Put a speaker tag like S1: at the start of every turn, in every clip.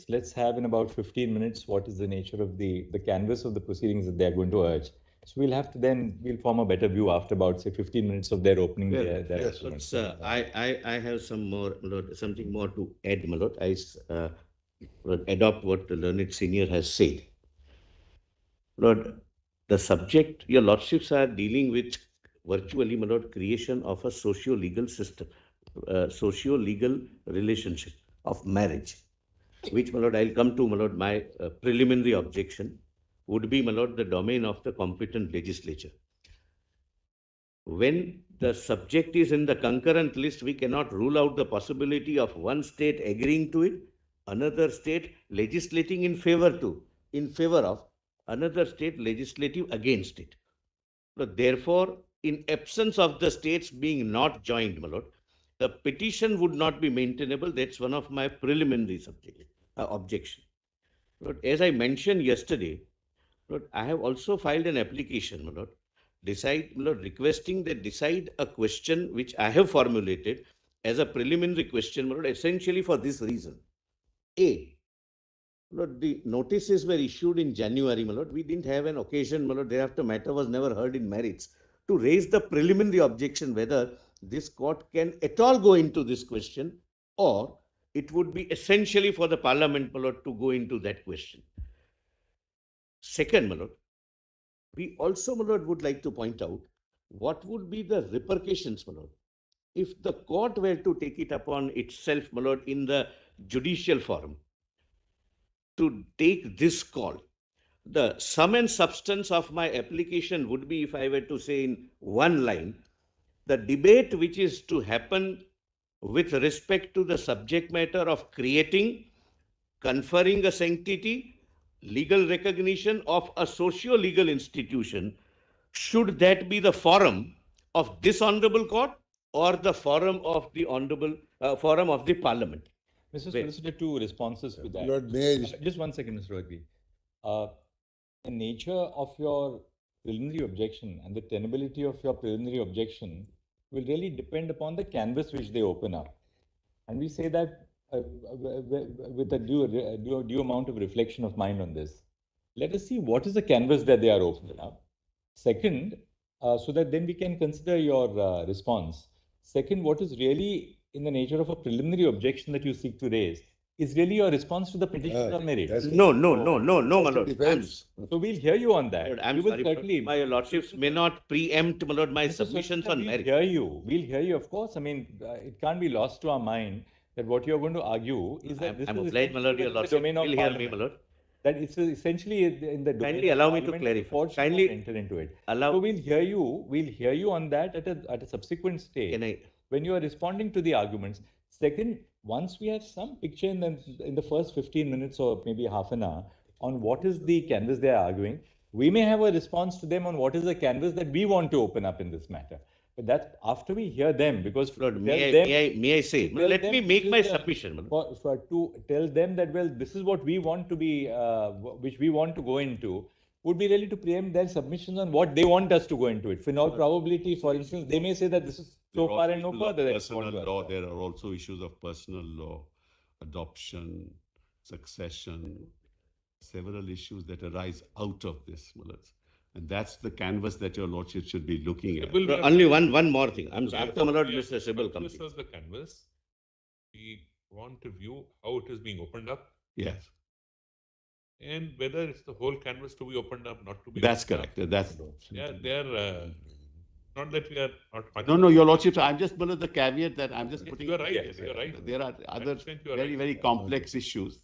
S1: let's have in about 15 minutes what is the nature of the canvas of the proceedings that they are going to urge. So we'll have to then, we'll form a better view after about, say, 15 minutes of their opening
S2: Well,
S1: their
S2: yes,
S1: arguments.
S2: I have some more, my lord, something more to add, my lord. Lord, adopt what the learned senior has said. Lord, the subject your lordships are dealing with virtually, my lord, creation of a socio-legal system, socio-legal relationship of marriage, which, my lord, I'll come to, my lord, my preliminary objection would be, my lord, the domain of the competent legislature. When the subject is in the concurrent list, we cannot rule out the possibility of one state agreeing to it, another state legislating in favor of, another state legislative against it. So therefore, in absence of the states being not joined, my lord, the petition would not be maintainable. That's one of my preliminary objection. Lord, as I mentioned yesterday, Lord, I have also filed an application, my lord, requesting that decide a question which I have formulated as a preliminary question, my lord, essentially for this reason. A, Lord, the notices were issued in January, my lord. We didn't have an occasion, my lord, thereafter matter was never heard in merits, to raise the preliminary objection whether this court can at all go into this question, or it would be essentially for the parliament, my lord, to go into that question. Second, my lord, we also, my lord, would like to point out what would be the repercussions, my lord, if the court were to take it upon itself, my lord, in the judicial forum to take this call. The sum and substance of my application would be, if I were to say in one line, the debate which is to happen with respect to the subject matter of creating, conferring a sanctity, legal recognition of a socio-legal institution, should that be the forum of this honorable court or the forum of the forum of the parliament?
S1: Mr. Solicitor, two responses to that.
S3: Lord, may I...
S1: Just one second, Mr. Agri. The nature of your preliminary objection and the tenability of your preliminary objection will really depend upon the canvas which they open up. And we say that with a due amount of reflection of mind on this. Let us see what is the canvas that they are opening up. Second, so that then we can consider your response. Second, what is really in the nature of a preliminary objection that you seek to raise is really your response to the petition on merit.
S2: No, my lord.
S1: So we'll hear you on that.
S2: I'm sorry, certainly, my lordships may not preempt, my lord, my submissions on merit.
S1: We'll hear you, of course. I mean, it can't be lost to our mind that what you're going to argue is that
S2: I'm obliged, my lord, your lordship will hear me, my lord.
S1: That it's essentially in the
S2: kindly allow me to clarify.
S1: Kindly enter into it. So we'll hear you on that at a subsequent stage when you are responding to the arguments. Second, once we have some picture in the first 15 minutes or maybe half an hour on what is the canvas they are arguing, we may have a response to them on what is the canvas that we want to open up in this matter. But that's after we hear them, because
S2: Lord, may I say, let me make my submission.
S1: To tell them that, well, this is what we want to be, which we want to go into, would be really to preempt their submissions on what they want us to go into it. For all probability, for instance, they may say that this is so far and no further.
S4: Personal law, there are also issues of personal law, adoption, succession, several issues that arise out of this, Mullahs. And that's the canvas that your lordship should be looking at.
S2: Only one more thing. After my lord, Mr. Sybil comes.
S5: This was the canvas. We want to view how it is being opened up.
S4: Yes.
S5: And whether it's the whole canvas to be opened up, not to be.
S4: That's correct. That's
S5: they're not that we are not.
S4: No, your lordship. I'm just below the caveat that I'm just putting.
S5: You're right. Yes, you're right.
S4: There are other very complex issues.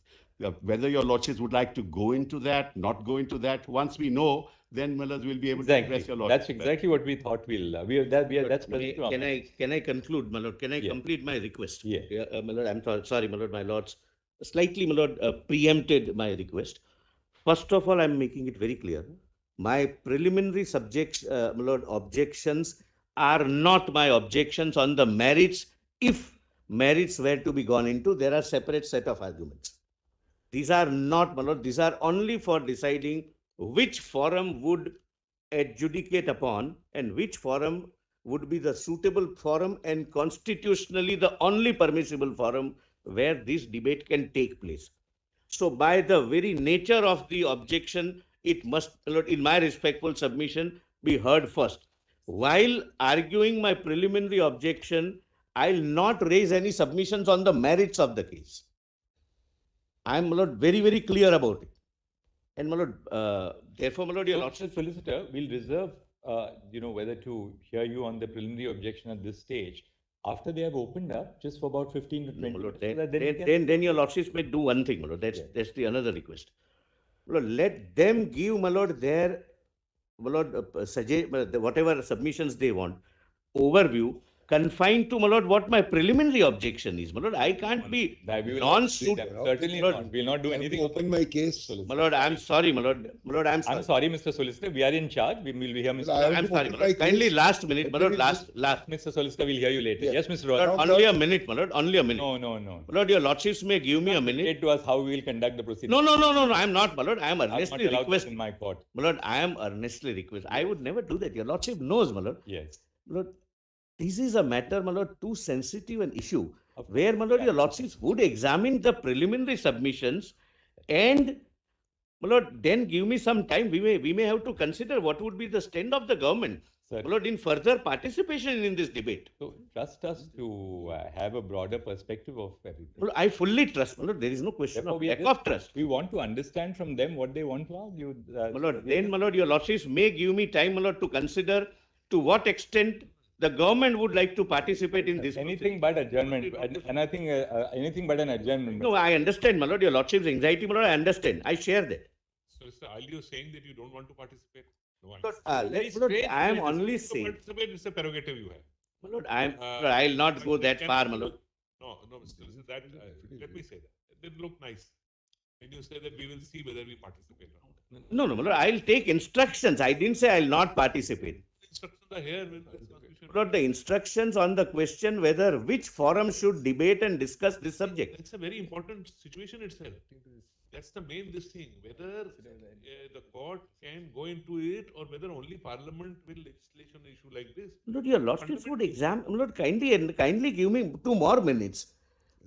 S4: Whether your lordships would like to go into that, not go into that. Once we know, then Mullahs will be able to address your lordship.
S1: That's exactly what we thought that's present.
S2: Can I conclude, my lord? Can I complete my request?
S1: Yeah.
S2: My lord, I'm sorry, my lord, my lords. Slightly, my lord, preempted my request. First of all, I'm making it very clear. My preliminary my lord, objections are not my objections on the merits. If merits were to be gone into, there are separate set of arguments. These are not, my lord, these are only for deciding which forum would adjudicate upon and which forum would be the suitable forum and constitutionally the only permissible forum where this debate can take place. So by the very nature of the objection, it must, my lord, in my respectful submission, be heard first. While arguing my preliminary objection, I'll not raise any submissions on the merits of the case. I'm, my lord, very, very clear about it. And, my lord, therefore, my lord, your
S1: So,
S2: lordship,
S1: Solicitor, we'll reserve, whether to hear you on the preliminary objection at this stage after they have opened up, just for about 15 to 20
S2: my lord,
S1: minutes. So that we can-
S2: then your lordships may do one thing, my lord. That's the another request. My lord, let them give, my lord, their, my lord, suggest whatever submissions they want, overview, confined to, my lord, what my preliminary objection is. My lord, I can't be
S1: That we will
S2: non-suit.
S1: certainly
S2: Lord,
S1: not. We'll not do
S3: I have to
S1: anything.
S3: open my case.
S2: My lord, I'm sorry, my lord. My lord, I'm sorry.
S1: I'm sorry, Mr. Solicitor. We are in charge. We will hear Mr.
S3: I have
S2: I'm
S3: to
S2: sorry,
S3: open
S2: my lord.
S3: my
S2: Kindly
S3: case.
S2: last minute, my lord, last.
S1: Mr. Solicitor, we'll hear you later.
S3: Yeah.
S1: Yes, Mr.
S2: My lord,
S1: Roy.
S2: only a minute, my lord, only a minute.
S1: No.
S2: My lord, your lordships may give me a minute.
S1: Dictate to us how we will conduct the proceedings.
S2: No, I'm not, my lord. I am
S1: I'm not
S2: earnestly
S1: allowed that
S2: request.
S1: in my court.
S2: My lord, I am earnestly request. I would never do that. Your lordship knows, my lord.
S1: Yes.
S2: My lord, this is a matter, my lord, too sensitive an issue,
S1: Of
S2: where, my lord,
S1: yeah.
S2: your lordships would examine the preliminary submissions and, my lord, then give me some time. We may have to consider what would be the stand of the government,
S1: Sir.
S2: my lord, in further participation in this debate.
S1: So trust us to have a broader perspective of everything.
S2: Well, I fully trust, my lord. There is no question
S1: Therefore,
S2: of
S1: we are
S2: lack
S1: just-
S2: of trust.
S1: We want to understand from them what they want to argue.
S2: My lord, then, my lord, your lordships may give me time, my lord, to consider to what extent the government would like to participate in this.
S1: Anything but adjournment, and I think anything but an adjournment.
S2: No, I understand, my lord, your lordship's anxiety, my lord, I understand. I share that.
S5: So, are you saying that you don't want to participate? No, I'm
S2: Lord,
S5: very
S2: Lord,
S5: strange
S2: I am
S5: way to
S2: only
S5: to
S2: saying,
S5: participate. It's a prerogative you have.
S2: my lord, I'll
S5: Uh,
S2: not
S5: but
S2: go
S5: we
S2: that
S5: can-
S2: far, my lord.
S5: No, Mr. Listen, that let me say that. It did look nice when you say that we will see whether we participate or not.
S2: No, my lord, I'll take instructions. I didn't say I'll not participate.
S5: Instructions are here. Constitution.
S2: Lord, the instructions on the question whether which forum should debate and discuss this subject.
S5: It's a very important situation itself. That's the main this thing. Whether the court can go into it or whether only Parliament will legislation issue like this.
S2: Lord, your lordships would examine. Lord, kindly give me 2 more minutes.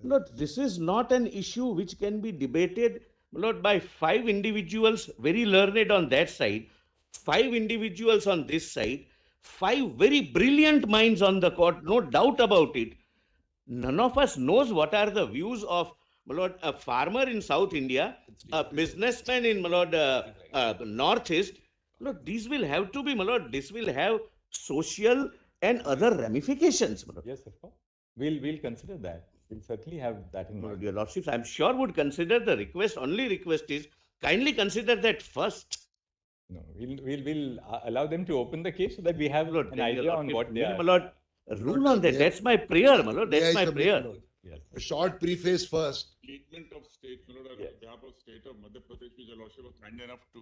S2: Lord, this is not an issue which can be debated, Lord, by 5 individuals very learned on that side, 5 individuals on this side, 5 very brilliant minds on the court, no doubt about it. None of us knows what are the views of, my lord, a farmer in South India, a businessman in, my lord, Northeast. Lord, these will have to be, my lord, this will have social and other ramifications, my lord.
S1: Yes, of course. We'll consider that. We'll certainly have that in
S2: My lord,
S1: mind.
S2: your lordships, I'm sure would consider the request. Only request is kindly consider that first.
S1: No, we'll allow them to open the case so that we have
S2: My lord,
S1: an
S2: then your
S1: idea on
S2: lordship
S1: what they
S2: will,
S1: are.
S2: my lord, rule on that.
S3: may I-
S2: That's my prayer, my lord.
S3: May
S2: That's
S3: I
S2: my
S3: submit,
S2: prayer.
S3: Lord?
S1: Yes.
S3: A short preface first.
S6: Statement of state, my lord,
S1: Yes.
S6: on behalf of state of Madhya Pradesh, which your lordship was kind enough to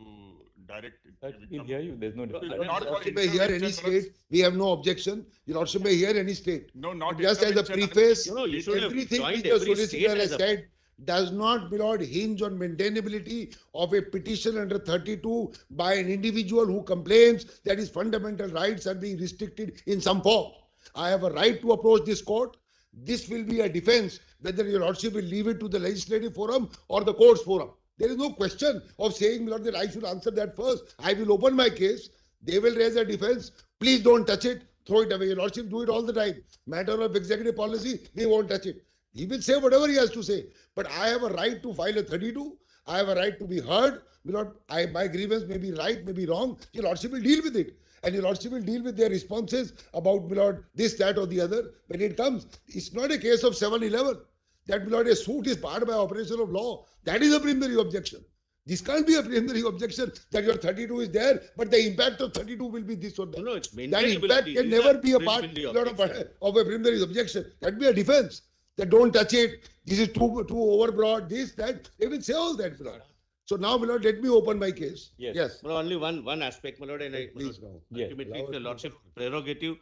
S6: direct it.
S1: Sir, we'll hear you. There's no
S6: It is
S1: difference.
S6: not
S3: Your
S6: for
S3: Lordship may hear any
S6: intervention, my lord.
S3: state. We have no objection. Your Lordship may hear any state.
S6: No, not
S3: Just as a
S6: intervention,
S3: preface,
S2: No, you should have
S3: everything
S2: joined
S3: which the
S2: every
S3: solicitor
S2: state
S3: has
S2: as a-
S3: said does not, my lord, hinge on maintainability of a petition under 32 by an individual who complains that his fundamental rights are being restricted in some form. I have a right to approach this court. This will be a defense, whether your lordship will leave it to the legislative forum or the courts forum. There is no question of saying, my lord, that I should answer that first. I will open my case. They will raise a defense. Please don't touch it. Throw it away. Your lordship do it all the time. Matter of executive policy, we won't touch it. He will say whatever he has to say. But I have a right to file a 32. I have a right to be heard. My grievance may be right, may be wrong. Your lordship will deal with it. And your lordship will deal with their responses about, my lord, this, that, or the other when it comes. It's not a case of 7-11. That, my lord, a suit is part by operation of law. That is a preliminary objection. This can't be a preliminary objection that your 32 is there, but the impact of 32 will be this or that.
S2: No, it's
S3: That
S2: maintainability.
S3: impact can
S2: These are
S3: never be a part
S2: preliminary
S3: Lord, of
S2: objections.
S3: a preliminary objection. That be a defense. That don't touch it. This is too overbroad. This, that. They will say all that, my lord. So now, my lord, let me open my case.
S1: Yes.
S2: Well, only one aspect, my lord, and
S3: Please, now.
S1: Yes.
S2: ultimately it's the lordship prerogative.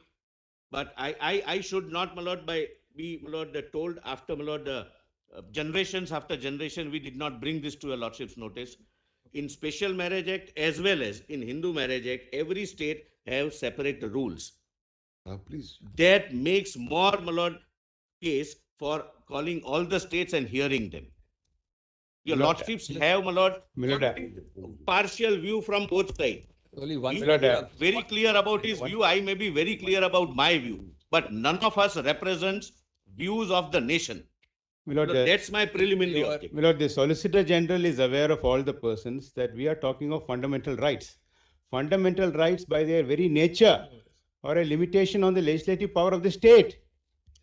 S2: But I should not, my lord, be, my lord, told after, my lord, generations after generation, we did not bring this to your lordship's notice. In Special Marriage Act as well as in Hindu Marriage Act, every state have separate rules.
S3: Please.
S2: That makes more, my lord, case for calling all the states and hearing them. Your lordships have, my lord, partial view from both sides.
S7: Only one
S2: He
S7: side.
S2: is very clear about his view. I may be very clear about my view, but none of us represents views of the nation.
S8: Milord,
S2: That's my preliminary
S7: Your-
S2: objective.
S8: Milord, the Solicitor General is aware of all the persons that we are talking of fundamental rights. Fundamental rights, by their very nature, are a limitation on the legislative power of the state.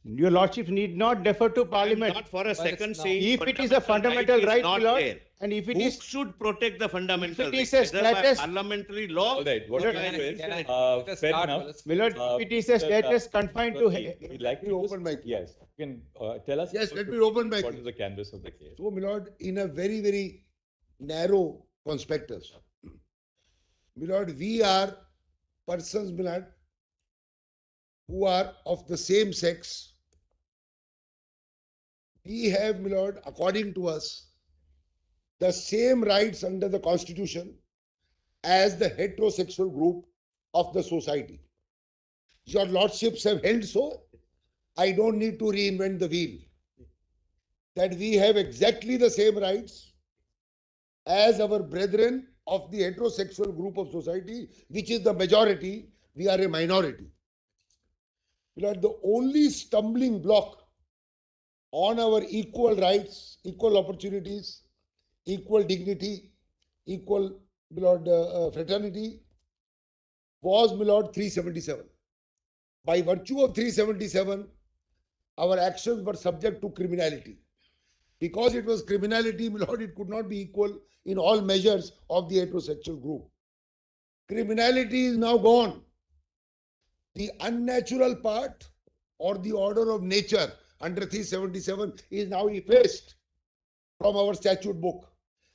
S8: Your Lordship need not defer to
S2: I'm
S8: Parliament.
S2: not for a
S7: it's
S2: second
S7: not.
S2: saying
S8: If it is a fundamental
S2: is
S8: right,
S2: not
S8: Milord,
S2: there.
S8: and if it
S2: Who
S8: is,
S2: should protect the fundamental
S8: If it is
S2: rights?
S8: a
S2: Whether by
S8: status-
S2: parliamentary law?
S1: All right, what
S8: Milord,
S1: we
S7: Can I-
S1: do is,
S7: can I- let us
S1: fair
S7: start,
S1: enough.
S7: let's-
S8: Milord, if it is a status confined to,
S1: We'd like
S3: me
S1: to
S3: open my-
S1: Yes, you can tell us.
S3: Yes, let me open my-
S1: What is the canvas of the case?
S3: So, my lord, in a very, very narrow conspectus, my lord, we are persons, my lord, who are of the same sex. We have, my lord, according to us, the same rights under the Constitution as the heterosexual group of the society. Your lordships have held so. I don't need to reinvent the wheel. That we have exactly the same rights as our brethren of the heterosexual group of society, which is the majority, we are a minority. Lord, the only stumbling block on our equal rights, equal opportunities, equal dignity, equal, Lord, fraternity was, my Lord, 377. By virtue of 377, our actions were subject to criminality. Because it was criminality, my Lord, it could not be equal in all measures of the heterosexual group. Criminality is now gone. The unnatural part or the order of nature under 377 is now effaced from our statute book.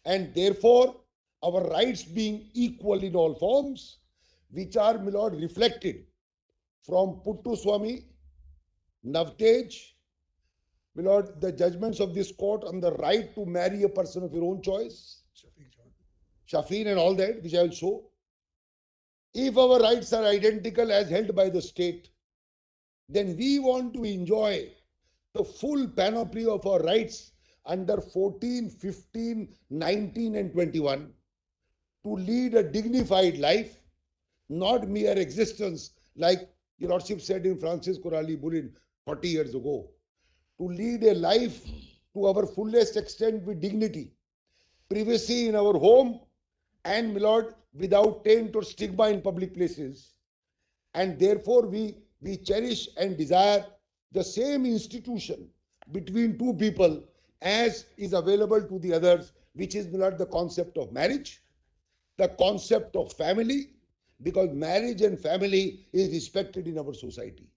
S3: And therefore, our rights being equal in all forms, which are, my Lord, reflected from Puttu Swami, Navtej, my Lord, the judgments of this court on the right to marry a person of your own choice, Shafeen and all that, which I will show. If our rights are identical as held by the state, then we want to enjoy the full panoply of our rights under 14, 15, 19 and 21 to lead a dignified life, not mere existence like your Lordship said in Francis Corali Bulin 40 years ago. To lead a life to our fullest extent with dignity, privacy in our home, and, my Lord, without taint or stigma in public places. And therefore, we cherish and desire the same institution between two people as is available to the others, which is, my Lord, the concept of marriage, the concept of family, because marriage and family is respected in our society.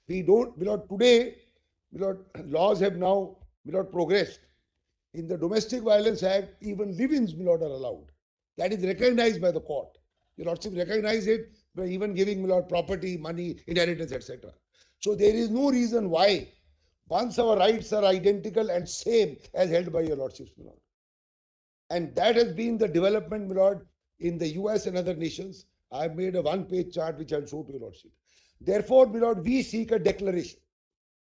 S3: We don't, my Lord, today, my Lord, laws have now, my Lord, progressed. In the Domestic Violence Act, even live-ins, my Lord, are allowed. That is recognized by the court. Your Lordship recognize it by even giving, my Lord, property, money, inheritance, etc. So there is no reason why, once our rights are identical and same as held by your Lordships, my Lord. And that has been the development, my Lord, in the US and other nations. I have made a one-page chart which I'll show to your Lordship. Therefore, my Lord, we seek a declaration.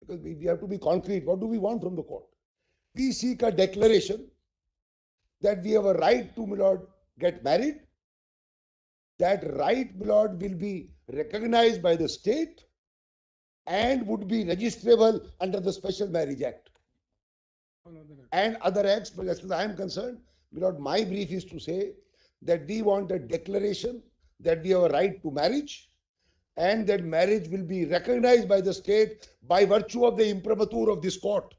S3: Because we have to be concrete. What do we want from the court? We seek a declaration that we have a right to, my Lord, get married. That right, my Lord, will be recognized by the state and would be registrable under the Special Marriage Act and other acts. But as far as I am concerned, my Lord, my brief is to say that we want a declaration that we have a right to marriage and that marriage will be recognized by the state by virtue of the imprimatur of this court.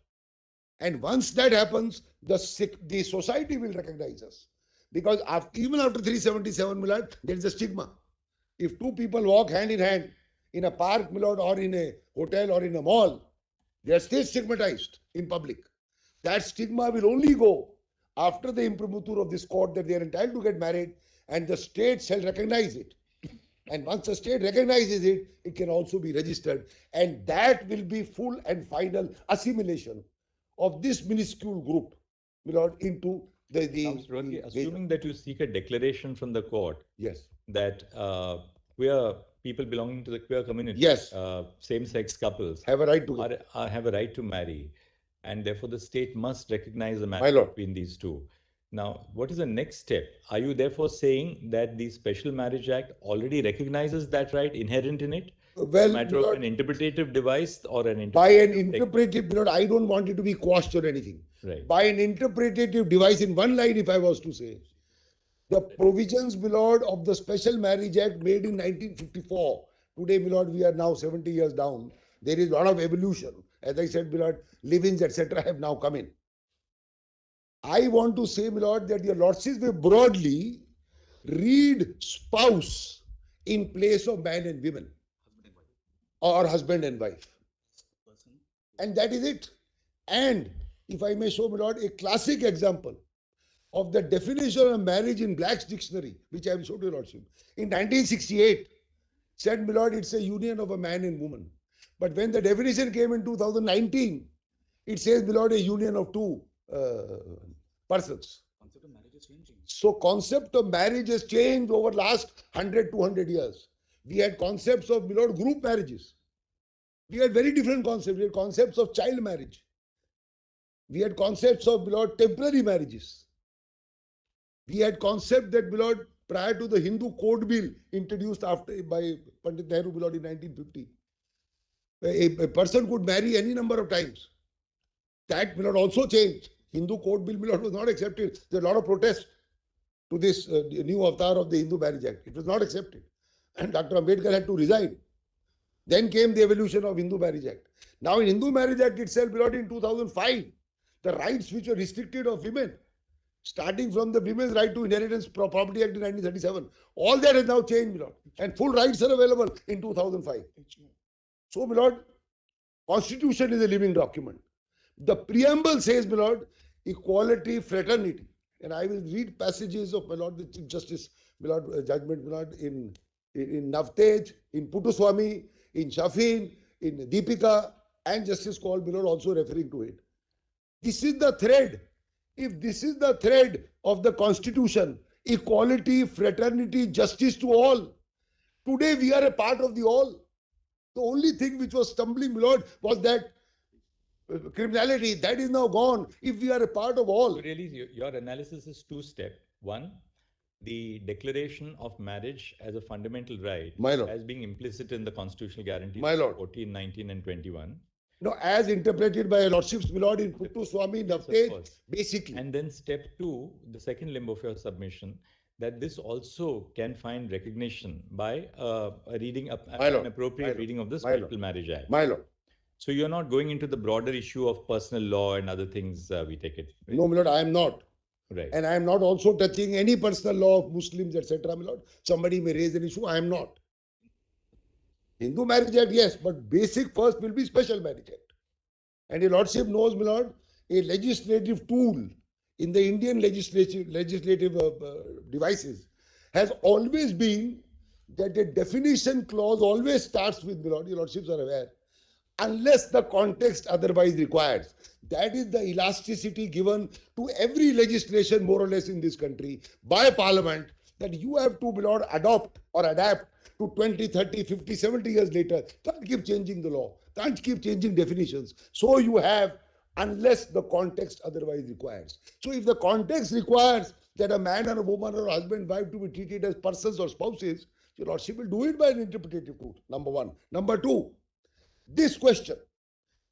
S3: And once that happens, the society will recognize us. Because even after 377, my Lord, there is a stigma. If two people walk hand in hand in a park, my Lord, or in a hotel or in a mall, they are still stigmatized in public. That stigma will only go after the imprimatur of this court that they are entitled to get married, and the state shall recognize it. And once the state recognizes it, it can also be registered. And that will be full and final assimilation of this minuscule group, my Lord, into the
S1: assuming that you seek a declaration from the court,
S3: yes,
S1: that queer people belonging to the queer community,
S3: yes,
S1: same-sex couples,
S3: have a right to
S1: have a right to marry. and therefore the state must recognize the
S3: My
S1: marriage
S3: lord.
S1: between these two. Now, what is the next step? Are you therefore saying that the Special Marriage Act already recognizes that right inherent in it?
S3: Well,
S1: A matter
S3: my
S1: of
S3: lord,
S1: an interpretative device or an
S3: by an
S1: interpretative
S3: interpretive, my lord, I don't want it to be quashed or anything.
S1: Right.
S3: By an interpretative device, in one line, if I was to say, the provisions, my lord, of the Special Marriage Act made in 1954. Today, my lord, we are now 70 years down. There is a lot of evolution. As I said, my lord, live-ins, etc. have now come in. I want to say, my lord, that your lordships will broadly read spouse in place of man and women or husband and wife. And that is it. And if I may show, my lord, a classic example of the definition of marriage in Black's dictionary, which I will show to your lordship, in 1968, said, my lord, it's a union of a man and woman. But when the definition came in 2019, it says, my lord, a union of two persons. So concept of marriage has changed over last 100, 200 years. We had concepts of, my lord, group marriages. We had very different concepts. We had concepts of child marriage. We had concepts of, my lord, temporary marriages. We had concept that, my lord, prior to the Hindu Code Bill introduced after by Pandit Nehru, my lord, in 1950, a person could marry any number of times. That, my lord, also changed. Hindu Code Bill, my lord, was not accepted. There was a lot of protest to this new avatar of the Hindu Marriage Act. It was not accepted. And Dr. Ambedkar had to resign. Then came the evolution of Hindu Marriage Act. Now in Hindu Marriage Act itself, my lord, in 2005, the rights which were restricted of women, starting from the Women's Right to Inheritance Property Act in 1937, all that has now changed, my lord. And full rights are available in 2005. So, my lord, Constitution is a living document. The preamble says, my lord, equality, fraternity. And I will read passages of, my lord, the Chief Justice, my lord, judgment, my lord, in Navtej, in Puttaswamy, in Shafin, in Deepika, and Justice Kaul, my lord, also referring to it. This is the thread. If this is the thread of the Constitution, equality, fraternity, justice to all, today we are a part of the all. The only thing which was stumbling, my lord, was that criminality. That is now gone. If we are a part of all.
S1: So really, your analysis is two-step. One, the declaration of marriage as a fundamental right,
S3: My lord,
S1: as being implicit in the constitutional guarantees
S3: My lord,
S1: 14, 19, and 21.
S3: no, as interpreted by your lordships, my lord, in Puttaswamy,
S1: Yes, of
S3: Navtej,
S1: course.
S3: basically.
S1: And then step two, the second limb of your submission, that this also can find recognition by a reading,
S3: My lord,
S1: an appropriate
S3: my
S1: reading of the
S3: my lord,
S1: Special Marriage Act.
S3: My lord.
S1: So you're not going into the broader issue of personal law and other things, we take it. Right?
S3: No, my lord, I am not.
S1: Right.
S3: And I am not also touching any personal law of Muslims, etc., my lord. Somebody may raise an issue, I am not. Hindu Marriage Act, yes, but basic first will be Special Marriage Act. And your lordship knows, my lord, a legislative tool in the Indian legislative devices has always been that a definition clause always starts with, my lord, your lordships are aware, unless the context otherwise requires. That is the elasticity given to every legislation, more or less, in this country by Parliament, that you have to, my lord, adopt or adapt to 20, 30, 50, 70 years later. Can't keep changing the law, can't keep changing definitions. So you have, unless the context otherwise requires. So if the context requires that a man and a woman or a husband and wife to be treated as persons or spouses, your lordship will do it by an interpretative route, number one. Number two, this question,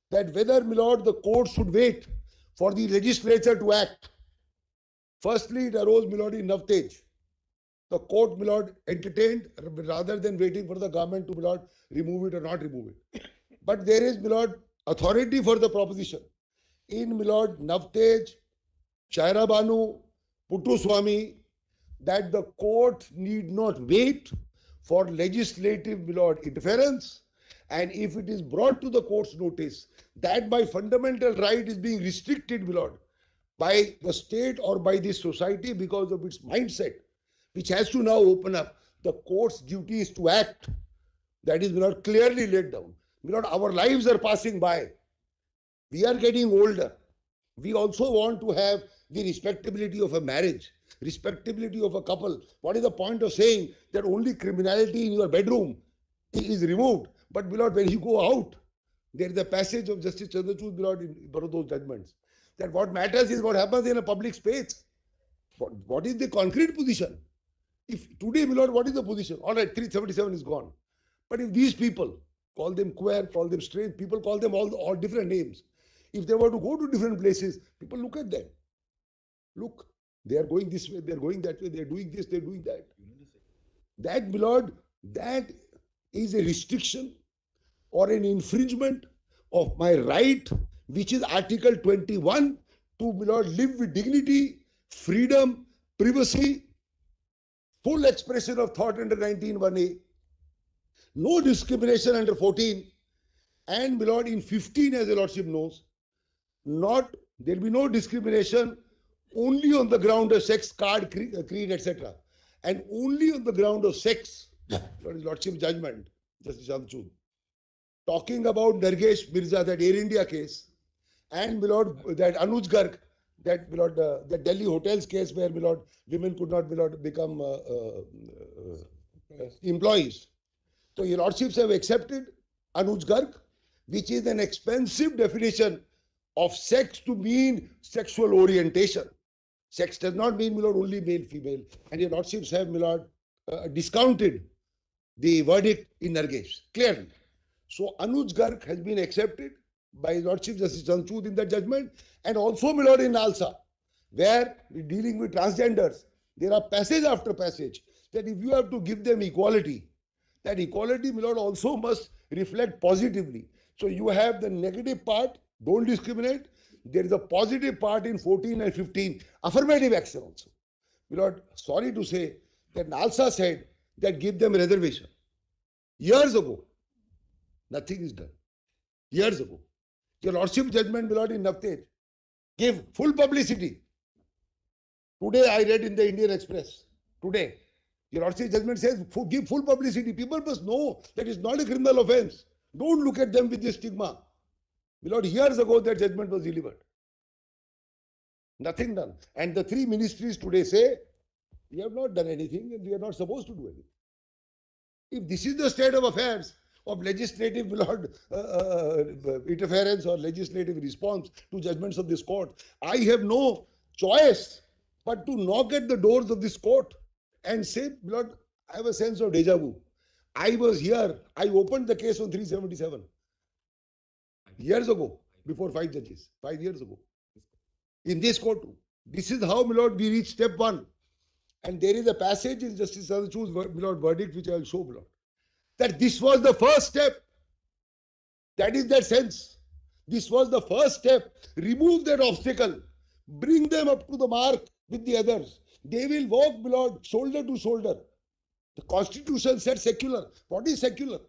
S3: that whether, my lord, the court should wait for the legislature to act. Firstly, it arose, my lord, in Navtej. The court, my lord, entertained rather than waiting for the government to, my lord, remove it or not remove it. But there is, my lord, authority for the proposition in, my lord, Navtej, Shaira Banu, Puttaswamy, that the court need not wait for legislative, my lord, interference. And if it is brought to the court's notice that my fundamental right is being restricted, my lord, by the state or by this society because of its mindset, which has to now open up, the court's duty is to act. That is, my lord, clearly laid down. My lord, our lives are passing by. We are getting older. We also want to have the respectability of a marriage, respectability of a couple. What is the point of saying that only criminality in your bedroom is removed? But, my lord, when you go out, There is a passage of Justice Chandrachud, my lord, in one of those judgments, that what matters is what happens in a public space. What is the concrete position? If today, my lord, what is the position? All right, 377 is gone. But if these people, call them queer, call them strange, people call them all different names. If they were to go to different places, people look at them. Look, they are going this way, they are going that way, they are doing this, they are doing that. That, my lord, that is a restriction or an infringement of my right, which is Article 21, to, my lord, live with dignity, freedom, privacy, full expression of thought under 19(1)(a), no discrimination under 14, and, my lord, in 15, as your lordship knows, there will be no discrimination only on the ground of sex, caste, creed, etc. And only on the ground of sex, your lordship judgment, Justice Chandrachud, talking about Nargesh Mirza, that Air India case, and, my lord, that Anuj Garg, that, my lord, the Delhi hotels case where, my lord, women could not, my lord, become employees. So your lordships have accepted Anuj Garg, which is an expensive definition of sex to mean sexual orientation. Sex does not mean, my lord, only male, female. And your lordships have, my lord, discounted the verdict in Nargesh, clearly. So Anuj Garg has been accepted by his lordship Justice Chandrachud in that judgment, and also, my lord, in Nalsa, where we're dealing with transgenders, there are passage after passage that if you have to give them equality, that equality, my lord, also must reflect positively. So you have the negative part, don't discriminate. There is a positive part in 14 and 15, affirmative action also. My lord, sorry to say that Nalsa said that give them reservation. Years ago, nothing is done. Years ago. Your lordship judgment, my lord, in Navtej, gave full publicity. Today I read in the Indian Express. Today, your lordship judgment says give full publicity. People must know that it's not a criminal offense. Don't look at them with this stigma. My lord, years ago that judgment was delivered. Nothing done. And the three ministries today say, we have not done anything and we are not supposed to do anything. If this is the state of affairs of legislative, my lord, interference or legislative response to judgments of this court, I have no choice but to knock at the doors of this court and say, my lord, I have a sense of deja vu. I was here. I opened the case on 377 years ago, before 5 judges, 5 years ago. In this court too. This is how, my lord, we reach step 1. And there is a passage in Justice Chandrachud's, my lord, verdict, which I will show, my lord, that this was the first step. That is that sense. This was the first step. Remove that obstacle. Bring them up to the mark with the others. They will walk, my lord, shoulder to shoulder. The Constitution said secular. What is secular?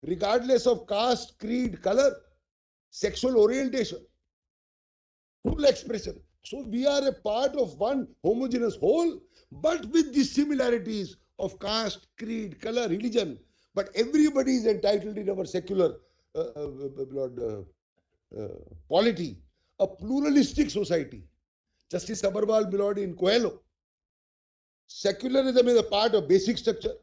S3: Regardless of caste, creed, color, sexual orientation, full expression. So we are a part of one homogeneous whole, but with the similarities of caste, creed, color, religion. But everybody is entitled in our secular polity, a pluralistic society. Justice Abarwal, my lord, in Coelho, secularism is a part of basic structure.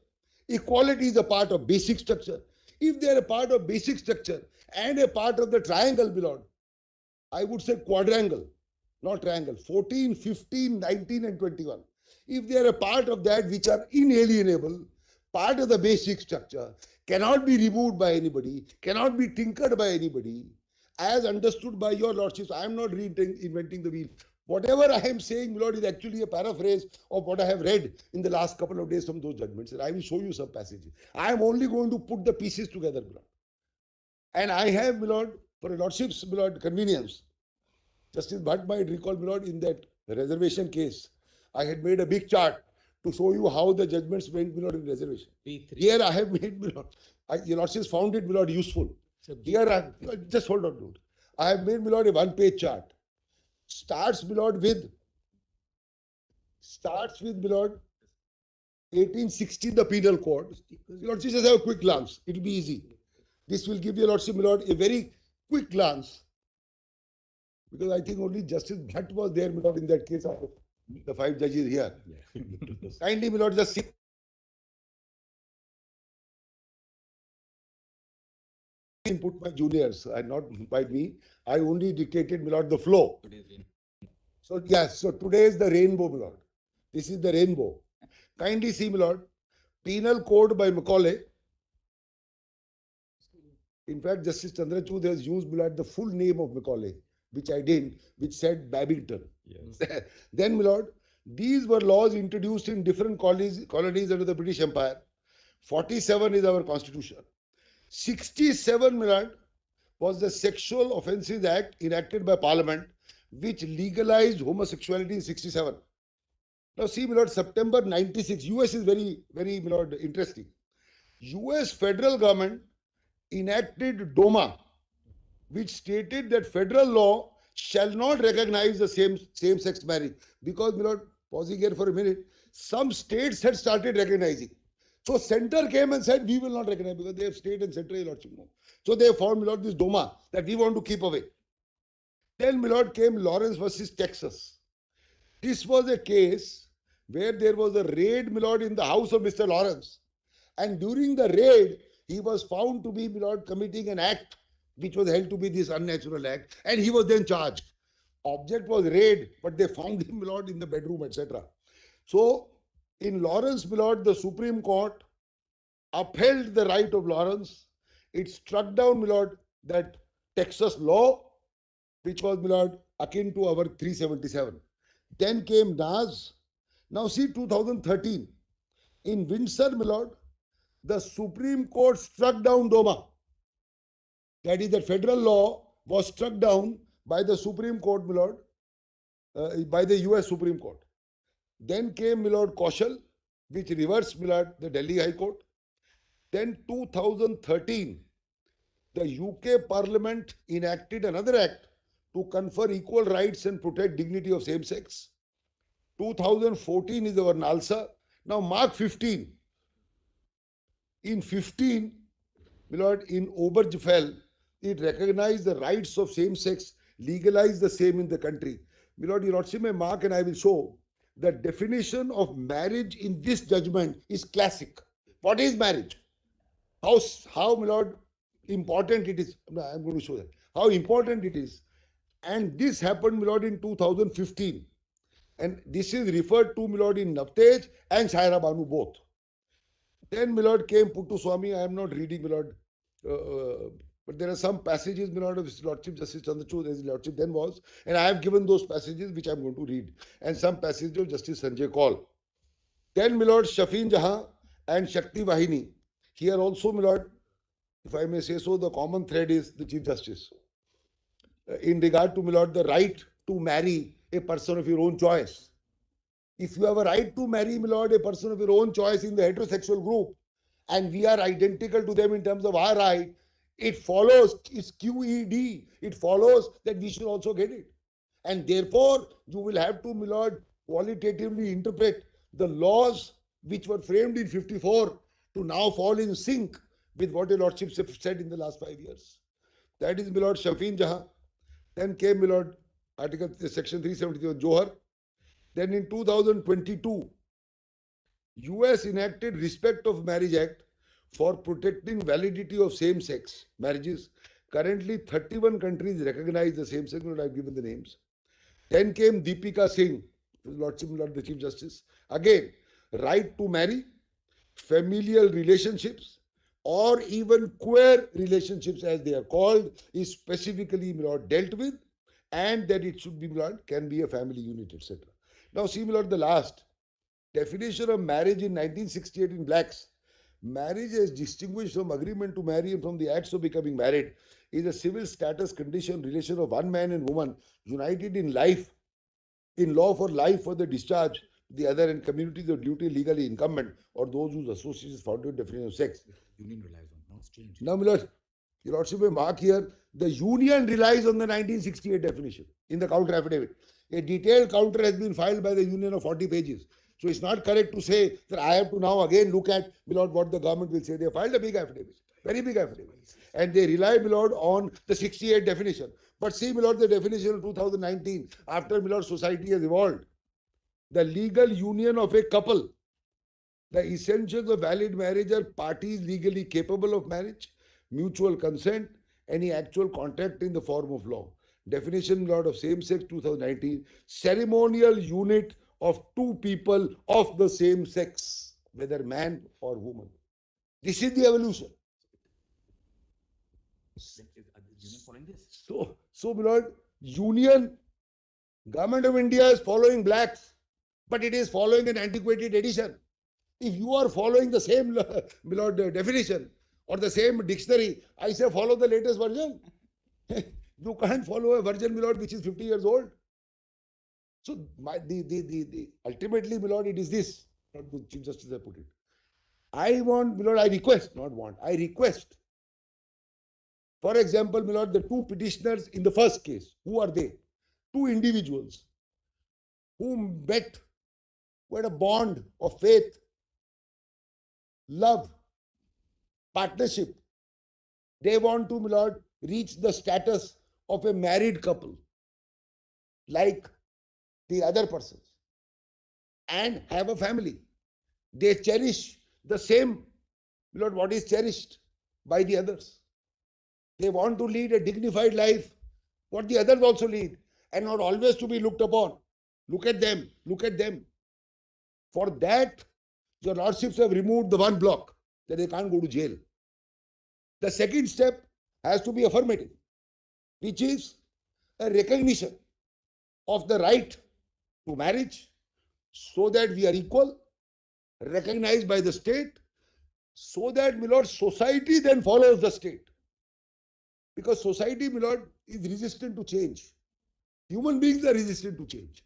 S3: Equality is a part of basic structure. If they are a part of basic structure and a part of the triangle, my lord, I would say quadrangle, not triangle, 14, 15, 19 and 21. If they are a part of that which are inalienable, part of the basic structure, cannot be removed by anybody, cannot be tinkered by anybody, as understood by your lordships. I am not reinventing the wheel. Whatever I am saying, my lord, is actually a paraphrase of what I have read in the last couple of days from those judgments. And I will show you some passages. I am only going to put the pieces together, my lord. And I have, my lord, for your lordship's, my lord, convenience, Justice Bhat might recall, my lord, in that reservation case, I had made a big chart to show you how the judgments went, my lord, in reservation. P3. Here I have made, my lord, your lordships found it, my lord, useful. Here I, just hold on to it. I have made, my lord, a one-page chart. Starts, my lord, with, my lord, 1860, the penal code. Your lordship just have a quick glance. It will be easy. This will give your lordship, my lord, a very quick glance. Because I think only Justice Bhat was there, my lord, in that case of the 5 judges here. Kindly, my lord, just see. input my juniors, not by me. I only dictated, my lord, the flow. So yes, so today is the rainbow, my lord. This is the rainbow. Kindly see, my lord, Penal Code by Macaulay. In fact, Justice Chandrachud has used, my lord, the full name of Macaulay, which I didn't, which said Babington. Yes. Then, my lord, these were laws introduced in different colonies under the British Empire. 47 is our constitution. 67, my lord, was the Sexual Offences Act enacted by Parliament, which legalized homosexuality in 67. Now, see, my lord, September 96, US is very, very, my lord, interesting. US federal government enacted DOMA, which stated that federal law shall not recognize the same-sex marriage. Because, my lord, pausing here for a minute, some states had started recognizing. So center came and said, we will not recognize because they have state and central lordship. So they formed, my lord, this DOMA that we want to keep away. Then, my lord, came Lawrence versus Texas. This was a case where there was a raid, my lord, in the house of Mr. Lawrence. And during the raid, he was found to be, my lord, committing an act which was held to be this unnatural act. And he was then charged. Object was raid, but they found him, my lord, in the bedroom, etc. So, in Lawrence, my lord, the Supreme Court upheld the right of Lawrence. It struck down, my lord, that Texas law, which was, my lord, akin to our 377. Then came Nas. Now see 2013. In Windsor, my lord, the Supreme Court struck down DOMA. That is, that federal law was struck down by the Supreme Court, my lord, by the US Supreme Court. Then came, my lord, Kaushal, which reversed, my lord, the Delhi High Court. Then 2013, the UK Parliament enacted another act to confer equal rights and protect dignity of same sex. 2014 is our NALSA. Now mark 15. In 15, my lord, in Obergefell, it recognized the rights of same sex, legalized the same in the country. My lord, your lordship may mark and I will show the definition of marriage in this judgment is classic. What is marriage? How, my lord, important it is. I'm going to show that. How important it is. And this happened, my lord, in 2015. And this is referred to, my lord, in Navtej and Shaira Banu both. Then, my lord, came Puttu Swami. I am not reading, my lord. But there are some passages, my lord, of His Lordship Justice Chandrachud, as His Lordship then was. And I have given those passages which I am going to read. And some passages of Justice Sanjay Kaul. Then, my lord, Shafin Jahan and Shakti Vahini. Here also, my lord, if I may say so, the common thread is the Chief Justice. In regard to, my lord, the right to marry a person of your own choice. If you have a right to marry, my lord, a person of your own choice in the heterosexual group, and we are identical to them in terms of our right, it follows, it's QED, it follows that we should also get it. And therefore, you will have to, my lord, qualitatively interpret the laws which were framed in 54 to now fall in sync with what your lordships have said in the last 5 years. That is, my lord, Shafin Jahan. Then came, my lord, Article Section 373 of Johar. Then in 2022, US enacted Respect of Marriage Act for protecting validity of same-sex marriages. Currently, 31 countries recognize the same-sex, but I've given the names. Then came Deepika Singh, Lordship, Lord the Chief Justice. Again, right to marry, familial relationships, or even queer relationships as they are called, is specifically, my lord, dealt with, and that it should be, my lord, can be a family unit, etc. Now, see, my lord, the last definition of marriage in 1968 in blacks. Marriage is distinguished from agreement to marry and from the acts of becoming married is a civil status condition relation of one man and woman united in life, in law for life for the discharge, the other and communities of duty legally incumbent or those whose association is founded in definition of sex.
S1: Union relies on, now it's changed.
S3: Now, my lord, your lordship may mark here, the union relies on the 1968 definition in the counter affidavit. A detailed counter has been filed by the union of 40 pages. So it's not correct to say that I have to now again look at, my lord, what the government will say. They filed a big affidavit, very big affidavit. And they rely, my lord, on the 68 definition. But see, my lord, the definition of 2019, after, my lord, society has evolved. The legal union of a couple. The essentials of valid marriage are parties legally capable of marriage, mutual consent, any actual contract in the form of law. Definition, Lord, of same-sex 2019, ceremonial unit of two people of the same sex, whether man or woman. This is the evolution. So, my Lord, union, government of India is following blacks, but it is following an antiquated edition. If you are following the same, my Lord, definition or the same dictionary, I say follow the latest version. You can't follow a version, my Lord, which is 50 years old. So, ultimately, my Lord, it is this. Not the Chief Justice I put it. I want, my Lord, I request, not want, I request. For example, my Lord, the two petitioners in the first case, who are they? Two individuals who met, who had a bond of faith, love, partnership. They want to, my Lord, reach the status of a married couple, like the other persons, and have a family. They cherish the same, my Lord, what is cherished by the others. They want to lead a dignified life, what the others also lead, and not always to be looked upon. Look at them, look at them. For that, your lordships have removed the one block that they can't go to jail. The second step has to be affirmative, which is a recognition of the right to marriage so that we are equal, recognized by the state, so that, my Lord, society then follows the state. Because society, my Lord, is resistant to change. Human beings are resistant to change.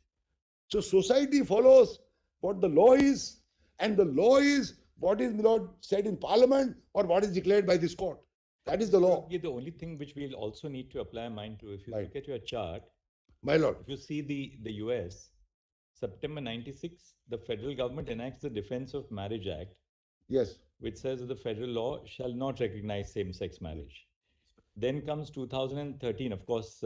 S3: So society follows what the law is, and the law is what is, my Lord, said in Parliament or what is declared by this court. That is the law.
S1: Yeah, the only thing which we'll also need to apply mind to, if you
S3: Right.
S1: look at your chart,
S3: My Lord.
S1: if you see the US, September 96, the federal government enacts the Defense of Marriage Act,
S3: Yes.
S1: which says that the federal law shall not recognize same-sex marriage. Then comes 2013, of course,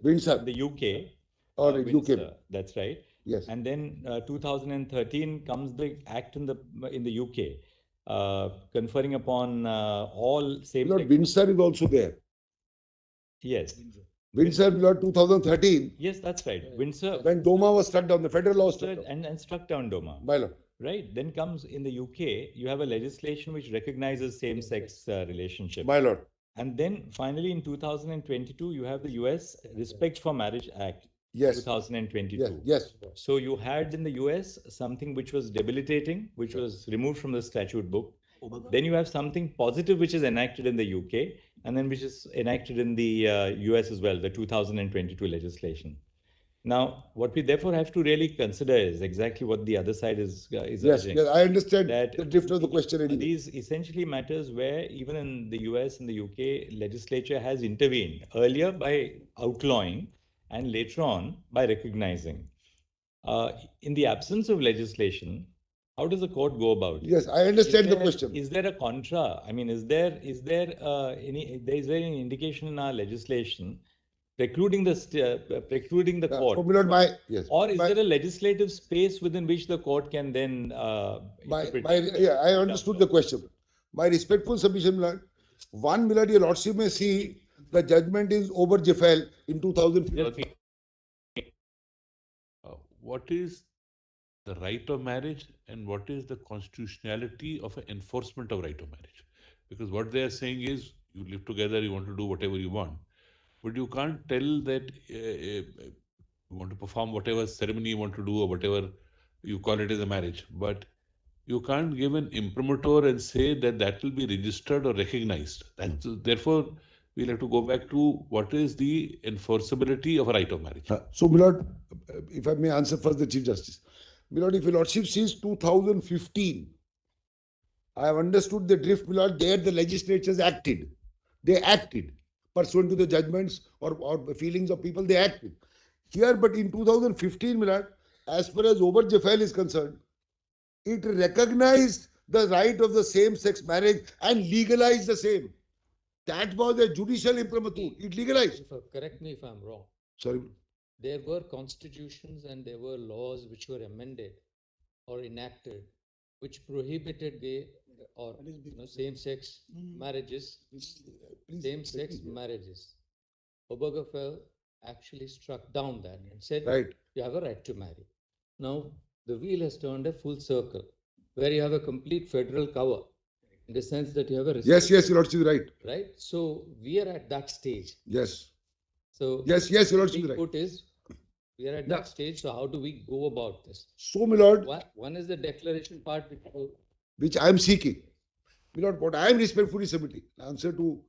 S3: Windsor.
S1: the UK.
S3: Or
S1: Windsor,
S3: UK.
S1: that's right.
S3: Yes.
S1: And then 2013 comes the act in the UK, conferring upon all
S3: My
S1: same-sex.
S3: Lord, Windsor is also there.
S1: Yes.
S3: Windsor, my Lord, 2013.
S1: Yes, that's right. Windsor.
S3: When DOMA was struck down, the federal law was struck down.
S1: And struck down DOMA.
S3: My Lord.
S1: Right. Then comes in the UK, you have a legislation which recognizes same-sex relationship.
S3: My Lord.
S1: And then finally in 2022, you have the US Respect for Marriage Act.
S3: Yes.
S1: 2022.
S3: Yes.
S1: So you had in the US something which was debilitating, which was removed from the statute book. Then you have something positive which is enacted in the UK, and then which is enacted in the US as well, the 2022 legislation. Now, what we therefore have to really consider is exactly what the other side is
S3: Yes,
S1: urging.
S3: yes, I understand
S1: That
S3: the drift of the question anyway.
S1: These essentially matters where even in the US and the UK, legislature has intervened earlier by outlawing and later on by recognizing. In the absence of legislation, how does the court go about it?
S3: Yes, I understand the question.
S1: Is there a contra? I mean, is there any indication in our legislation precluding the court?
S3: So, my Lord, yes.
S1: Or is there a legislative space within which the court can then
S3: I understood the question. My respectful submission, my Lord. One, my Lord, your Lordship may see the judgment is over Jeffel in 2015.
S5: What is the right of marriage and what is the constitutionality of an enforcement of right of marriage? Because what they are saying is you live together, you want to do whatever you want, but you can't tell that you want to perform whatever ceremony you want to do or whatever you call it as a marriage, but you can't give an imprimatur and say that that will be registered or recognized. Therefore, we'll have to go back to what is the enforceability of a right of marriage.
S3: So, my Lord, if I may answer first the Chief Justice. My Lord, if your Lordship sees 2015, I have understood the drift, my Lord, there the legislatures acted. They acted pursuant to the judgments or feelings of people, they acted. Here, but in 2015, my Lord, as far as Ober Jeffel is concerned, it recognized the right of the same-sex marriage and legalized the same. That was a judicial imprimatur. It legalized.
S7: Correct me if I'm wrong.
S3: Sorry.
S7: There were constitutions and there were laws which were amended or enacted which prohibited gay or same-sex marriages, same-sex marriages. Obergefell actually struck down that and said,
S3: Right.
S7: you have a right to marry. Now, the wheel has turned a full circle, where you have a complete federal cover, in the sense that you have a
S3: Yes, yes, Your Lordship is right.
S7: right? So we are at that stage.
S3: Yes.
S7: So
S3: Yes, yes, Your Lordship is
S7: big
S3: right.
S7: put is we are at
S3: Yeah.
S7: that stage. So how do we go about this?
S3: So, my Lord,
S7: One is the declaration part,
S3: which I am seeking. My Lord, what I am respectfully submitting, answer to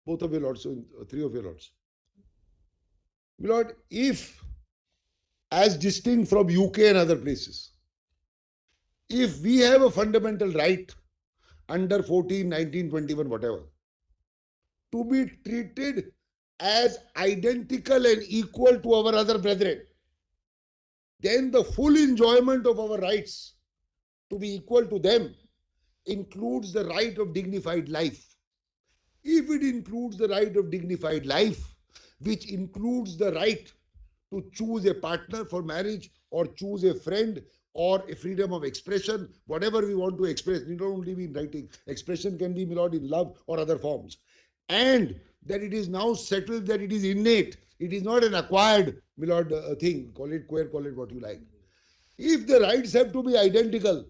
S3: both of your lords, so three of your lords. My Lord, if, as distinct from UK and other places, if we have a fundamental right under 14, 19, 21, whatever, to be treated as identical and equal to our other brethren, then the full enjoyment of our rights to be equal to them includes the right of dignified life. If it includes the right of dignified life, which includes the right to choose a partner for marriage or choose a friend or a freedom of expression, whatever we want to express, need not only be in writing, expression can be, my Lord, in love or other forms. And that it is now settled that it is innate, it is not an acquired, my Lord, thing, call it queer, call it what you like. If the rights have to be identical,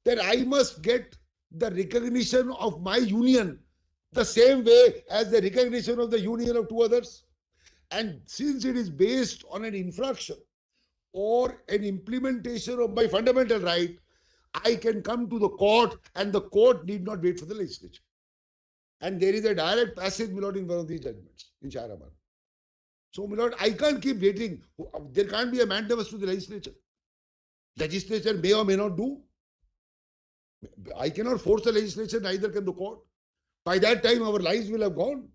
S3: then I must get the recognition of my union the same way as the recognition of the union of two others. And since it is based on an infraction or an implementation of my fundamental right, I can come to the court and the court need not wait for the legislature. And there is a direct passage, my Lord, in one of these judgments in Shahraman. So, my Lord, I can't keep waiting. There can't be a mandamus to the legislature. Legislature may or may not do. I cannot force the legislature, neither can the court. By that time, our lives will have gone.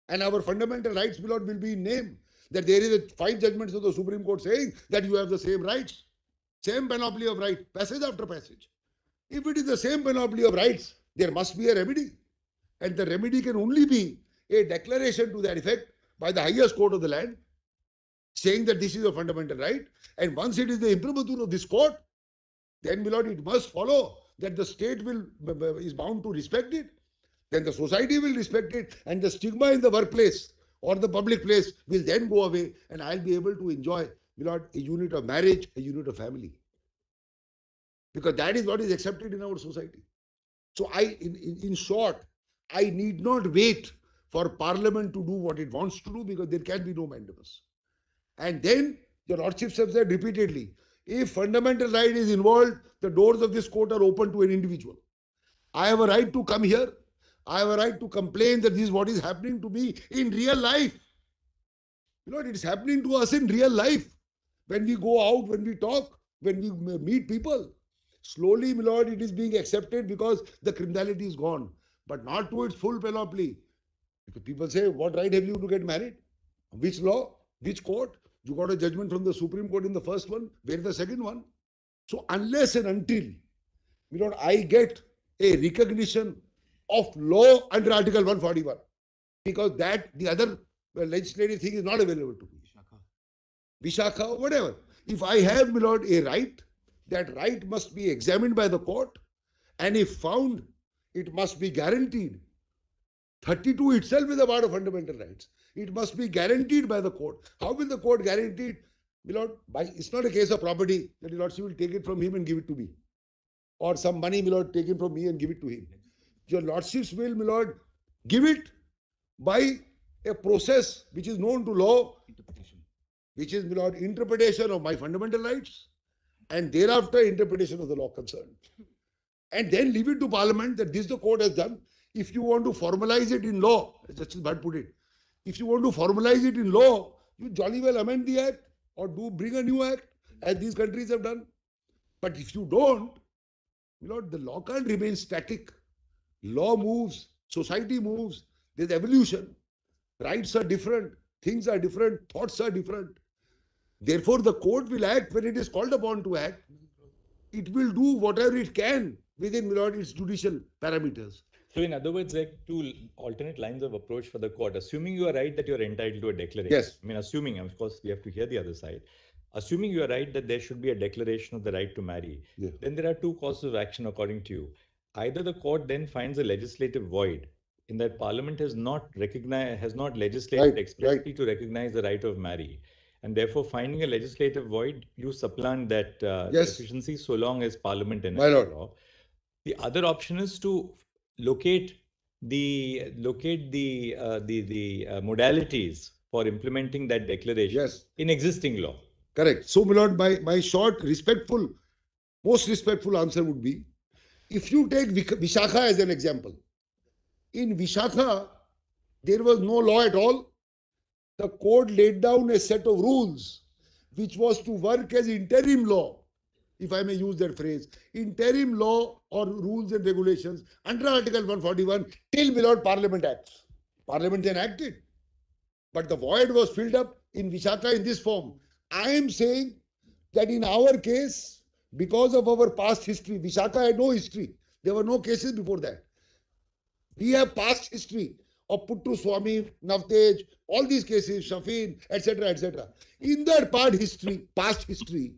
S3: And our fundamental rights, my Lord, will be in name. That there is 5 judgments of the Supreme Court saying that you have the same rights, same panoply of rights, passage after passage. If it is the same panoply of rights, there must be a remedy. And the remedy can only be a declaration to that effect by the highest court of the land, saying that this is a fundamental right. And once it is the imprimatur of this court, then, my Lord, it must follow that the state is bound to respect it. Then the society will respect it, and the stigma in the workplace or the public place will then go away, and I'll be able to enjoy, my Lord, a unit of marriage, a unit of family. Because that is what is accepted in our society. So in short, I need not wait for Parliament to do what it wants to do, because there can be no mandamus. And then the Lordships have said repeatedly, if fundamental right is involved, the doors of this court are open to an individual. I have a right to come here. I have a right to complain that this is what is happening to me in real life. You know, it is happening to us in real life. When we go out, when we talk, when we meet people. Slowly, my Lord, it is being accepted because the criminality is gone, but not to its full panoply. Because people say, what right have you to get married? Which law? Which court? You got a judgment from the Supreme Court in the first one. Where is the second one? So unless and until, my Lord, I get a recognition of law under Article 141, because that the other legislative thing is not available to me. Vishakha, whatever. If I have, my Lord, a right, that right must be examined by the court, and if found, it must be guaranteed. 32 itself is a part of fundamental rights. It must be guaranteed by the court. How will the court guarantee it? My Lord, it's not a case of property that the Lordship will take it from him and give it to me. Or some money, my Lord, taken from me and give it to him. Your Lordships will, my Lord, give it by a process which is known to law, which is, my Lord, interpretation of my fundamental rights, and thereafter interpretation of the law concerned. And then leave it to Parliament that this the court has done. If you want to formalize it in law, as Justice Bhat put it, if you want to formalize it in law, you jolly well amend the act or do bring a new act, as these countries have done. But if you don't, my Lord, the law can't remain static. Law moves, society moves, there's evolution. Rights are different, things are different, thoughts are different. Therefore, the court will act when it is called upon to act. It will do whatever it can within, my Lord, its judicial parameters.
S1: So in other words, like 2 alternate lines of approach for the court. Assuming you are right that you are entitled to a declaration.
S3: Yes.
S1: I mean, assuming, of course, we have to hear the other side. assuming you are right that there should be a declaration of the right to marry,
S3: Yeah.
S1: then there are two courses of action according to you. Either the court then finds a legislative void in that Parliament has not legislated
S3: Right,
S1: expressly to recognize the right of marry, and therefore finding a legislative void, you supplant that
S3: Yes.
S1: deficiency so long as Parliament
S3: My
S1: enacts
S3: lord.
S1: law. The other option is to locate the modalities for implementing that declaration
S3: Yes.
S1: in existing law.
S3: Correct. So, my lord, my short, most respectful answer would be, if you take Vishakha as an example, in Vishakha, there was no law at all. The court laid down a set of rules which was to work as interim law, if I may use that phrase, interim law or rules and regulations under Article 141 till below Parliament acts. Parliament then acted. But the void was filled up in Vishakha in this form. I am saying that in our case, because of our past history, Vishakha had no history. There were no cases before that. We have past history of Puttu Swami, Navtej, all these cases, Shafin, etc., etc. In that past history,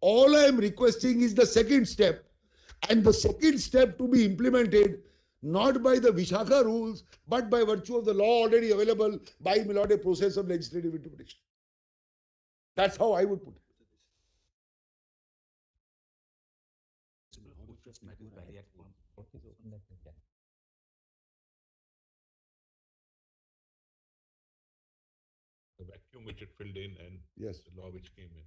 S3: all I am requesting is the second step, and the second step to be implemented not by the Vishakha rules, but by virtue of the law already available by Milord, a process of legislative interpretation. That's how I would put it.
S5: The vacuum which it filled in and
S3: Yes.
S5: the law which came in.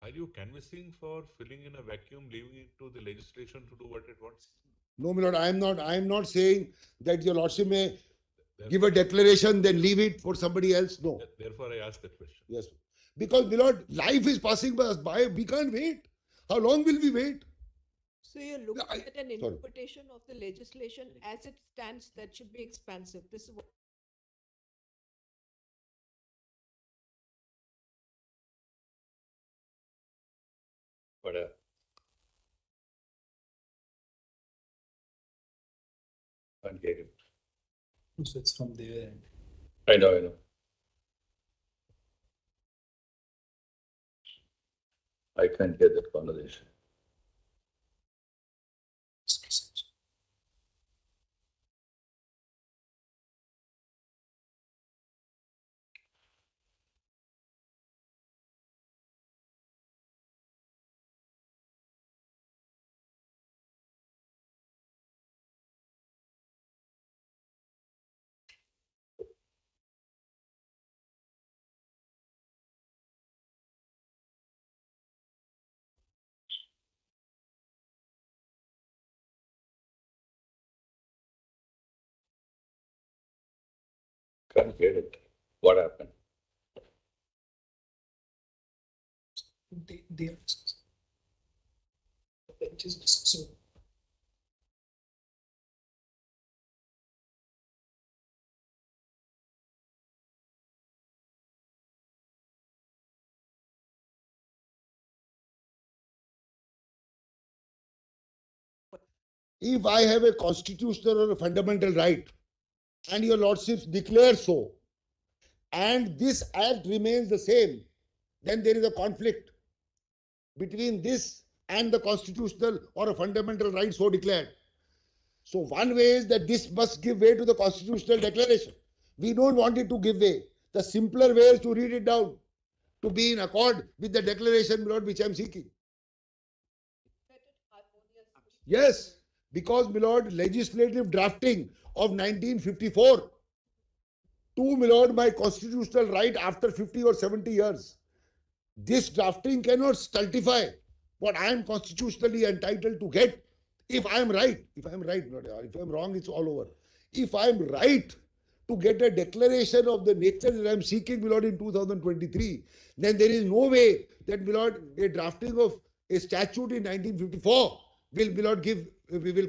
S5: Are you canvassing for filling in a vacuum, leaving it to the legislation to do what it wants?
S3: No, my lord, I am not saying that your lordship may
S5: There-
S3: give a declaration, then leave it for somebody else. No.
S5: Therefore, I asked that question.
S3: Yes. Because, my lord, life is passing by us by. We can't wait. How long will we wait?
S9: So you're looking
S3: I-
S9: at an
S3: sorry.
S9: interpretation of the legislation as it stands that should be expansive. This is what.
S1: But can't get it.
S10: So it's from there.
S1: I know. I can't get that conversation. Can't get it. What happened?
S10: They are discussing. The bench is discussing.
S3: If I have a constitutional or a fundamental right, and your lordships declare so, and this act remains the same, then there is a conflict between this and the constitutional or a fundamental right so declared. So one way is that this must give way to the constitutional declaration. We don't want it to give way. The simpler way is to read it down, to be in accord with the declaration, Lord, which I am seeking. Yes, because, my lord, legislative drafting of 1954 to, my lord, my constitutional right after 50 or 70 years. This drafting cannot stultify what I am constitutionally entitled to get. If I am right, if I am wrong, it's all over. If I am right to get a declaration of the nature that I am seeking, my lord, in 2023, then there is no way that, my lord, a drafting of a statute in 1954 will, my lord, we will.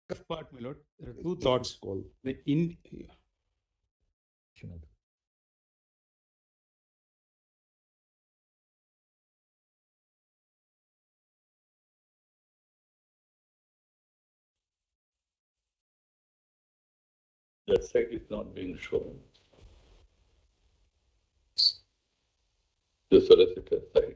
S8: First part, my lord, there are two thoughts. The in,
S5: That side is not being shown. The solicitor side.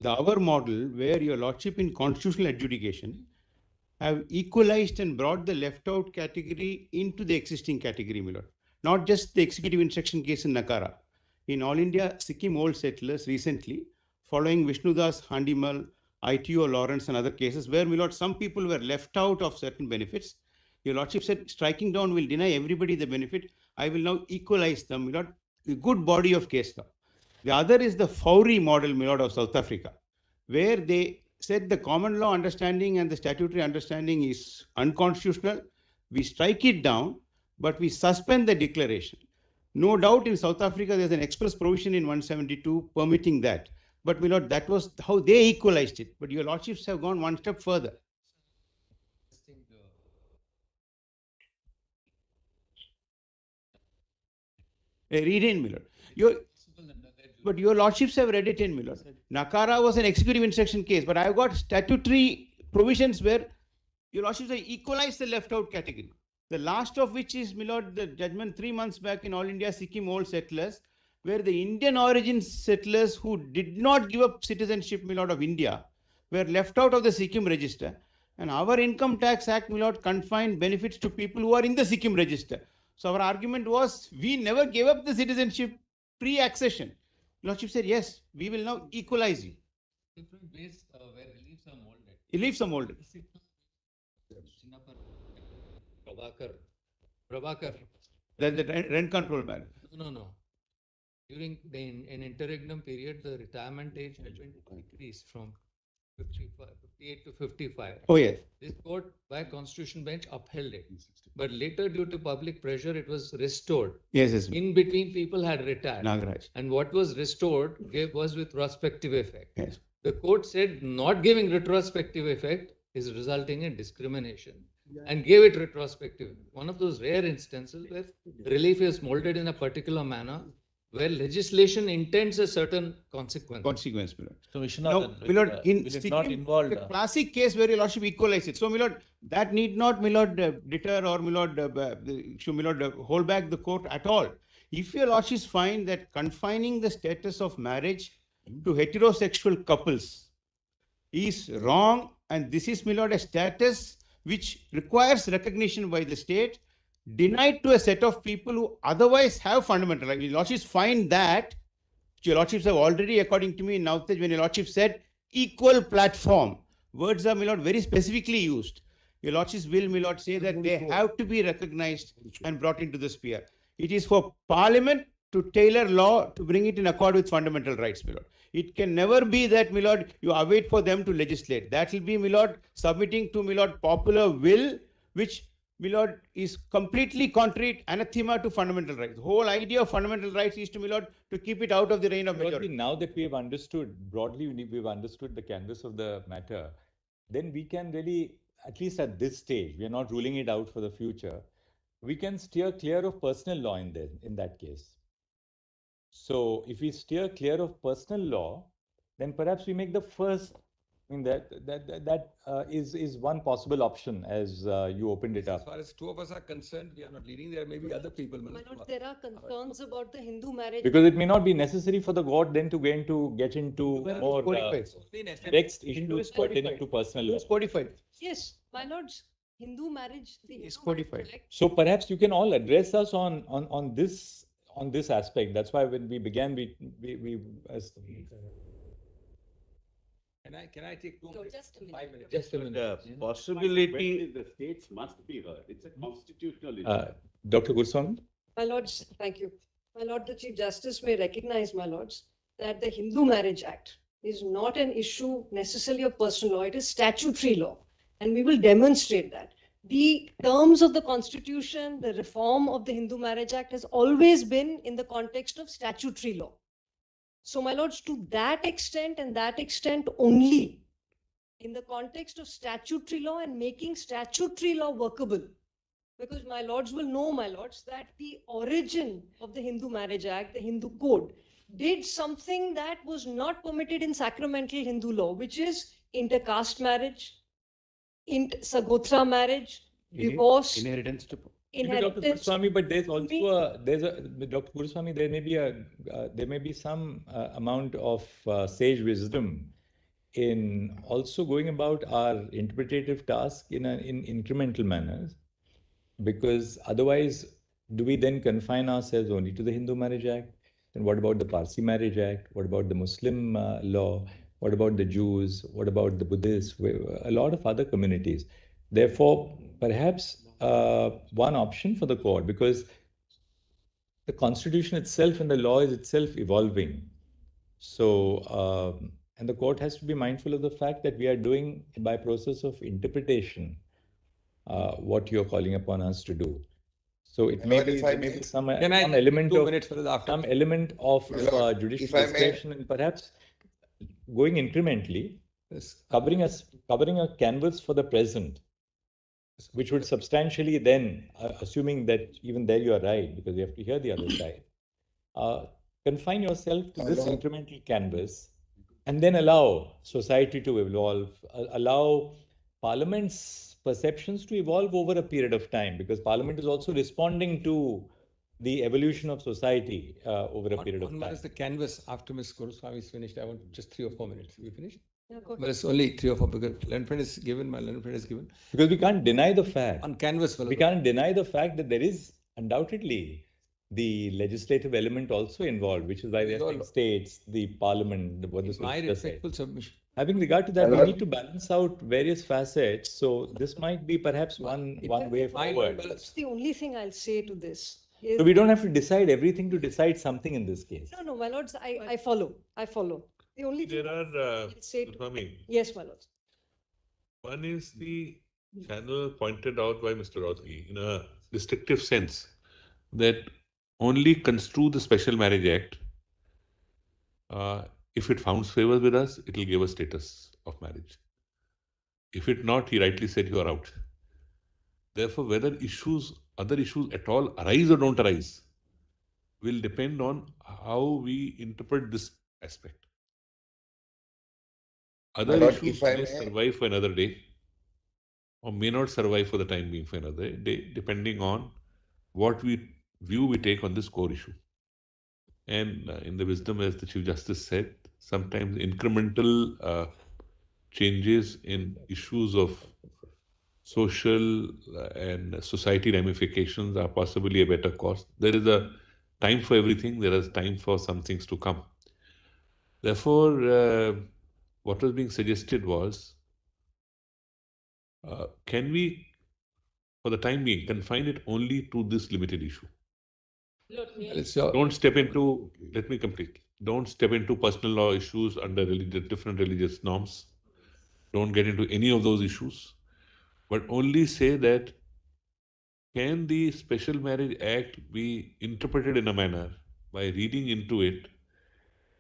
S8: the our model where your lordship in constitutional adjudication have equalized and brought the left out category into the existing category, my lord. Not just the executive instruction case in Nakara. In All India Sikkim old settlers recently, following Vishnudas Handimal, ITO Lawrence and other cases where, my lord, some people were left out of certain benefits. Your lordship said striking down will deny everybody the benefit. I will now equalize them, my lord. A good body of case law. The other is the Fowry model, my lord, of South Africa, where they said the common law understanding and the statutory understanding is unconstitutional. We strike it down, but we suspend the declaration. No doubt in South Africa, there's an express provision in 172 permitting that. But my lord, that was how they equalized it. But your lordships have gone one step further. Read in, my lord. But your lordships have read it in, my lord. Nakara was an executive instruction case, but I've got statutory provisions where your lordships have equalized the left out category. The last of which is, my lord, the judgment 3 months back in All India Sikkim old settlers, where the Indian origin settlers who did not give up citizenship, my lord, of India, were left out of the Sikkim register. And our Income Tax Act, my lord, confined benefits to people who are in the Sikkim register. So our argument was, we never gave up the citizenship pre-accession. Lordship said, yes, we will now equalize you.
S7: Different ways where reliefs are molded.
S8: Reliefs are molded.
S7: Prabhakar.
S8: Then the rent control ban.
S7: No. During an interregnum period, the retirement age had been decreased from 58 to 55.
S8: Oh, yes.
S7: This court, by constitution bench, upheld it. But later, due to public pressure, it was restored.
S8: Yes.
S7: In between, people had retired.
S8: Nagaraj.
S7: And what was restored was with retrospective effect.
S8: Yes.
S7: The court said not giving retrospective effect is resulting in discrimination and gave it retrospective. One of those rare instances where relief is molded in a particular manner where legislation intends a certain consequence.
S8: Consequence, my lord.
S11: So,
S8: Now,
S11: Vishwanathan,
S8: my lord, in
S11: will it
S8: Sikkim,
S11: not involve
S8: the classic case where your lordship equalized it. So, my lord, that need not, my lord, deter or my lord, should my lord hold back the court at all. If your lordships find that confining the status of marriage to heterosexual couples is wrong, and this is, my lord, a status which requires recognition by the state, denied to a set of people who otherwise have fundamental rights. Your lordships find that, your lordships have already, according to me, now when your lordship said equal platform, words are, my lord, very specifically used. Your lordships will, my lord, say that they have to be recognized and brought into the sphere. It is for Parliament to tailor law to bring it in accord with fundamental rights, my lord. It can never be that, my lord, you await for them to legislate. That will be, my lord, submitting to, my lord, popular will, which, my lord, is completely contrary, anathema to fundamental rights. The whole idea of fundamental rights is to, my lord, to keep it out of the reign of majority.
S1: Now that we have understood, broadly we've understood the canvas of the matter, then we can really, at least at this stage, we are not ruling it out for the future, we can steer clear of personal law in that case. So if we steer clear of personal law, then perhaps we make the first I mean, that is one possible option as you opened it
S11: As
S1: up.
S11: far as two of us are concerned, we are not leading. There may be other people.
S9: My lord, there are concerns about the Hindu marriage.
S1: Because it may not be necessary for the court then to get into more next issues pertaining to personal law.
S8: It's codified.
S9: Yes, my lords, Hindu marriage, the
S8: It's
S9: Hindu Marriage
S8: codified.
S9: Act,
S1: So perhaps you can all address us on this aspect. That's why when we began, we as
S11: Can I take 2 minutes?
S9: just a minute.
S11: 5 minutes.
S7: Just a minute.
S2: The possibility,
S4: The states must be heard. It's a constitutional issue.
S1: Dr. Goswami.
S9: My lords, thank you. My lord, the Chief Justice may recognize, my lords, that the Hindu Marriage Act is not an issue necessarily of personal law. It is statutory law. And we will demonstrate that. The terms of the Constitution, the reform of the Hindu Marriage Act has always been in the context of statutory law. So, my lords, to that extent and that extent only, in the context of statutory law and making statutory law workable, because my lords will know, my lords, that the origin of the Hindu Marriage Act, the Hindu Code, did something that was not permitted in sacramental Hindu law, which is intercaste marriage, Sagotra marriage, divorce,
S8: Inheritance to
S1: Dr.
S9: inheritance.
S1: Goswami, but there's also Dr. Goswami, there may be some amount of sage wisdom in also going about our interpretative task in incremental manners, because otherwise, do we then confine ourselves only to the Hindu Marriage Act? Then what about the Parsi Marriage Act? What about the Muslim law? What about the Jews? What about the Buddhists? A lot of other communities. Therefore, perhaps one option for the court, because the Constitution itself and the law is itself evolving. So, and the court has to be mindful of the fact that we are doing by process of interpretation what you're calling upon us to do. So it may be, there may be some element of judicial discretion and perhaps going incrementally, covering a canvas for the present, which would substantially then, assuming that even there you are right, because you have to hear the other side, confine yourself to this incremental canvas and then allow society to evolve, allow Parliament's perceptions to evolve over a period of time, because Parliament is also responding to the evolution of society over a period of time.
S11: What is the canvas after Ms. Goswami is finished? I want just 3 or 4 minutes. We finished?
S9: Yeah, go ahead.
S11: But it's only 3 or 4 because learned friend is given, my learned friend is given.
S1: Because we can't deny the fact.
S11: On canvas.
S1: We can't deny the fact that there is undoubtedly the legislative element also involved, which is why we are saying states, the Parliament, what the
S11: My respectful submission.
S1: Having regard to that, we need to balance out various facets. So this might be perhaps one way forward.
S9: It's the only thing I'll say to this. Is,
S1: So we don't have to decide everything to decide something in this case.
S9: no, my lords, I follow. The only thing
S5: There
S9: I'll
S5: are,
S9: say to,
S5: Goswami,
S9: yes, my lords.
S5: one is the channel pointed out by Mr. Rothgi in a restrictive sense that only construe the Special Marriage Act. If it founds favor with us, it will give us status of marriage. If it not, he rightly said you are out. Therefore, whether other issues at all arise or don't arise will depend on how we interpret this aspect. Other issues may survive for another day or may not survive for the time being for another day, depending on what view we take on this core issue. And in the wisdom, as the Chief Justice said, sometimes incremental changes in issues of social and society ramifications are possibly a better course. There is a time for everything. There is time for some things to come. Therefore, what was being suggested was, can we, for the time being, confine it only to this limited issue? Don't step into, let me complete. Don't step into personal law issues under different religious norms. Don't get into any of those issues, but only say that, can the Special Marriage Act be interpreted in a manner by reading into it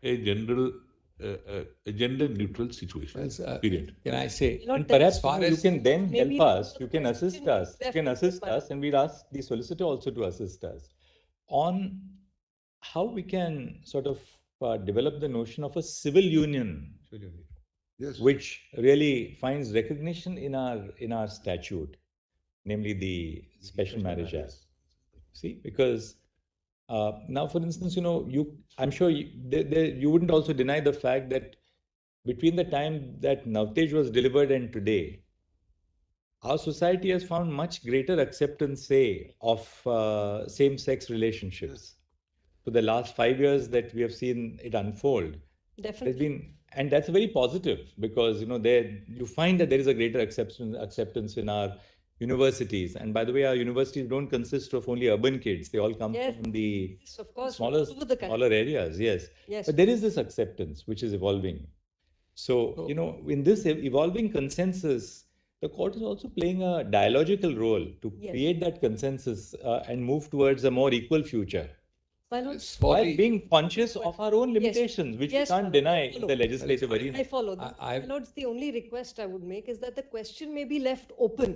S5: a general, a gender-neutral situation, period.
S11: Can I say?
S1: And perhaps you can then help us, you can assist us, and we'll ask the solicitor also to assist us on how we can sort of develop the notion of a civil union
S3: Yes.
S1: which really finds recognition in our statute, namely the Special Marriage Act. See, because now, for instance, I'm sure you wouldn't also deny the fact that between the time that Navtej was delivered and today, our society has found much greater acceptance, say, of same-sex relationships. For the last 5 years that we have seen it unfold, there's
S9: Definitely.
S1: been, and that's very positive because there you find that there is a greater acceptance in our universities. And by the way, our universities don't consist of only urban kids; they all come
S9: Yes,
S1: from the
S9: yes, of course,
S1: smaller
S9: all over the country.
S1: smaller areas. Yes,
S9: Yes.
S1: but there is this acceptance which is evolving. So, in this evolving consensus, the court is also playing a dialogical role to
S9: Yes.
S1: create that consensus and move towards a more equal future.
S9: My lord,
S1: While being conscious of our own limitations, which
S9: Yes,
S1: we can't
S9: Malord,
S1: deny
S9: I
S1: in
S9: follow.
S1: the legislative
S9: I
S1: arena.
S9: follow. My lords, the only request I would make is that the question may be left open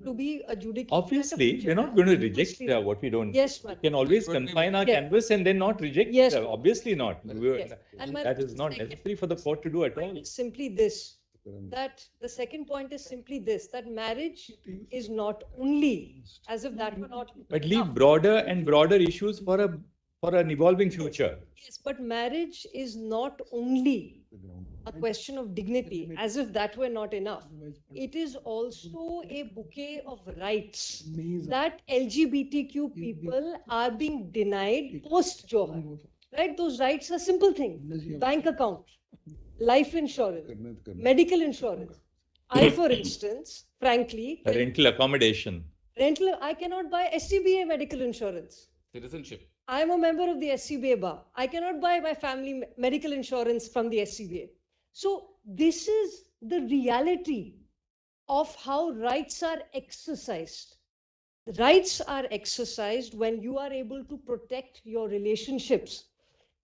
S9: to be adjudicated.
S1: Obviously, we're not going to reject what we don't.
S9: Yes,
S1: We
S9: madam.
S1: can always confine our
S9: Yes.
S1: canvas and then not reject.
S9: Yes,
S1: Obviously not.
S9: Yes. And my
S1: That
S9: lords,
S1: is
S9: the
S1: not
S9: second
S1: necessary for the court to do at all.
S9: point is simply this, that the second point is simply this, that marriage is not only, as if that were not
S1: But leave broader and broader issues for an evolving future.
S9: Yes, but marriage is not only a question of dignity, as if that were not enough. It is also a bouquet of rights that LGBTQ people are being denied post-Johar. Right? Those rights are simple things. Bank account, life insurance, medical insurance. I, for instance, frankly,
S1: Rental accommodation.
S9: I cannot buy SCBA medical insurance.
S11: Citizenship.
S9: I am a member of the SCBA bar. I cannot buy my family medical insurance from the SCBA. So this is the reality of how rights are exercised. Rights are exercised when you are able to protect your relationships.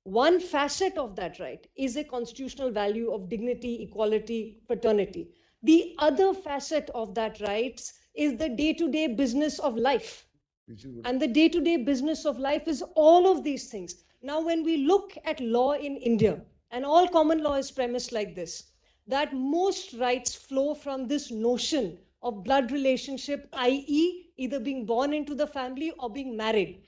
S9: One facet of that right is a constitutional value of dignity, equality, fraternity. The other facet of that rights is the day-to-day business of life. And the day-to-day business of life is all of these things. Now, when we look at law in India, and all common law is premised like this, that most rights flow from this notion of blood relationship, i.e., either being born into the family or being married.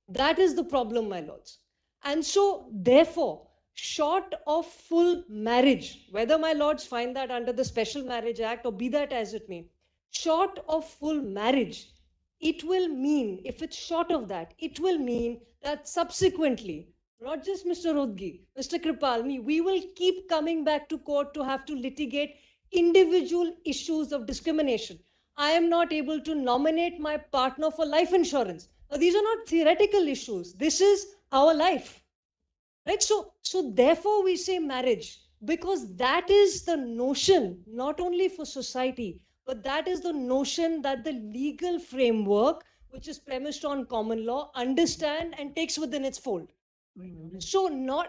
S9: That is the problem, my lords. And so, therefore, short of full marriage, whether my lords find that under the Special Marriage Act or be that as it may, short of full marriage, it will mean, if it's short of that, it will mean that subsequently, not just Mr. Rodgi, Mr. Kripal, me, we will keep coming back to court to have to litigate individual issues of discrimination. I am not able to nominate my partner for life insurance. Now, these are not theoretical issues. This is our life. Right? So therefore we say marriage, because that is the notion, not only for society, but that is the notion that the legal framework, which is premised on common law, understand and takes within its fold. So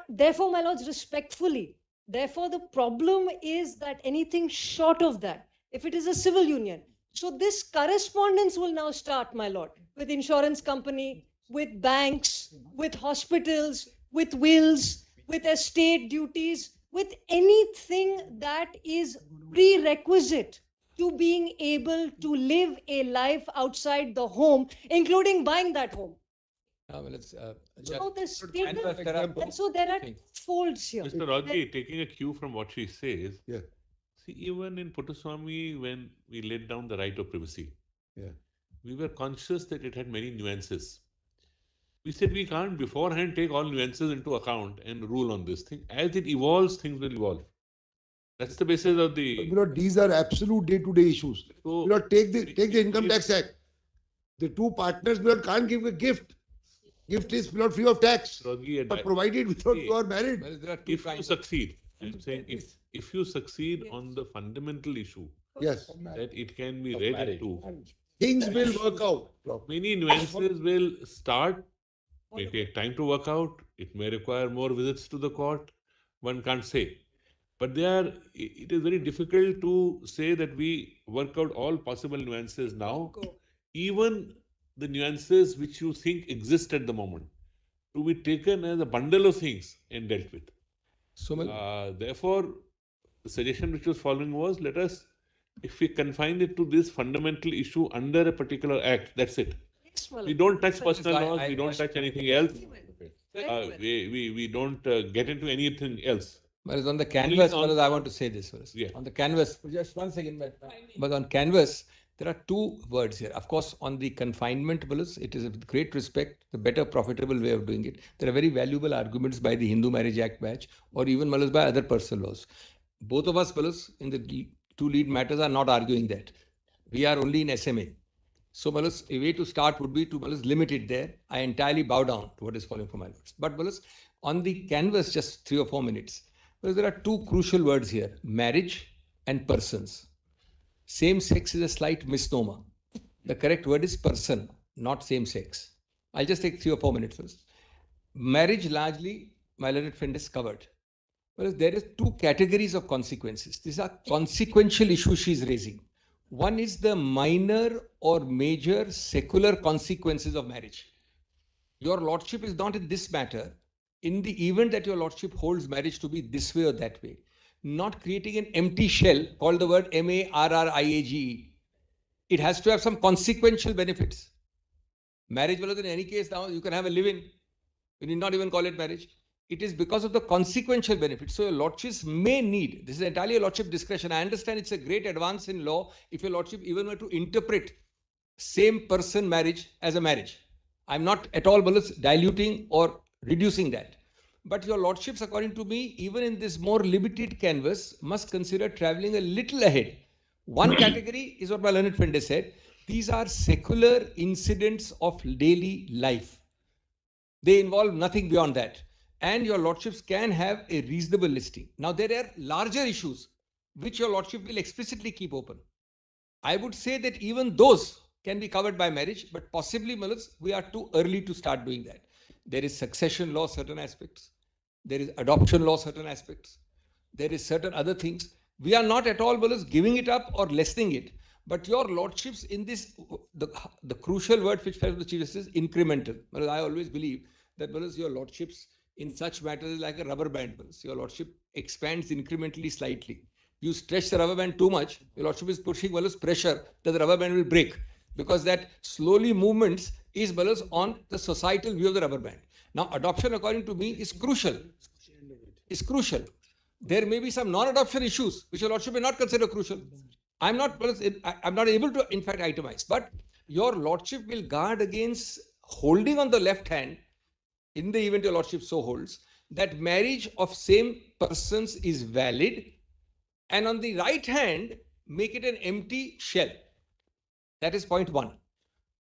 S9: therefore, my lords, respectfully, therefore the problem is that anything short of that, if it is a civil union, so this correspondence will now start, my lord, with insurance company, with banks, with hospitals, with wills, with estate duties, with anything that is prerequisite to being able to live a life outside the home, including buying that home.
S11: Now, let's
S9: So the state and so there are
S11: things.
S9: folds here.
S5: Mr. Rodgi, taking a cue from what she says,
S3: Yeah.
S5: see, even in Puttaswamy, when we laid down the right of privacy,
S3: Yeah.
S5: we were conscious that it had many nuances. We said we can't beforehand take all nuances into account and rule on this thing. As it evolves, things will evolve. That's the basis of the.
S3: These are absolute day-to-day issues.
S5: So,
S3: Take the Income Tax Act. The two partners can't give a gift. Gift is free of tax,
S5: Rodgi,
S3: but provided without you are married.
S11: Well, there are two
S5: if you
S11: kinds
S5: succeed, I'm saying if you succeed on the fundamental issue,
S3: Yes,
S5: that it can be read into,
S3: things will work out.
S5: many nuances will start. May take time to work out. It may require more visits to the court. One can't say. But it is very difficult to say that we work out all possible nuances now. Even the nuances which you think exist at the moment, to be taken as a bundle of things and dealt with.
S11: So,
S5: Therefore, The suggestion which was following was, let us, if we confine it to this fundamental issue under a particular act, that's it.
S9: Yes, my
S5: We
S9: lord.
S5: don't touch
S9: Fine.
S5: personal
S11: So
S5: laws, we don't touch anything else.
S9: Very well.
S5: We don't get into anything else.
S11: Whereas on the canvas,
S5: on-
S11: whereas I want to say this first.
S5: Yeah.
S11: On the canvas, just 1 second, but on canvas, there are two words here. Of course, on the confinement, whereas it is with great respect, the better profitable way of doing it. There are very valuable arguments by the Hindu Marriage Act batch or even whereas by other personal laws. Both of us, whereas in the two lead matters are not arguing that. We are only in SMA. So, whereas a way to start would be to whereas limit it there. I entirely bow down to what is falling from my words. But whereas on the canvas, just 3 or 4 minutes. Because there are two crucial words here, marriage and persons. Same sex is a slight misnomer. The correct word is person, not same sex. I'll just take 3 or 4 minutes first. Marriage largely, my learned friend has covered. Whereas there is 2 categories of consequences. These are consequential issues she is raising. One is the minor or major secular consequences of marriage. Your lordship is not in this matter. In the event that your lordship holds marriage to be this way or that way, not creating an empty shell called the word marriage. It has to have some consequential benefits. Marriage, well, in any case, now you can have a live-in. You need not even call it marriage. It is because of the consequential benefits. So your lordships may need, this is entirely a lordship discretion. I understand it's a great advance in law if your lordship even were to interpret same person marriage as a marriage. I'm not at all diluting or reducing that. But your lordships, according to me, even in this more limited canvas, must consider traveling a little ahead. One category is what my learned friend has said. These are secular incidents of daily life. They involve nothing beyond that. And your lordships can have a reasonable listing. Now, there are larger issues which your lordship will explicitly keep open. I would say that even those can be covered by marriage, but possibly, we are too early to start doing that. There is succession law, certain aspects. There is adoption law, certain aspects. There is certain other things. We are not at all giving it up or lessening it. But your lordships in this, the crucial word which fell to the Chief Justice is incremental. Whereas I always believe that your lordships in such matters is like a rubber band. Your lordship expands incrementally slightly. You stretch the rubber band too much, your lordship is pushing pressure that the rubber band will break. Because that slowly movements is on the societal view of the rubber band. Now, adoption, according to me, is crucial. Is crucial. There may be some non-adoption issues which your lordship may not consider crucial. I'm not able to, in fact, itemize. But your lordship will guard against holding on the left hand, in the event your lordship so holds, that marriage of same persons is valid, and on the right hand, make it an empty shell. That is point 1.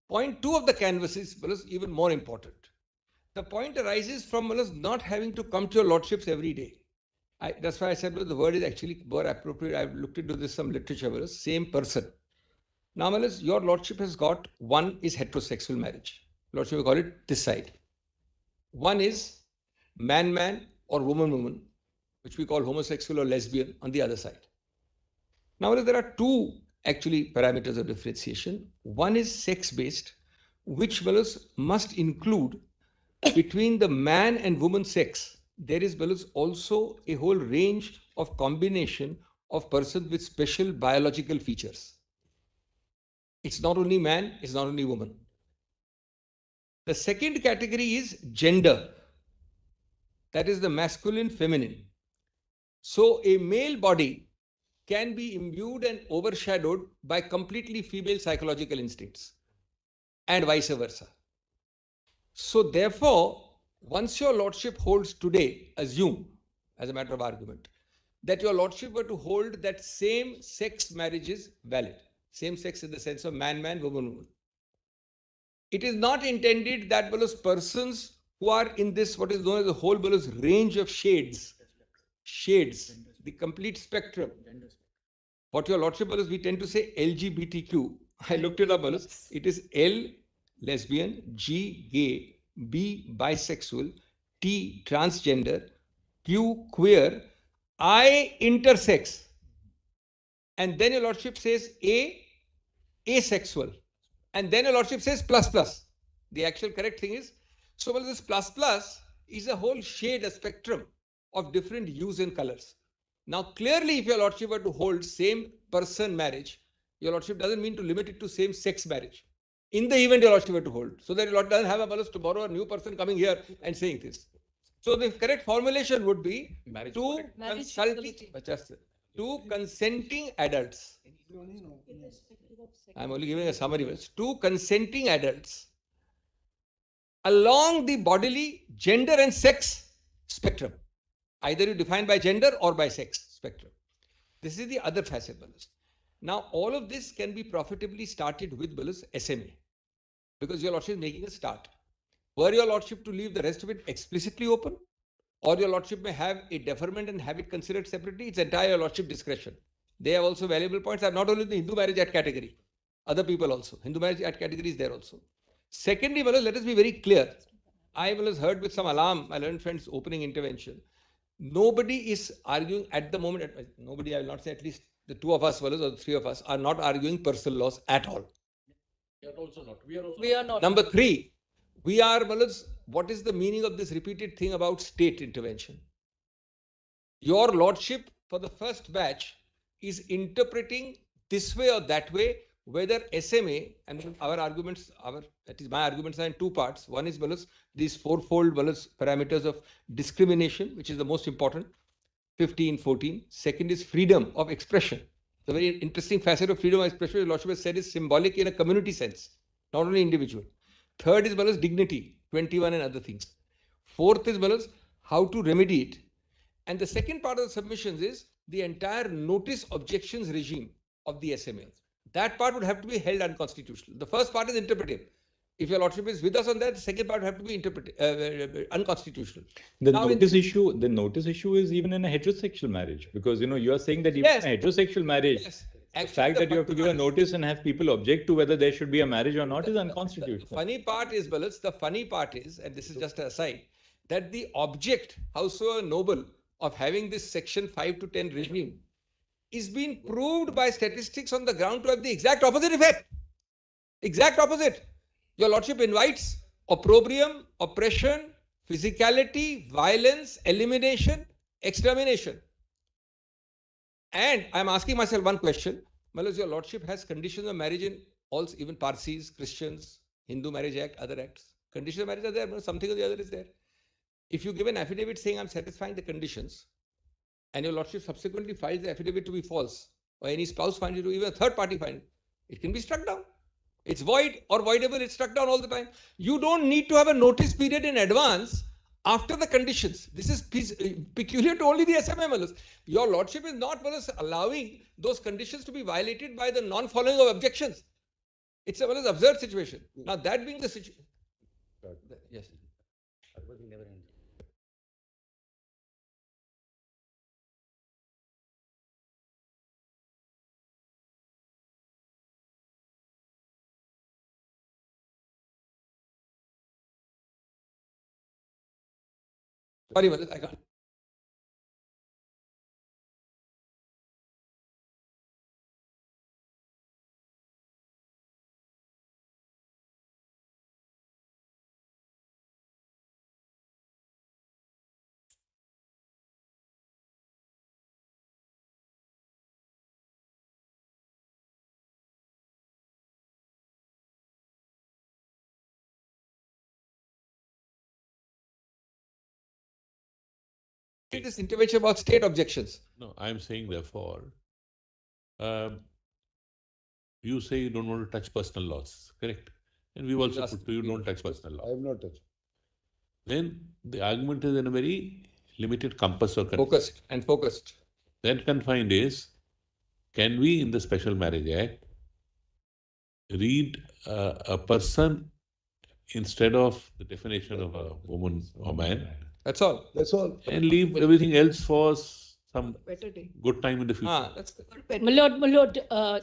S11: Point 2 of the canvas is even more important. The point arises from not having to come to your lordships every day. That's why I said the word is actually more appropriate. I've looked into this, some literature, same person. Now, your lordship has got, one is heterosexual marriage. Lordship will call it this side. One is man-man or woman-woman, which we call homosexual or lesbian on the other side. Now, there are 2 actually parameters of differentiation. One is sex-based, which must include between the man and woman sex. There is also a whole range of combination of persons with special biological features. It's not only man, it's not only woman. The second category is gender. That is the masculine, feminine. So a male body can be imbued and overshadowed by completely female psychological instincts and vice versa. So therefore, once your lordship holds today, assume as a matter of argument, that your lordship were to hold that same sex marriage is valid. Same sex in the sense of man-man, woman-woman. It is not intended that persons who are in this, what is known as the whole range of shades, the complete spectrum. What your lordship we tend to say LGBTQ. I looked it up. It is L, lesbian, G, gay, B, bisexual, T, transgender, Q, queer, I, intersex. And then your lordship says A, asexual. And then your lordship says plus plus. The actual correct thing is, so this plus plus is a whole shade, a spectrum of different hues and colors. Now, clearly, if your lordship were to hold same person marriage, your lordship doesn't mean to limit it to same sex marriage. In the event your lordship were to hold, so that your lordship doesn't have a balance tomorrow a new person coming here and saying this. So the correct formulation would be two consenting adults. I'm only giving a summary. Two consenting adults along the bodily, gender and sex spectrum. Either you define by gender or by sex spectrum. This is the other facet. Now, all of this can be profitably started with SMA, because your lordship is making a start. Were your lordship to leave the rest of it explicitly open, or your lordship may have a deferment and have it considered separately, it's entire your lordship discretion. They have also valuable points. Are not only the Hindu Marriage Act category, other people also. Hindu Marriage Act category is there also. Secondly, let us be very clear. I heard with some alarm, my learned friend's opening intervention. Nobody is arguing at the moment, nobody, I will not say, at least the two of us, or the three of us, are not arguing personal laws at all.
S5: We are also not.
S9: We are not.
S11: Number three, we are, what is the meaning of this repeated thing about state intervention? Your lordship, for the first batch, is interpreting this way or that way, whether SMA, and our arguments, that is my arguments, are in two parts. One is these fourfold parameters of discrimination, which is the most important, 15, 14. Second is freedom of expression. The very interesting facet of freedom of expression, the lordship has said, is symbolic in a community sense, not only individual. Third is dignity, 21 and other things. Fourth is how to remedy it. And the second part of the submissions is the entire notice objections regime of the SMA. That part would have to be held unconstitutional. The first part is interpretive. If your lordship is with us on that, the second part would have to be unconstitutional.
S1: The notice issue is even in a heterosexual marriage, because you are saying that even in a heterosexual marriage, the fact that you have to give a notice and have people object to whether there should be a marriage or not is unconstitutional.
S11: The funny part is, and this is just an aside, that the object, howsoever noble, of having this section 5 to 10 regime is being proved by statistics on the ground to have the exact opposite effect. Exact opposite. Your lordship invites opprobrium, oppression, physicality, violence, elimination, extermination. And I'm asking myself one question. Your lordship has conditions of marriage in all, even Parsis, Christians, Hindu Marriage Act, other acts. Conditions of marriage are there, something or the other is there. If you give an affidavit saying I'm satisfying the conditions, and your lordship subsequently files the affidavit to be false, or any spouse finds it to be, even a third party finds it can be struck down. It's void or voidable, it's struck down all the time. You don't need to have a notice period in advance after the conditions. This is peculiar to only the SMA. Your lordship is not allowing those conditions to be violated by the non-following of objections. It's a absurd situation. Now, that being the situation. Yes. Sorry, I can't. This intervention about state objections.
S5: No, I'm saying therefore, you say you don't want to touch personal laws, correct? And we've also put to you don't touch personal law.
S3: I have not touched.
S5: Then the argument is in a very limited compass or
S11: focused.
S5: Then confined is, can we in the Special Marriage Act read a person instead of the definition of a woman or man?
S11: That's all.
S3: That's all.
S5: And leave everything else for some good time in the future.
S11: That's
S12: My lord,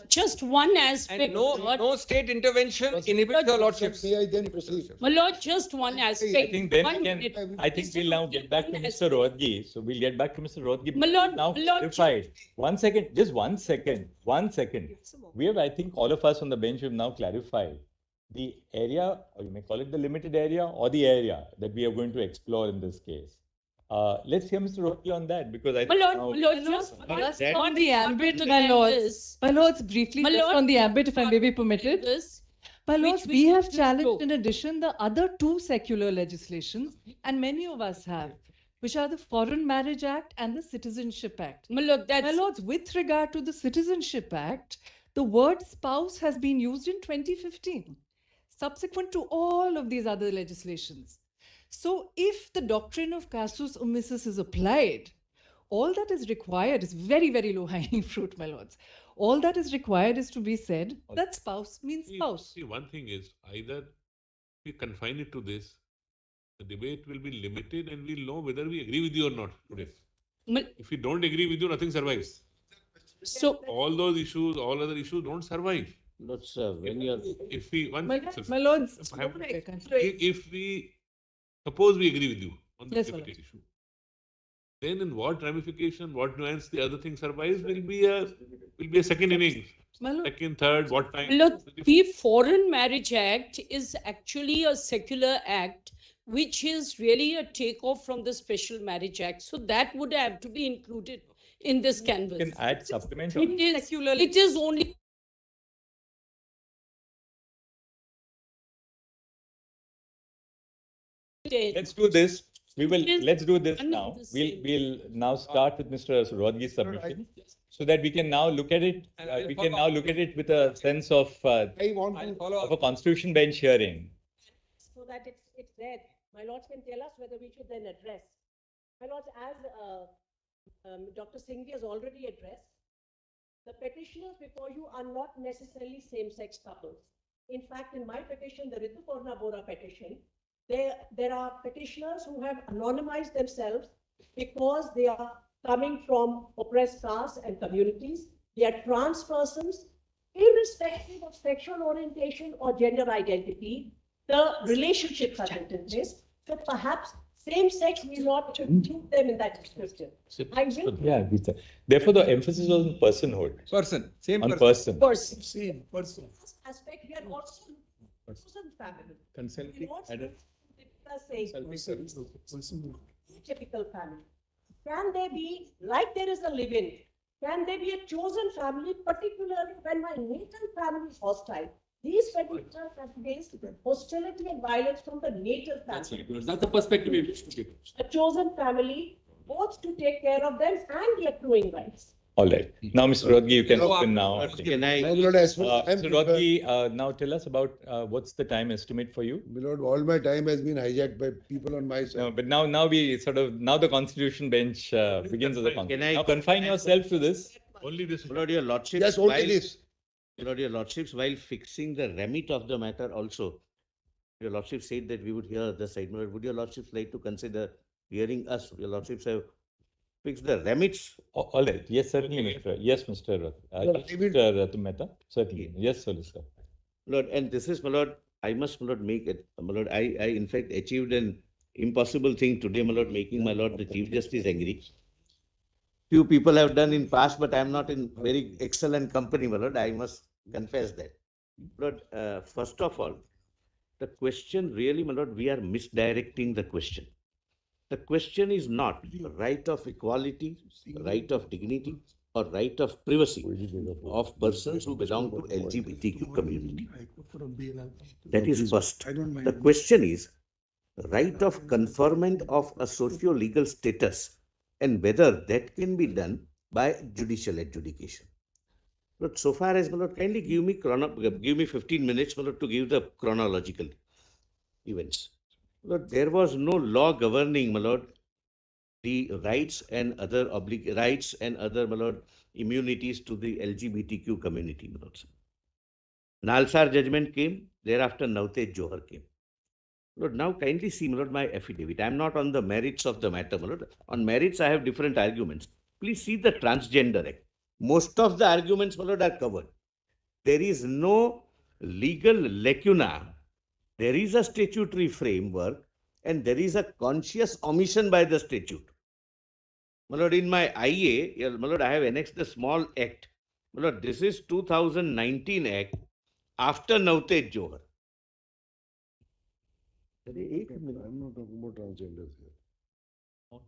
S12: just one aspect.
S11: and no state intervention inhibits your lordship.
S3: May I then proceed?
S12: My lord, just one aspect.
S1: I think then
S12: One
S1: we can,
S12: minute.
S1: I think we'll now get back to Mr. Rodgi. So we'll get back to Mr. Rodgi.
S12: My lord,
S1: Now
S12: my lord,
S1: clarified. 1 second, just 1 second, 1 second. We have, I think all of us on the bench have now clarified the area, or you may call it the limited area, or the area that we are going to explore in this case. Let's hear Mr. Rocky on that because I
S12: My
S1: think
S12: lord,
S1: now-
S12: my lord, just
S2: that-
S12: on the ambit,
S13: my lords.
S12: this,
S13: My lords, briefly,
S12: My
S13: just
S12: lord,
S13: on the ambit, if I may be permitted.
S12: this,
S13: My
S12: which
S13: lords,
S12: we
S13: we have
S12: should
S13: challenged
S12: do.
S13: in addition the other two secular legislations, and many of us have, which are the Foreign Marriage Act and the Citizenship Act.
S12: My lord,
S13: My
S12: that's
S13: lords, with regard to the Citizenship Act, the word spouse has been used in 2015, subsequent to all of these other legislations. So if the doctrine of casus omissus is applied, all that is required is very, very low hanging fruit, my lords. All that is required is to be said that spouse means spouse.
S5: See, one thing is either we confine it to this, the debate will be limited and we'll know whether we agree with you or not today.
S12: my-
S5: If we don't agree with you, nothing survives.
S12: so.
S5: All those issues, all other issues don't survive.
S2: But sir, when you're
S5: If we, one,
S13: My,
S5: sir,
S13: my lords,
S5: I have-
S13: okay, continue.
S5: if we suppose we agree with you on the
S13: Yes, my
S5: limited issue, then in what ramification, what nuance the other thing survives will be a second innings,
S13: My lord,
S5: second, third, what time.
S12: Look, the Foreign Marriage Act is actually a secular act, which is really a takeoff from the Special Marriage Act. So that would have to be included in this
S1: you
S12: canvas.
S1: can add supplement.
S12: It is only.
S1: Let's do this. Let's do this
S12: One
S1: now.
S12: of the
S1: We'll now start with Mr. Rodgi's submission so that we can now look at it.
S11: And I'll
S1: We
S11: follow
S1: can now
S11: up.
S1: look at it with a sense of
S3: I want
S11: I'll
S3: to.
S11: follow
S1: a
S11: up.
S1: constitution bench hearing.
S14: So that it's there. My lords can tell us whether we should then address. My lords, as Dr. Singhvi has already addressed, the petitioners before you are not necessarily same-sex couples. In fact, in my petition, the Rituparna Bora petition, there are petitioners who have anonymized themselves because they are coming from oppressed castes and communities. They are trans persons, irrespective of sexual orientation or gender identity. The relationships are in place. So perhaps same-sex will not include them in that description. I will.
S1: Yeah, therefore the emphasis is on personhood,
S11: Person, same
S1: on
S11: person.
S1: person.
S3: Same person.
S14: This aspect, we are also chosen family.
S11: Consenting,
S14: We not
S11: adult.
S14: say
S11: Person.
S14: typical family. Can they be, like there is a live-in, can they be a chosen family, particularly when my natal family is hostile? These petitioners have faced hostility and violence from the natal family.
S11: That's the perspective we wish to give.
S14: A chosen family, both to take care of them and the accruing rights.
S1: All right. Now, Mr. Rodgi, you can
S11: Follow up.
S1: open now.
S2: can I?
S3: My lord, as well, I'm
S1: Mr. Rodgi, now tell us about what's the time estimate for you?
S3: My lord, all my time has been hijacked by people on my side.
S1: No, but now we sort of now the constitution bench begins as a
S2: Can
S1: constitution.
S2: I-
S1: Now confine yourself to this.
S5: Only this.
S2: My lord, your lordships,
S3: Yes, only
S2: while,
S3: this.
S2: my lord, your lordships, while fixing the remit of the matter also, your lordship said that we would hear the side. My lord, would your lordships like to consider hearing us? Your lordships have fixed the remits.
S1: All right. Yes, certainly, Mr. Yes, Mr.
S3: Lord,
S1: Yes,
S3: I will-
S1: Mr. Mehta. Certainly. Yes, Solicitor.
S2: Lord, and this is, my lord, I must, my lord, make it, my lord, I in fact achieved an impossible thing today, my lord, making my lord the Chief Justice angry. Few people have done in past, but I am not in very excellent company, my lord, I must confess that. Lord, first of all, the question really, my lord, we are misdirecting the question. The question is not right of equality, right of dignity, or right of privacy of persons who belong to LGBTQ community. That is first. The question is right of conferment of a socio-legal status and whether that can be done by judicial adjudication. But so far as, my lord, kindly give me 15 minutes, my lord, to give the chronological events. Lord, there was no law governing, my lord, the rights and other rights and other, my lord, immunities to the LGBTQ community, my lord. Nalsar judgment came, thereafter Navtej Johar came. Lord, now kindly see, my lord, my affidavit. I am not on the merits of the matter, my lord. On merits, I have different arguments. Please see the Transgender Act. Most of the arguments, my lord, are covered. There is no legal lacuna. There is a statutory framework and there is a conscious omission by the statute. My lord, in my IA, my lord, I have annexed a small act. My lord, this is 2019 Act after Navtej Johar.
S3: I'm not talking about transgenders here.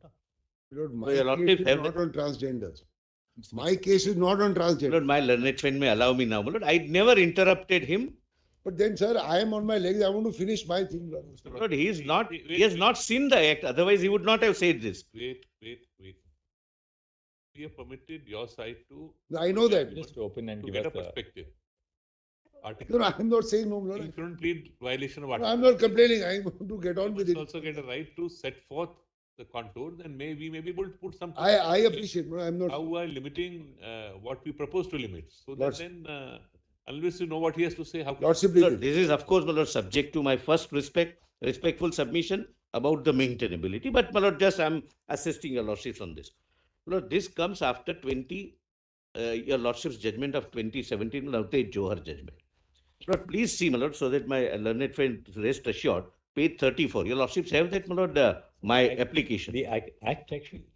S3: Lord, my
S2: Your
S3: case
S2: Lordship
S3: is
S2: have
S3: not
S2: the-
S3: on transgenders. My case is not on transgender.
S2: Lord, my learned friend may allow me now. Lord, I never interrupted him.
S3: But then, sir, I am on my legs. I want to finish my thing. Lord.
S2: Lord, he has not seen the act. Otherwise, he would not have said this.
S5: Wait. We have permitted your side to.
S3: I know that.
S1: Just open and
S5: to
S1: give
S5: get a
S1: us a.
S5: perspective.
S3: No, I am not saying no, Lord.
S5: You shouldn't plead violation of
S3: No,
S5: article.
S3: I am not complaining. I want to get on
S5: You
S3: with
S5: must
S3: it.
S5: also get a right to set forth the contours, and we may be able to put some.
S3: I appreciate. No, I am not.
S5: How we are limiting what we propose to limit, so that
S3: Lordship.
S5: then, unless you know what he has to say, how can
S3: Lordship,
S2: Lord, this is, of course, my Lord, subject to my first respectful submission about the maintainability. But, my Lord, just I am assisting your Lordships on this. Lord, this comes after your Lordship's judgment of 2017, Lord, the Johar judgment. Lord, please see, my Lord, so that my learned friend rest assured, page 34. Your Lordships have that, my Lord, my application.
S1: The act actually.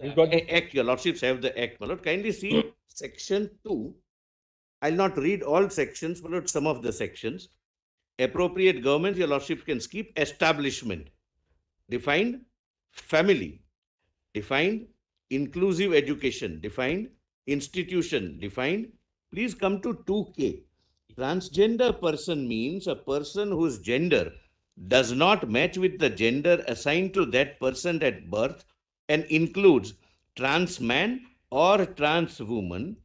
S2: You've got the act. Your Lordships have the act, my Lord. Kindly see section 2. I'll not read all sections, my Lord, some of the sections. Appropriate governments, your Lordship can skip. Establishment, defined. Family, defined. Inclusive education, defined. Institution, defined. Please come to 2K. Transgender person means a person whose gender does not match with the gender assigned to that person at birth and includes trans man or trans woman,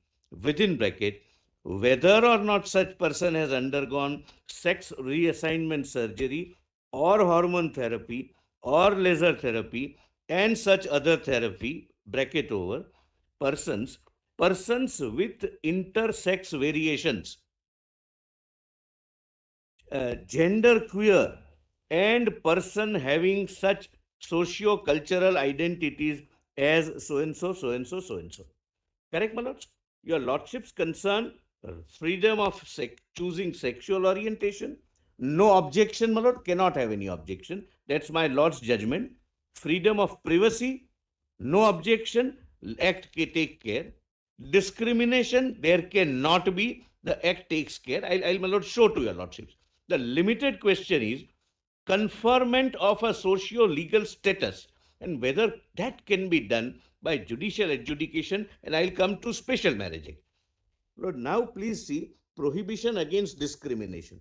S2: within bracket, whether or not such person has undergone sex reassignment surgery or hormone therapy or laser therapy and such other therapy, bracket over, persons with intersex variations, gender queer, and person having such socio-cultural identities as so-and-so, so-and-so, so-and-so. Correct, my lords? Your lordships concern freedom of choosing sexual orientation. No objection, my lord, cannot have any objection. That's my lord's judgment. Freedom of privacy, no objection, act take care. Discrimination, there cannot be, the act takes care. I'll, my lord, show to your lordships. The limited question is conferment of a socio-legal status and whether that can be done by judicial adjudication, and I'll come to special marriage act. Lord, now please see prohibition against discrimination.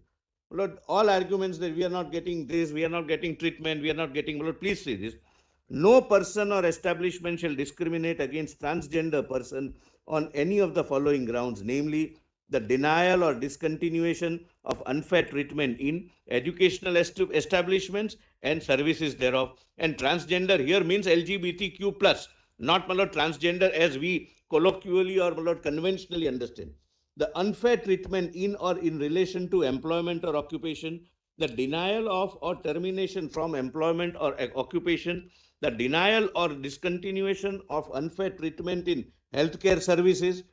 S2: Lord, all arguments that we are not getting this, we are not getting treatment, we are not getting, Lord, please see this. No person or establishment shall discriminate against transgender person on any of the following grounds, namely the denial or discontinuation of unfair treatment in educational establishments and services thereof. And transgender here means LGBTQ plus, not, my lord, transgender as we colloquially or, my lord, conventionally understand. The unfair treatment in or in relation to employment or occupation, the denial of or termination from employment or occupation, the denial or discontinuation of unfair treatment in healthcare services,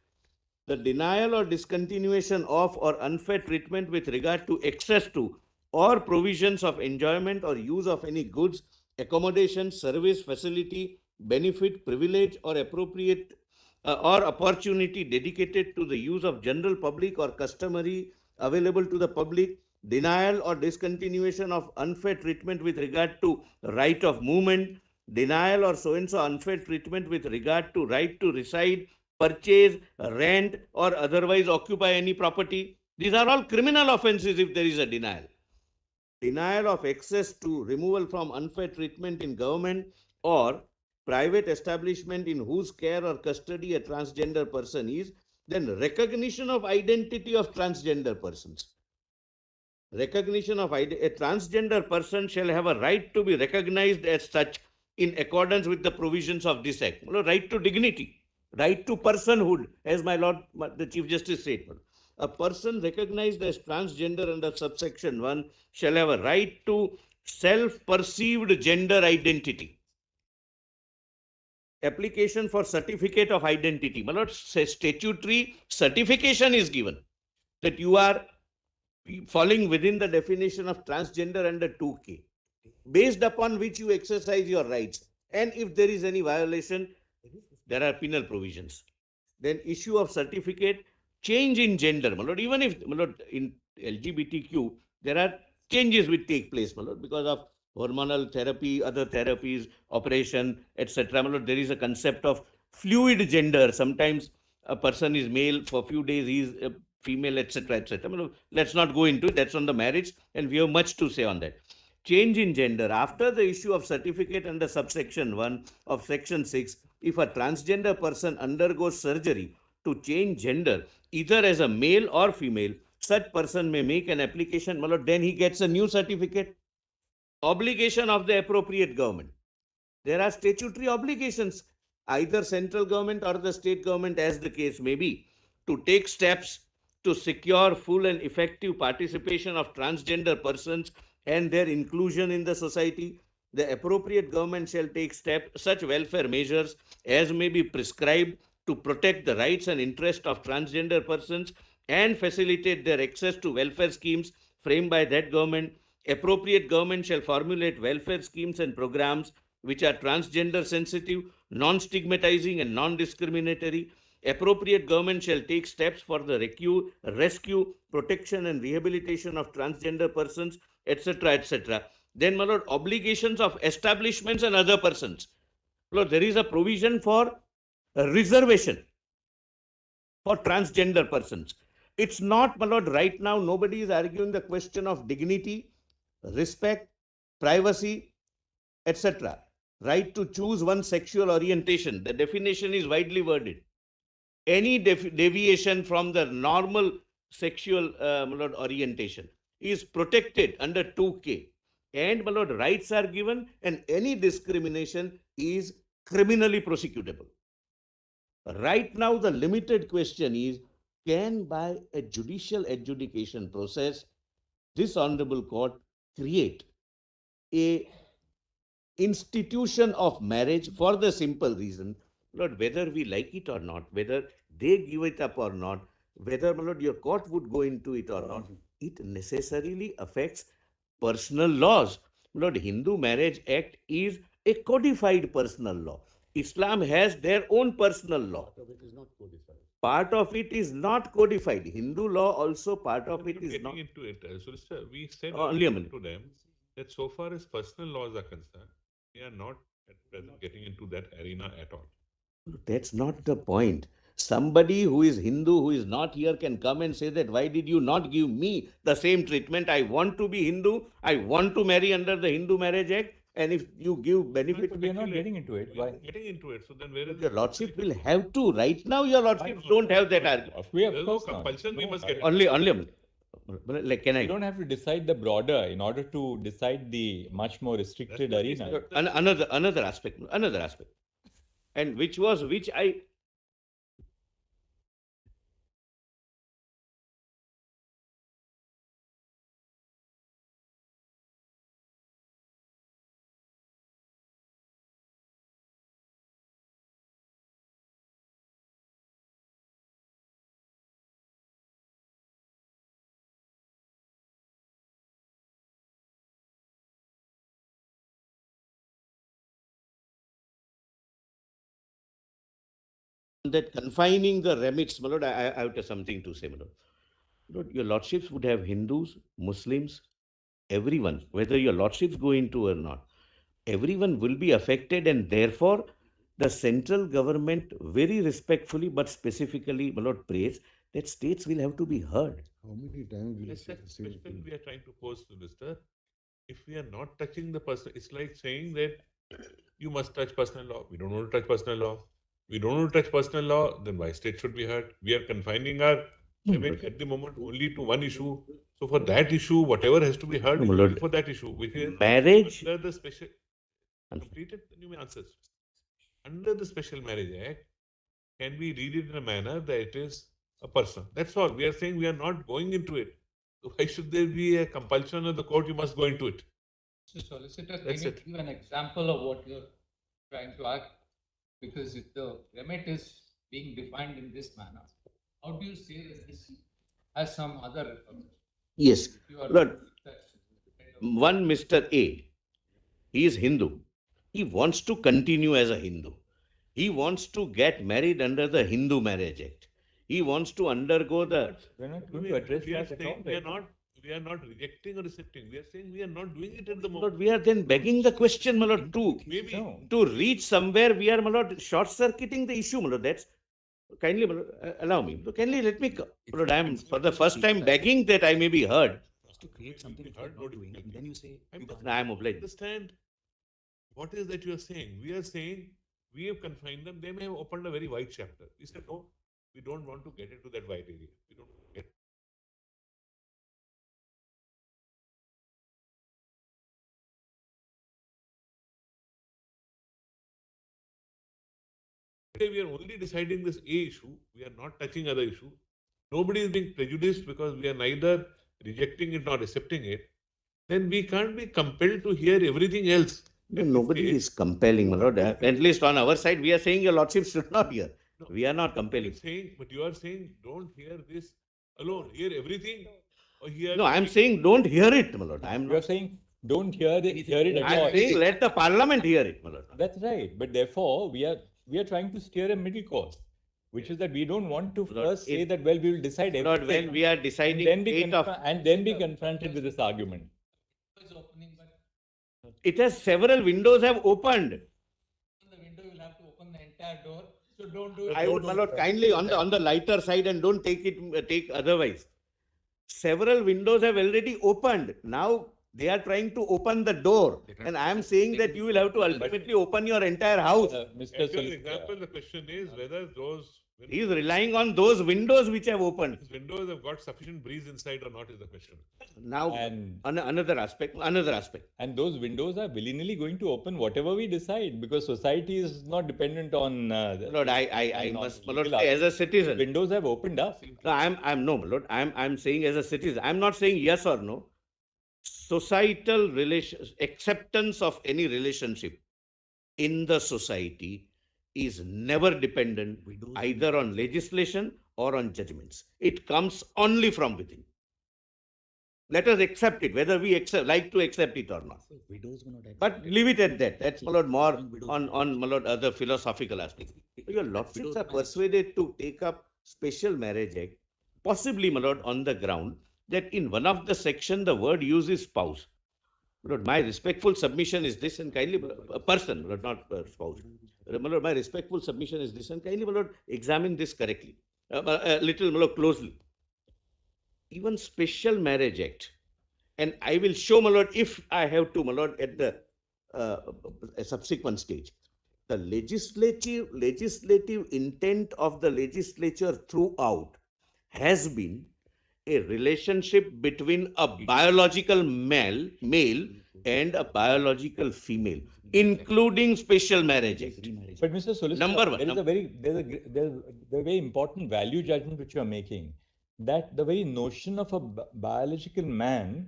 S2: the denial or discontinuation of or unfair treatment with regard to access to or provisions of enjoyment or use of any goods, accommodation, service, facility, benefit, privilege, or appropriate or opportunity dedicated to the use of general public or customary available to the public, denial or discontinuation of unfair treatment with regard to right of movement, denial or so-and-so unfair treatment with regard to right to reside, purchase, rent, or otherwise occupy any property. These are all criminal offenses if there is a denial. Denial of access to removal from unfair treatment in government or private establishment in whose care or custody a transgender person is, then recognition of identity of transgender persons. Recognition of a transgender person shall have a right to be recognized as such in accordance with the provisions of this act. Right to dignity, right to personhood, as my lord, the Chief Justice said. A person recognized as transgender under subsection 1 shall have a right to self-perceived gender identity. Application for certificate of identity. My lord, statutory certification is given that you are falling within the definition of transgender under 2K, based upon which you exercise your rights. And if there is any violation, there are penal provisions. Then issue of certificate, change in gender, my lord, even if, my lord, in LGBTQ, there are changes which take place, my lord, because of hormonal therapy, other therapies, operation, etc. There is a concept of fluid gender. Sometimes a person is male, for a few days he is female, etc., etc. Let's not go into it. That's on the marriage, and we have much to say on that. Change in gender. After the issue of certificate under subsection 1 of section 6, if a transgender person undergoes surgery to change gender, either as a male or female, such person may make an application, then he gets a new certificate. Obligation of the appropriate government. There are statutory obligations, either central government or the state government, as the case may be, to take steps to secure full and effective participation of transgender persons and their inclusion in the society. The appropriate government shall take such welfare measures as may be prescribed to protect the rights and interests of transgender persons and facilitate their access to welfare schemes framed by that government. Appropriate government shall formulate welfare schemes and programs which are transgender sensitive, non-stigmatizing and non-discriminatory. Appropriate government shall take steps for the rescue, protection and rehabilitation of transgender persons, etc., etc. Then, my lord, obligations of establishments and other persons. Lord, there is a provision for a reservation for transgender persons. It's not, my lord, right now nobody is arguing the question of dignity, respect, privacy, etc. Right to choose one's sexual orientation. The definition is widely worded. Any deviation from the normal sexual orientation is protected under 2K. And, my lord, rights are given, and any discrimination is criminally prosecutable. Right now, the limited question is, can by a judicial adjudication process, this honorable court create a institution of marriage for the simple reason, Lord, whether we like it or not, whether they give it up or not, whether, my lord, your court would go into it or not, it necessarily affects personal laws. Lord, Hindu Marriage Act is a codified personal law. Islam has their own personal law. Part of it is not codified. Hindu law also, part of it is not.
S5: Into it, Solicitor, we said
S2: Only a minute.
S5: to them that so far as personal laws are concerned, they are not at present getting into that arena at all.
S2: That's not the point. Somebody who is Hindu, who is not here, can come and say that, why did you not give me the same treatment? I want to be Hindu. I want to marry under the Hindu Marriage Act. And if you give benefit...
S1: We are not getting into it. Why?
S5: Getting into it. So then where is
S2: your lordship will have to. Right now, your lordship don't have that argument.
S1: We, of course,
S5: no compulsion. We must get
S2: only a minute. Like, can I?
S1: You don't have to decide the broader in order to decide the much more restricted arena.
S2: Another aspect, and which I. That confining the remits, my lord, I have something to say, my lord. Lord, your lordships would have Hindus, Muslims, everyone, whether your lordships go into or not, everyone will be affected, and therefore the central government very respectfully but specifically, my lord, prays that states will have to be heard.
S3: How many times will
S5: That's the question we are trying to pose to Mr. If we are not touching the person, it's like saying that you must touch personal law. We don't want to touch personal law. We don't want to touch personal law, then why state should be heard? We are confining our debate at the moment only to one issue. So for that issue, whatever has to be heard for that issue, which is
S2: marriage.
S5: Under the special, completed, then you may answer. Under the Special Marriage Act, can we read it in a manner that it is a person? That's all. We are saying we are not going into it. So why should there be a compulsion of the court? You must go into it.
S7: So, Solicitor, can you give an example of what you're trying to argue? Because if the remit is being defined in this manner, how do you say that this has some other?
S2: Yes, Lord, one Mr. A, he is Hindu. He wants to continue as a Hindu. He wants to get married under the Hindu Marriage Act. He wants to undergo the...
S1: We're not going to address that at all.
S5: We are not rejecting or accepting. We are saying we are not doing it at the
S2: But
S5: moment.
S2: we are then begging the question, my lord,
S5: Maybe.
S2: to reach somewhere, we are, my lord, short-circuiting the issue, my lord. That's kindly, my lord, allow me. Kindly let me, my lord, I am for the first time begging that I may be heard.
S15: To create something which we are not doing, and then you say,
S2: I am obliged.
S5: Understand what is that you are saying? We are saying we have confined them. They may have opened a very wide chapter. We said no, we don't want to get into that wide area. We don't get. Today we are only deciding this A issue. We are not touching other issue. Nobody is being prejudiced because we are neither rejecting it nor accepting it. Then we can't be compelled to hear everything else.
S2: Nobody is compelling, my lord. At least on our side, we are saying your lordship should not hear. We are not compelling.
S5: But you are saying don't hear this alone. Hear everything. Or hear.
S2: No, I am saying don't hear it, my lord. I am
S1: You are
S2: not.
S1: saying don't hear it at
S2: I
S1: all.
S2: am saying let the parliament hear it, my lord.
S1: That's right. But therefore, we are trying to steer a middle course, which is that we don't want to first say that, well, we will decide
S2: Lord,
S1: everything.
S2: when we are deciding
S1: and then be confronted with this argument.
S2: It has several windows have opened.
S11: The window will have to open the entire door. So don't do it.
S2: I would, my lord, kindly on the lighter side and don't take otherwise. Several windows have already opened. Now they are trying to open the door, and I am saying that you will have to ultimately open your entire house.
S1: Mr.
S5: As an example, the question is whether those
S2: He is relying on those windows which have opened.
S5: windows have got sufficient breeze inside or not is the question.
S2: Now,
S1: And-
S2: another aspect.
S1: And those windows are willy-nilly going to open whatever we decide, because society is not dependent on.
S2: Lord, I must, my lord, say as a citizen.
S1: Windows have opened up.
S2: No, I'm no, my lord. I'm saying as a citizen. I'm not saying yes or no. Societal acceptance of any relationship in the society is never dependent either on legislation or on judgments. It comes only from within. Let us accept it, whether we like to accept it or not. But leave it at that. That's, my lord, more on my lord, other philosophical aspects. Your lordships are persuaded to take up special marriage act, possibly, my lord, on the ground that in one of the section the word used is spouse. My lord, my respectful submission is this, and kindly, a person, my lord, not a spouse. My lord, my respectful submission is this, and kindly, my lord, examine this correctly, a little, my lord, closely. Even special marriage act, and I will show, my lord, if I have to, my lord, at the a subsequent stage. The legislative intent of the legislature throughout has been a relationship between a biological male and a biological female, including special marriage act.
S1: But Mr. Solicitor,
S2: Number one.
S1: there's a very important value judgment which you are making, that the very notion of a biological man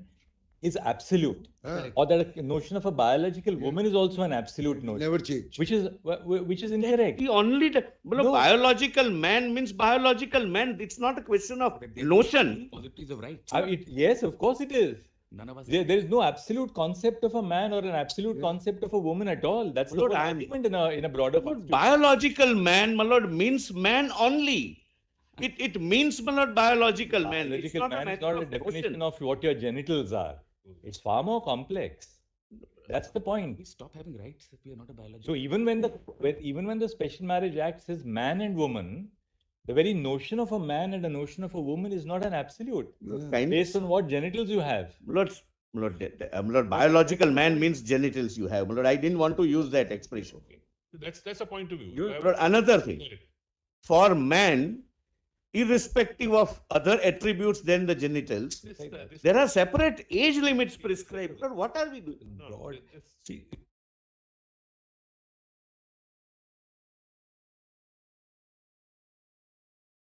S1: is absolute, or that a notion of a biological woman is also an absolute notion.
S3: Never change.
S1: Which is incorrect.
S2: The only biological man means biological man. It's not a question of notion.
S15: Possibilities of rights.
S1: Yes, of course it is.
S15: None of us.
S1: There is no absolute concept of a man or an absolute concept of a woman at all. That's the
S2: Lord,
S1: whole
S2: I am-
S1: argument in a broader context.
S2: Biological man, my lord, means man only. It means, my lord, biological man. It's
S1: Biological
S2: not a
S1: man is
S2: matter
S1: not a
S2: of
S1: definition
S2: notion.
S1: of what your genitals are. It's far more complex. That's the point.
S15: We stop having rights if we are not a biological.
S1: So even when the Special Marriage Act says man and woman, the very notion of a man and a notion of a woman is not an absolute, based on what genitals you have.
S2: Lord, biological man means genitals you have. Lord, I didn't want to use that expression.
S5: That's a point of view.
S2: Lord, another thing, for man, irrespective of other attributes than the genitals, there are separate age limits prescribed. Lord, what are we doing?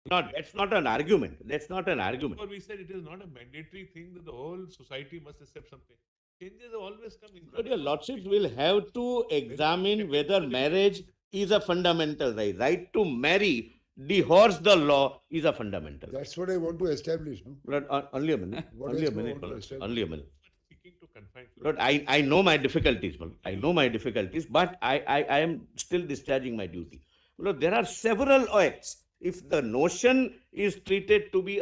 S2: That's not an argument. That's not an argument.
S5: Or we said it is not a mandatory thing that the whole society must accept something. Changes have always come in.
S2: But your lordships will have to examine whether marriage is a fundamental right. Right to marry, divorce the law is a fundamental.
S3: That's what I want to establish. No?
S2: Lord, only a minute.
S3: What
S2: Only a
S3: else do you
S2: minute.
S3: want to
S2: Lord,
S3: establish?
S2: Only a minute.
S5: Seeking to confine.
S2: Lord, I know my difficulties. Lord. I know my difficulties, but I am still discharging my duty. Lord, there are several acts. If the notion is treated to be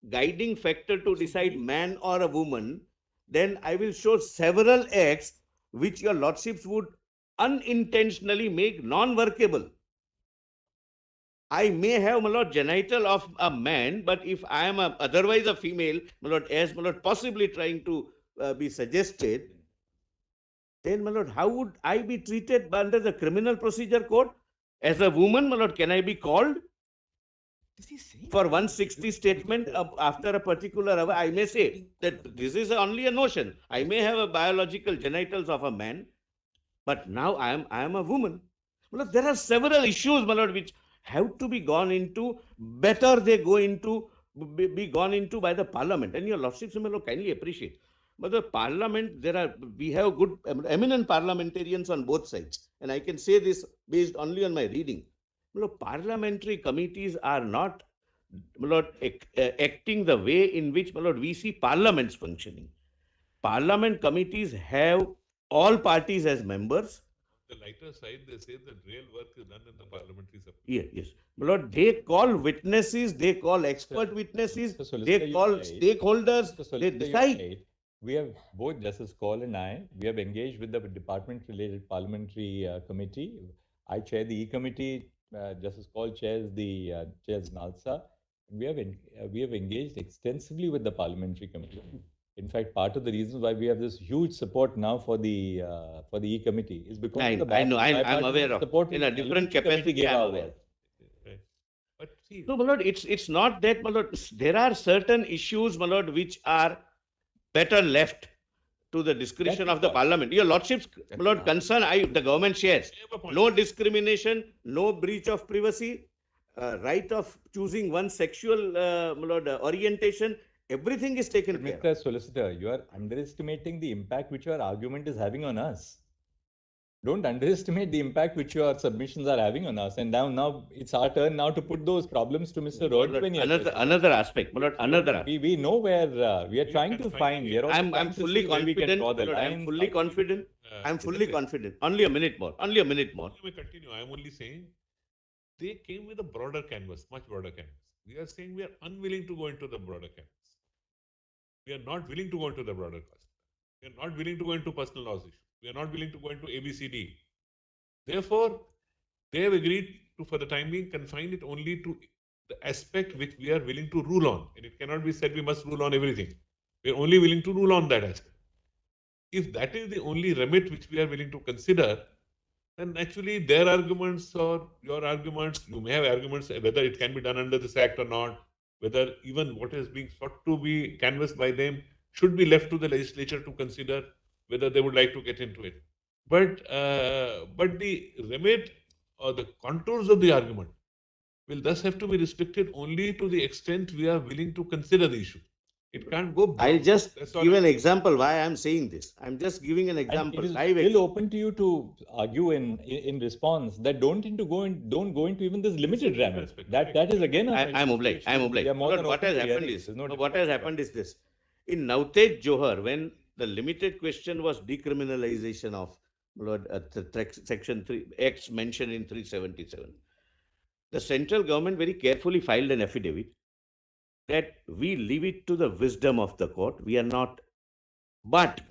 S2: guiding factor to decide man or a woman, then I will show several acts which your lordships would unintentionally make non-workable. I may have, my lord, genital of a man, but if I am otherwise a female, my lord, as my lord possibly trying to be suggested, then, my lord, how would I be treated under the criminal procedure code? As a woman, my lord, can I be called? For 160 statement after a particular hour, I may say that this is only a notion. I may have a biological genitals of a man, but now I am a woman. Well, there are several issues, my lord, which have to be gone into. Better they go into be gone into by the parliament. And your lordships, my lord, kindly appreciate. But the parliament, we have good eminent parliamentarians on both sides, and I can say this based only on my reading. My lord, parliamentary committees are not, my lord, acting the way in which, my lord, we see parliaments functioning. Parliament committees have all parties as members.
S5: The lighter side, they say that real work is done in the parliamentary subcommittee.
S2: Yes, yes. My lord, they call witnesses, they call expert witnesses, they call stakeholders, they decide.
S1: We have both Justice Kaul and I, we have engaged with the department-related parliamentary committee. I chair the E-committee, Justice Kaul chairs NALSA. We have engaged extensively with the parliamentary committee. In fact, part of the reason why we have this huge support now for the E-committee is because
S2: I know, I'm aware of. In a different capacity, I'm aware.
S5: But see,
S2: no, my lord, it's not that, my lord. There are certain issues, my lord, which are better left to the discretion of the parliament. Your lordships, my lord, concern the government shares. No discrimination, no breach of privacy, right of choosing one sexual, my lord, orientation. Everything is taken care of.
S1: Mr. Solicitor, you are underestimating the impact which your argument is having on us. Don't underestimate the impact which your submissions are having on us. And now it's our turn now to put those problems to Mr. Rodwin.
S2: Another aspect, my lord, another aspect.
S1: We know where we are trying to find.
S2: I'm fully confident. I'm fully confident. I'm fully confident. Only a minute more. Only a minute more.
S5: Let me continue. I'm only saying they came with a broader canvas, much broader canvas. We are saying we are unwilling to go into the broader canvas. We are not willing to go into the broader cost. We are not willing to go into personal laws issues. We are not willing to go into ABCD. Therefore, they have agreed to, for the time being, confine it only to the aspect which we are willing to rule on. And it cannot be said we must rule on everything. We are only willing to rule on that aspect. If that is the only remit which we are willing to consider, then actually their arguments or your arguments, you may have arguments whether it can be done under this act or not, whether even what is being sought to be canvassed by them should be left to the legislature to consider whether they would like to get into it. But the remit or the contours of the argument will thus have to be restricted only to the extent we are willing to consider the issue. It can't go beyond.
S2: I'll just give an example why I'm saying this. I'm just giving an example.
S1: And it is still open to you to argue in response that don't go into even this limited remit. That is again.
S2: I'm obliged. I'm obliged. What has happened is what has happened is this. In Navtej Johar, when the limited question was decriminalization of section 3 X mentioned in 377, the central government very carefully filed an affidavit that we leave it to the wisdom of the court. We are not, but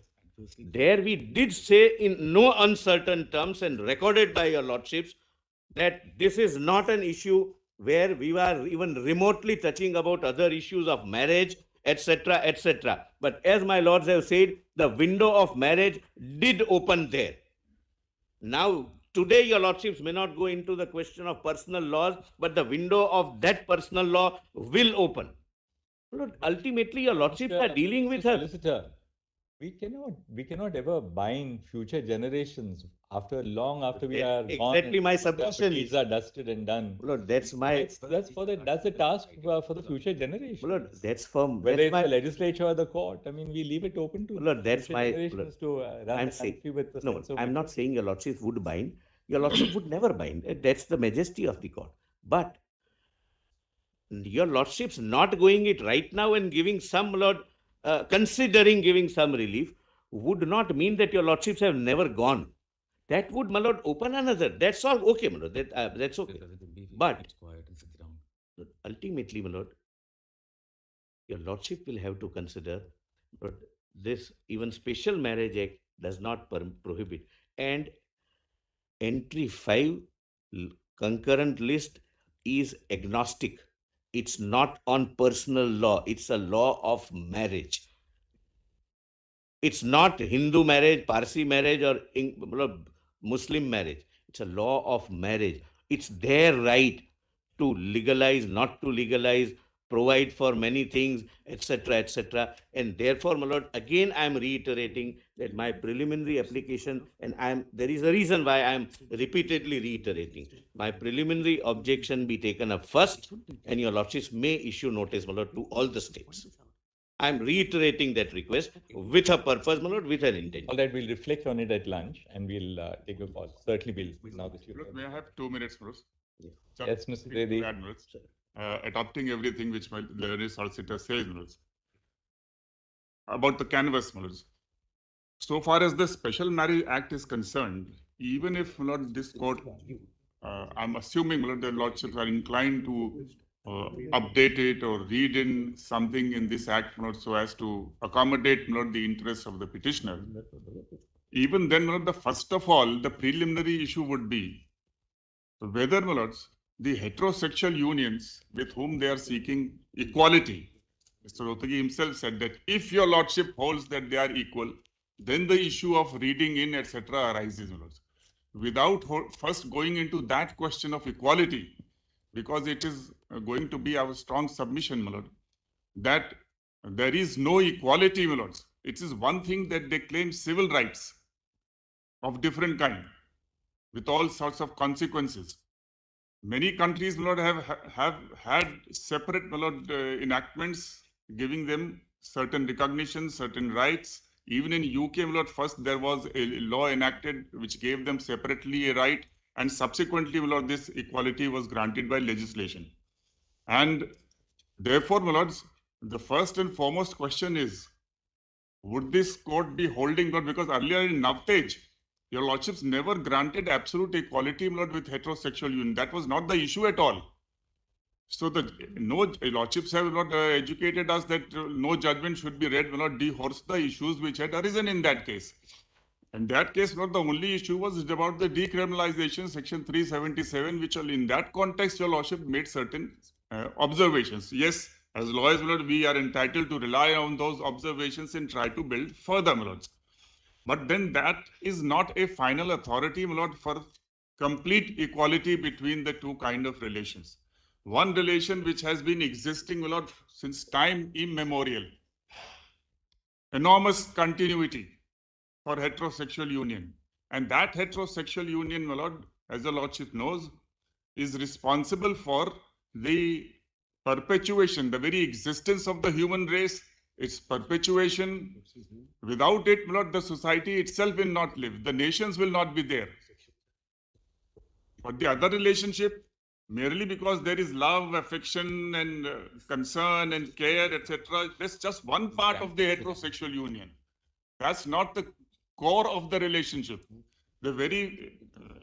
S2: there we did say in no uncertain terms and recorded by your lordships that this is not an issue where we were even remotely touching about other issues of marriage, etc., etc. But as my lords have said, the window of marriage did open there. Now, today your lordships may not go into the question of personal laws, but the window of that personal law will open. Lord, ultimately, your lordships are dealing with her.
S1: Solicitor, we cannot ever bind future generations after we are gone.
S2: Exactly my submission.
S1: These are dusted and done.
S2: Lord, that's my.
S1: That's the task for the future generation.
S2: Lord, that's for
S1: whether it's the legislature or the court. I mean, we leave it open to.
S2: Lord, that's my.
S1: Generations to run
S2: I'm
S1: the country with the
S2: no, I'm not saying your lordships would bind. Your lordship would never bind. That's the majesty of the court. But your lordships not going it right now and giving some considering giving some relief would not mean that your lordships have never gone. That would, my lord, open another. That's all okay, my lord. That's okay. But ultimately, my lord, your lordship will have to consider, but this even special marriage act does not prohibit. And entry 5 concurrent list is agnostic. It's not on personal law, it's a law of marriage. It's not Hindu marriage, Parsi marriage, or Muslim marriage. It's a law of marriage. It's their right to legalize, not to legalize, provide for many things, etc., etc. And therefore, my lord, again I am reiterating that my preliminary application, and there is a reason why I am repeatedly reiterating, my preliminary objection be taken up first, and your lordships may issue notice, my lord, to all the states. I am reiterating that request with a purpose, my lord, with an intent.
S1: All right, we'll reflect on it at lunch and we'll take a call. Certainly, we'll now that you.
S6: May I have 2 minutes, Bruce?
S1: Yes, Mr. Dedi.
S6: Adopting everything which my learned solicitor says, about the canvas, so far as the Special Marriage Act is concerned, even if this court, I'm assuming the lordships are inclined to update it or read in something in this act so as to accommodate the interests of the petitioner. Even then, the first of all, the preliminary issue would be whether, my lords, the heterosexual unions with whom they are seeking equality. Mr. Rotagi himself said that if your lordship holds that they are equal, then the issue of reading in, etc., arises, my lords. Without first going into that question of equality, because it is going to be our strong submission, my lord, that there is no equality, my lords. It is one thing that they claim civil rights of different kind, with all sorts of consequences. Many countries, my lord, have had separate, my lord, enactments giving them certain recognition, certain rights. Even in UK, my lord, first there was a law enacted which gave them separately a right, and subsequently, my lord, this equality was granted by legislation. And therefore, my lords, the first and foremost question is, would this court be holding, Lord, because earlier in Navtej, your lordships never granted absolute equality, my lord, with heterosexual union. That was not the issue at all. So no lordships have not educated us that no judgment should be read, will not dehorse the issues which had arisen in that case. In that case, not the only issue was about the decriminalization, section 377, which in that context, your lordship made certain observations. Yes, as lawyers, my lord, we are entitled to rely on those observations and try to build further, my lords. But then that is not a final authority, my lord, for complete equality between the two kind of relations. One relation which has been existing, my lord, since time immemorial. Enormous continuity for heterosexual union. And that heterosexual union, my lord, as the lordship knows, is responsible for the perpetuation, the very existence of the human race, its perpetuation. Without it, my lord, the society itself will not live. The nations will not be there. But the other relationship, merely because there is love, affection, and concern and care, etc., that's just one part of the heterosexual union. That's not the core of the relationship. The very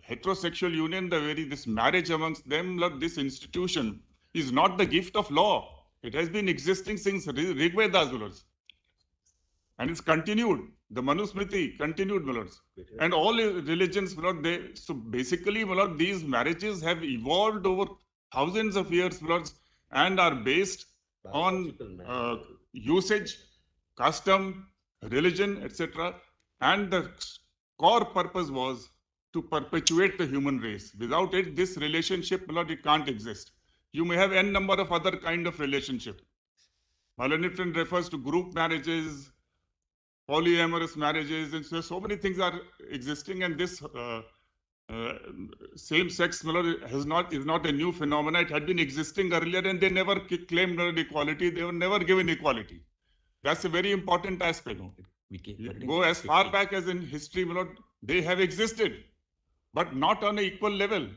S6: heterosexual union, this marriage amongst them, this institution is not the gift of law. It has been existing since Rigvedas, and it's continued. The Manusmriti continued, my lords. And all religions, my lord, so basically, my lord, these marriages have evolved over thousands of years, my lords, and are based on usage, custom, religion, etc. And the core purpose was to perpetuate the human race. Without it, this relationship, my lord, it can't exist. You may have n number of other kind of relationship. Malanipton refers to group marriages, polyamorous marriages, and so many things are existing, and this same-sex is not a new phenomenon. It had been existing earlier, and they never claimed equality. They were never given equality. That's a very important aspect. Go as far back as in history, they have existed, but not on an equal level.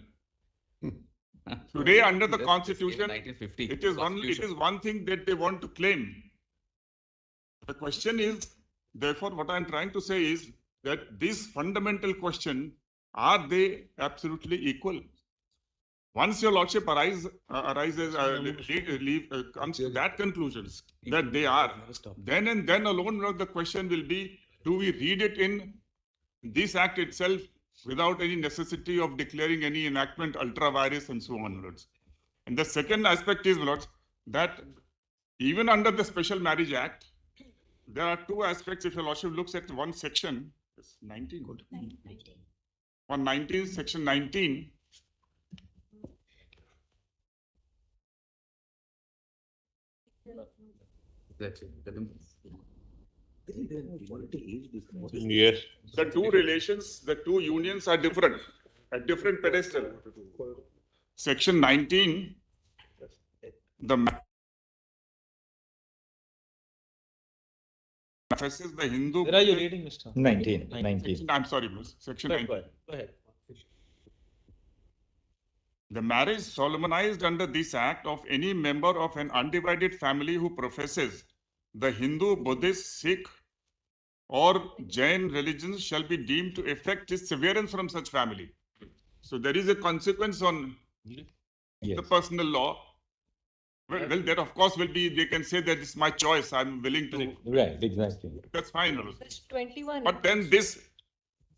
S6: Today, under the Constitution, it is one thing that they want to claim. The question is, therefore, what I'm trying to say is that this fundamental question, are they absolutely equal? Once your lordship comes to that conclusion that they are, then and then alone, the question will be, do we read it in this act itself without any necessity of declaring any enactment ultra vires and so on, Lords. And the second aspect is, Lords, that even under the Special Marriage Act, there are two aspects. If your lordship looks at one section, 19, 119, section 19,
S2: That's it.
S5: Yes.
S6: the two relations, the two unions are different, at different pedestal. Section 19, the manifests the Hindu.
S1: Where are you reading, Mr. 19.
S6: I'm sorry, Bruce. Section 19.
S1: Go ahead.
S6: The marriage solemnized under this act of any member of an undivided family who professes the Hindu, Buddhist, Sikh, or Jain religions shall be deemed to effect his severance from such family. So there is a consequence on the personal law. Well, there of course will be, they can say that it's my choice, I'm willing to.
S1: Right, exactly.
S6: That's fine.
S9: This 21.
S6: But then this.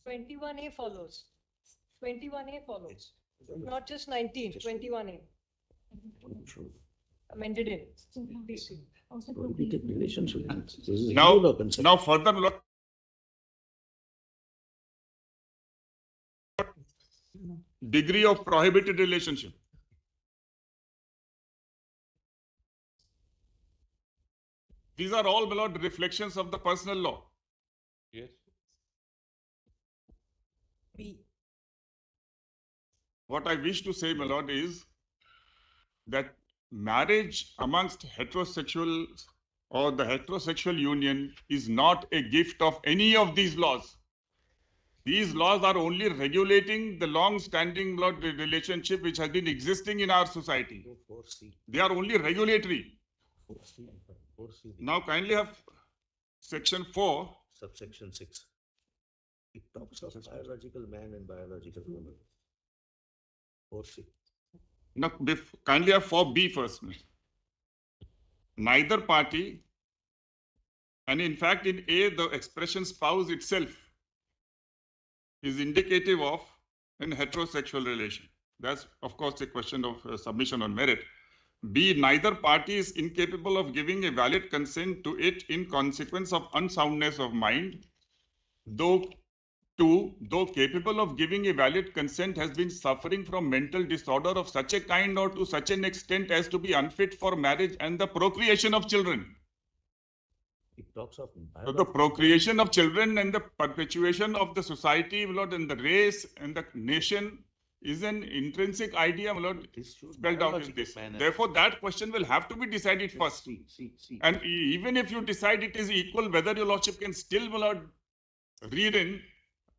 S9: 21A follows. 21A follows. Not just 19, 21A. Amended in.
S6: Now further look. Degree of prohibited relationship. These are all, my lord, reflections of the personal law.
S5: Yes.
S6: What I wish to say, my lord, is that marriage amongst heterosexuals or the heterosexual union is not a gift of any of these laws. These laws are only regulating the long-standing relationship which has been existing in our society. They are only regulatory. Now kindly have section 4.
S2: Subsection 6. It talks of biological man and biological woman. 4C.
S6: Now kindly have 4B first. Neither party, and in fact in A, the expression spouse itself is indicative of an heterosexual relation. That's of course a question of submission on merit. B, neither party is incapable of giving a valid consent to it in consequence of unsoundness of mind, though capable of giving a valid consent has been suffering from mental disorder of such a kind or to such an extent as to be unfit for marriage and the procreation of children.
S2: It talks of
S6: so the procreation of children and the perpetuation of the society, Lord, and the race and the nation is an intrinsic idea, Lord, spelled out in this. Therefore, that question will have to be decided first. And even if you decide it is equal, whether your lordship can still, Lord, read in,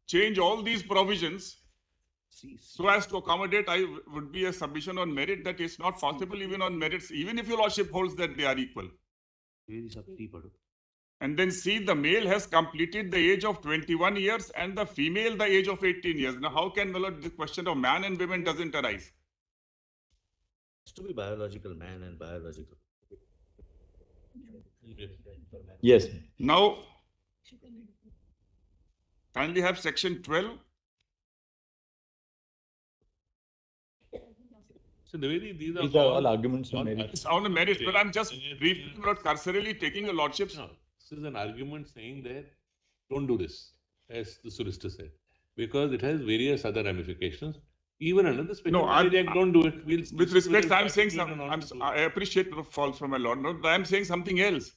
S6: change all these provisions so as to accommodate, would be a submission on merit that is not possible even on merits, even if your lordship holds that they are equal. And then see, the male has completed the age of 21 years and the female the age of 18 years. Now, how can, well, the question of man and women doesn't arise?
S2: It's to be biological man and biological.
S1: Yes.
S6: Now, kindly have section 12.
S5: So these
S1: are all arguments on merit.
S6: It's on the merits, but I'm just briefly, cursorily taking a lordship's.
S5: No, this is an argument saying that don't do this, as the solicitor said, because it has various other ramifications. Even under the special marriage act, don't do it.
S6: With respect, I'm saying something. I appreciate the fault from my lord, but I'm saying something else.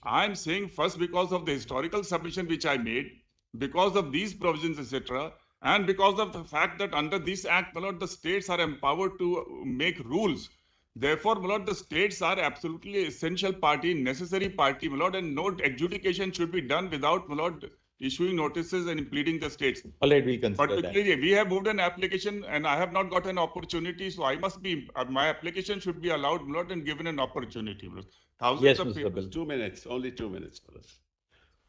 S6: I'm saying first, because of the historical submission which I made, because of these provisions, etc., and because of the fact that under this act, my lord, the states are empowered to make rules. Therefore, my lord, the states are absolutely essential party, necessary party, my lord, and no adjudication should be done without, my lord, issuing notices and pleading the states.
S1: All right, we'll consider
S6: Particularly, we have moved an application and I have not got an opportunity, so I must be, my application should be allowed, my lord, and given an opportunity.
S1: Yes, Mr. Bill.
S4: 2 minutes, only 2 minutes.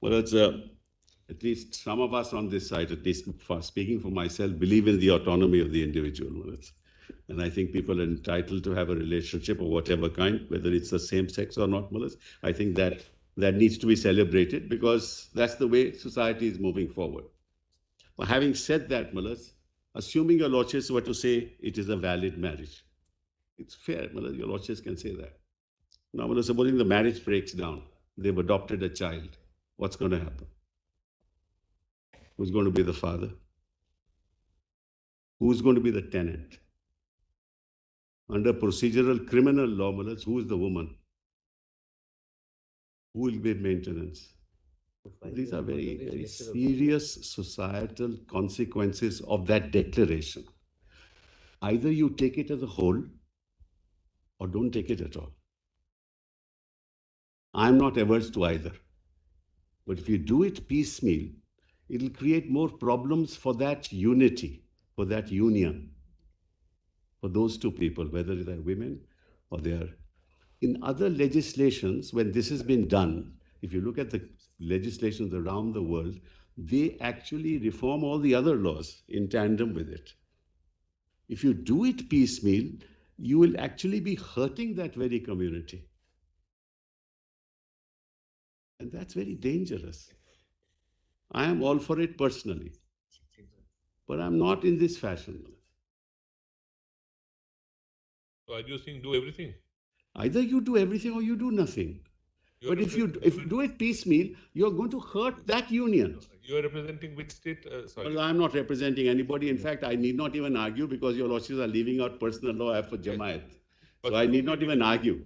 S4: Well, it's at least some of us on this side, at least speaking for myself, believe in the autonomy of the individual. And I think people are entitled to have a relationship of whatever kind, whether it's the same sex or not, Mullahs. I think that needs to be celebrated because that's the way society is moving forward. But having said that, Mullahs, assuming your lordships were to say it is a valid marriage, it's fair, Mullahs, your lordships can say that. Now, Mullahs, supposing the marriage breaks down, they've adopted a child, what's going to happen? Who's going to be the father? Who's going to be the tenant? Under procedural criminal law, Mullahs, who is the woman? Who will be maintenance? These are very, very serious societal consequences of that declaration. Either you take it as a whole or don't take it at all. I'm not averse to either. But if you do it piecemeal, it'll create more problems for that unity, for that union, for those two people, whether they're women or they're... In other legislations, when this has been done, if you look at the legislations around the world, they actually reform all the other laws in tandem with it. If you do it piecemeal, you will actually be hurting that very community. And that's very dangerous. I am all for it personally, but I'm not in this fashion.
S5: So are you saying do everything?
S4: Either you do everything or you do nothing. But if you do it piecemeal, you're going to hurt that union.
S5: You're representing which state? Sorry.
S4: Well, I'm not representing anybody. In fact, I need not even argue because your lordships are leaving out personal law for Jamaat. So I need not even argue.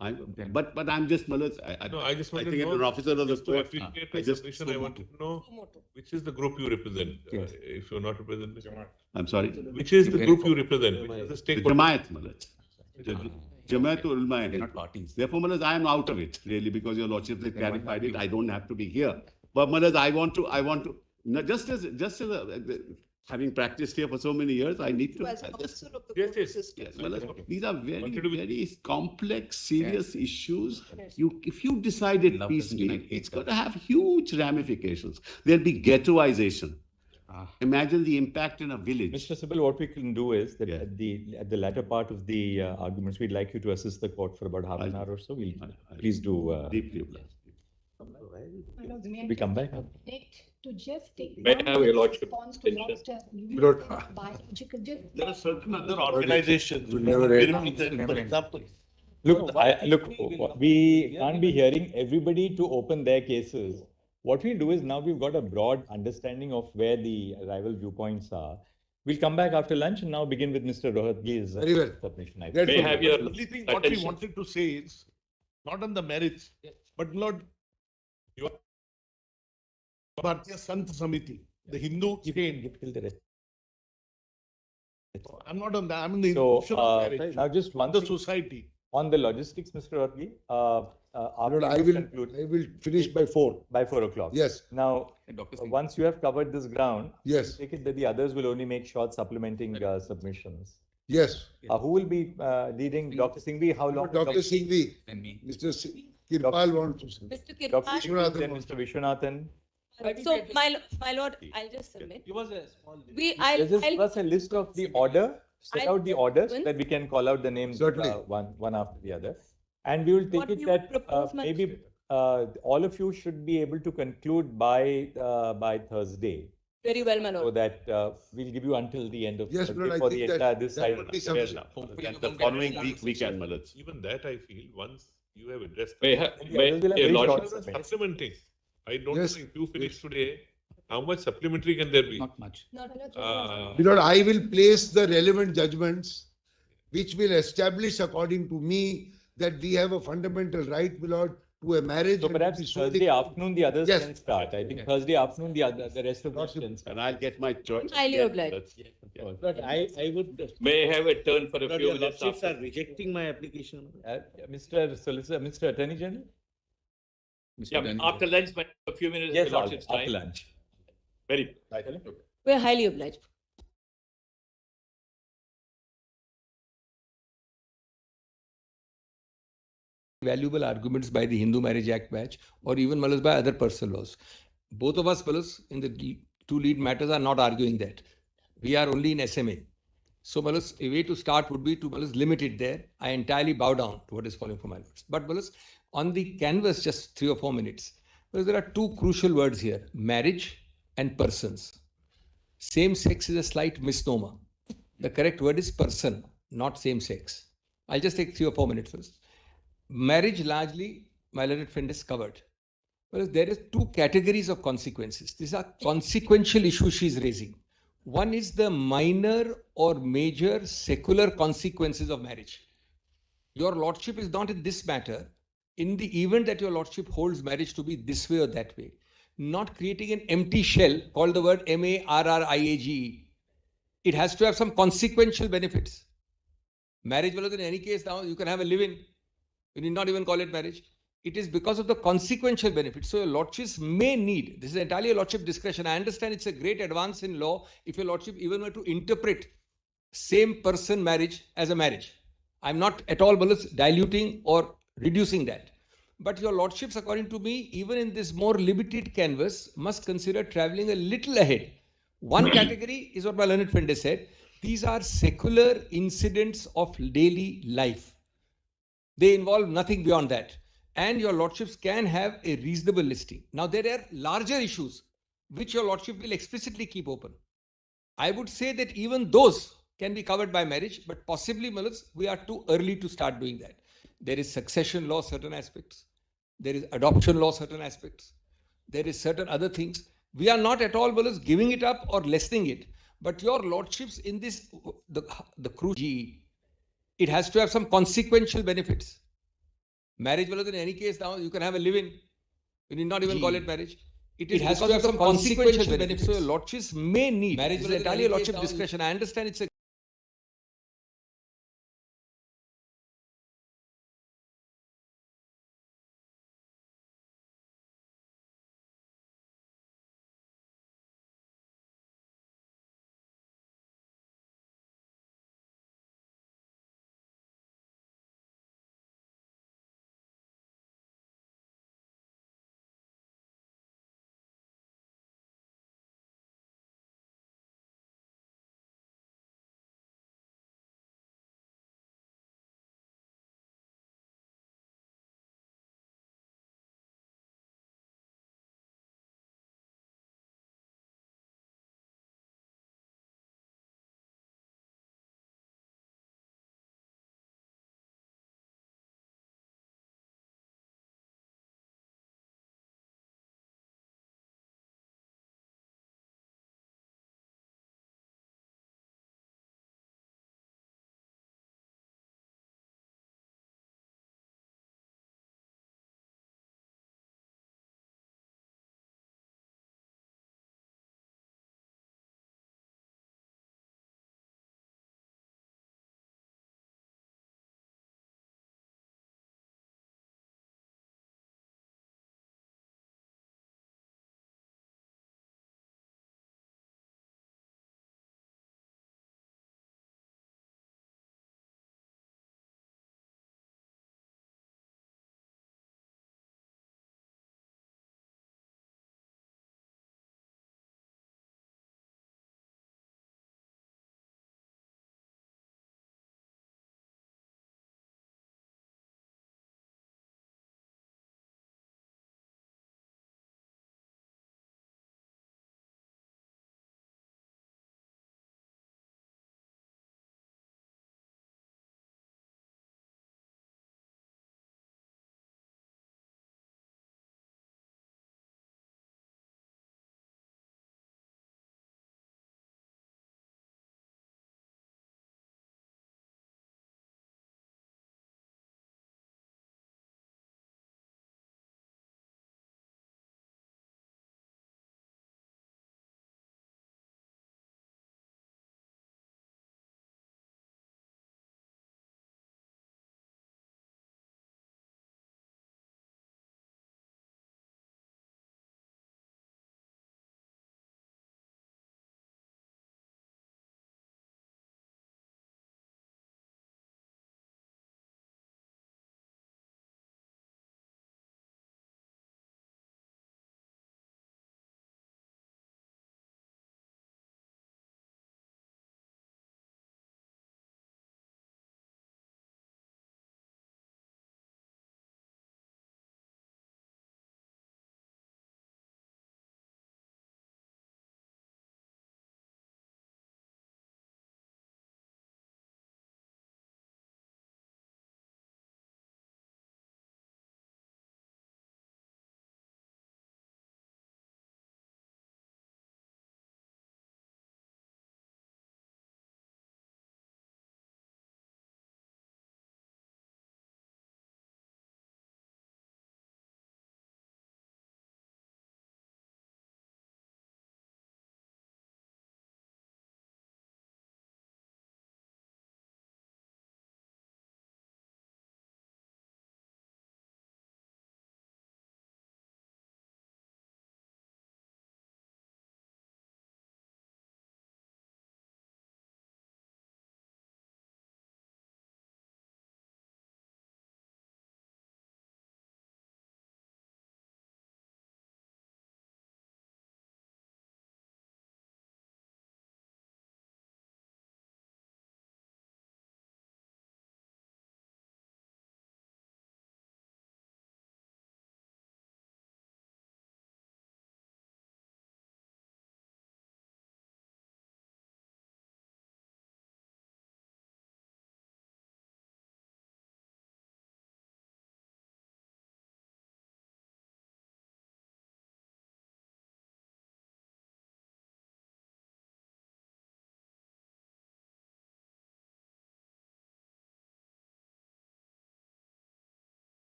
S4: But I'm just, Mullahs,
S5: I just want
S4: I
S5: to
S4: think
S5: know,
S4: an officer of the court.
S5: I want to know which is the group you represent. If you're not representing
S4: I'm sorry?
S5: Which is the group you represent? Which is the state?
S4: Jamaat, Mullahs. Jamaat ulama. Therefore, Mullahs, I am out of it, really, because your lordships have clarified it. I don't have to be here. But Mullahs, I want to, just as having practiced here for so many years, I need to. Yes. Mullahs, these are very, very complex, serious issues. If you decide it piecemeal, it's going to have huge ramifications. There'll be ghettoization. Imagine the impact in a village.
S1: Mr. Sibal, what we can do is that at the latter part of the arguments, we'd like you to assist the court for about half an hour or so. Please do.
S4: Deeply obliged.
S1: We come back.
S10: To just take
S5: May I have your lordship?
S10: There
S5: are certain other organizations.
S1: For example, look, we can't be hearing everybody to open their cases. What we'll do is now we've got a broad understanding of where the rival viewpoints are. We'll come back after lunch and now begin with Mr. Rohatgi's submission.
S5: May I have your
S16: only thing what we wanted to say is not on the merits, but Lord, you are Bharatiya Sant Samiti, the Hindu chain. I'm not on that. I'm in the institution of marriage.
S1: Now just one
S16: the society.
S1: On the logistics, Mr. Rohatgi,
S3: I will finish by 4.
S1: By 4 o'clock.
S3: Yes.
S1: Now, once you have covered this ground,
S3: yes,
S1: take it that the others will only make short supplementing submissions.
S3: Yes.
S1: Who will be leading? Dr. Singhvi, how long?
S3: Dr. Singhvi. Mr. Kirpal wants to say.
S12: Mr. Kirpal.
S1: Dr. Vishwanathan, then Mr. Vishwanathan.
S12: So, my lord, I'll just submit.
S1: Give us a small
S12: list.
S1: I'll give us a list of the order. Set out the orders so that we can call out the names one after the other. And we will take it that maybe all of you should be able to conclude by Thursday.
S12: Very well, my lord.
S1: So that we'll give you until the end of
S3: Thursday
S1: for the entire this side.
S4: The following week we can, Mullahs.
S5: Even that I feel once you have addressed. Supplementing. I don't know if you finish today. How much supplementary can there be?
S15: Not much.
S3: I will place the relevant judgments which will establish according to me that we have a fundamental right, my lord, to a marriage.
S1: So perhaps Thursday afternoon the others can start. I think Thursday afternoon the rest of us can start.
S4: And I'll get my choice.
S12: Highly obliged.
S2: But I would...
S5: May I have a turn for a few minutes?
S2: Lordships are rejecting my application.
S1: Mr. Solicitor, Mr. Attorney General?
S5: After lunch, a few minutes.
S1: Yes, after lunch.
S5: Very.
S12: We're highly obliged.
S11: Valuable arguments by the Hindu Marriage Act batch or even Mullahs by other personal laws. Both of us, Mullahs, in the two lead matters are not arguing that. We are only in SMA. So, Malus, a way to start would be to limit it there. I entirely bow down to what is falling from my lords. But Malus, on the canvas, just 3 or 4 minutes, because there are two crucial words here: marriage and persons. Same sex is a slight misnomer. The correct word is person, not same sex. I'll just take 3 or 4 minutes first. Marriage, largely, my learned friend is covered. Whereas there is two categories of consequences. These are consequential issues she is raising. One is the minor or major secular consequences of marriage. Your lordship is not in this matter. In the event that your lordship holds marriage to be this way or that way, not creating an empty shell called the word marriage. It has to have some consequential benefits. Marriage, in any case, now you can have a live-in. You need not even call it marriage. It is because of the consequential benefits. So your lordships may need, this is entirely a lordship discretion. I understand it's a great advance in law if your lordship even were to interpret same person marriage as a marriage. I'm not at all diluting or reducing that. But your lordships, according to me, even in this more limited canvas, must consider traveling a little ahead. One category is what my learned friend has said. These are secular incidents of daily life. They involve nothing beyond that. And your lordships can have a reasonable listing. Now, there are larger issues which your lordship will explicitly keep open. I would say that even those can be covered by marriage, but possibly, Malus, we are too early to start doing that. There is succession law, certain aspects. There is adoption law, certain aspects. There is certain other things. We are not at all, Malus, giving it up or lessening it. But your lordships in this, the crucial, it has to have some consequential benefits. Marriage, in any case, now you can have a live-in. You need not even call it marriage. It has to have some consequential benefits. So your lordships may need, marriage is entirely a lordship discretion. I understand it's a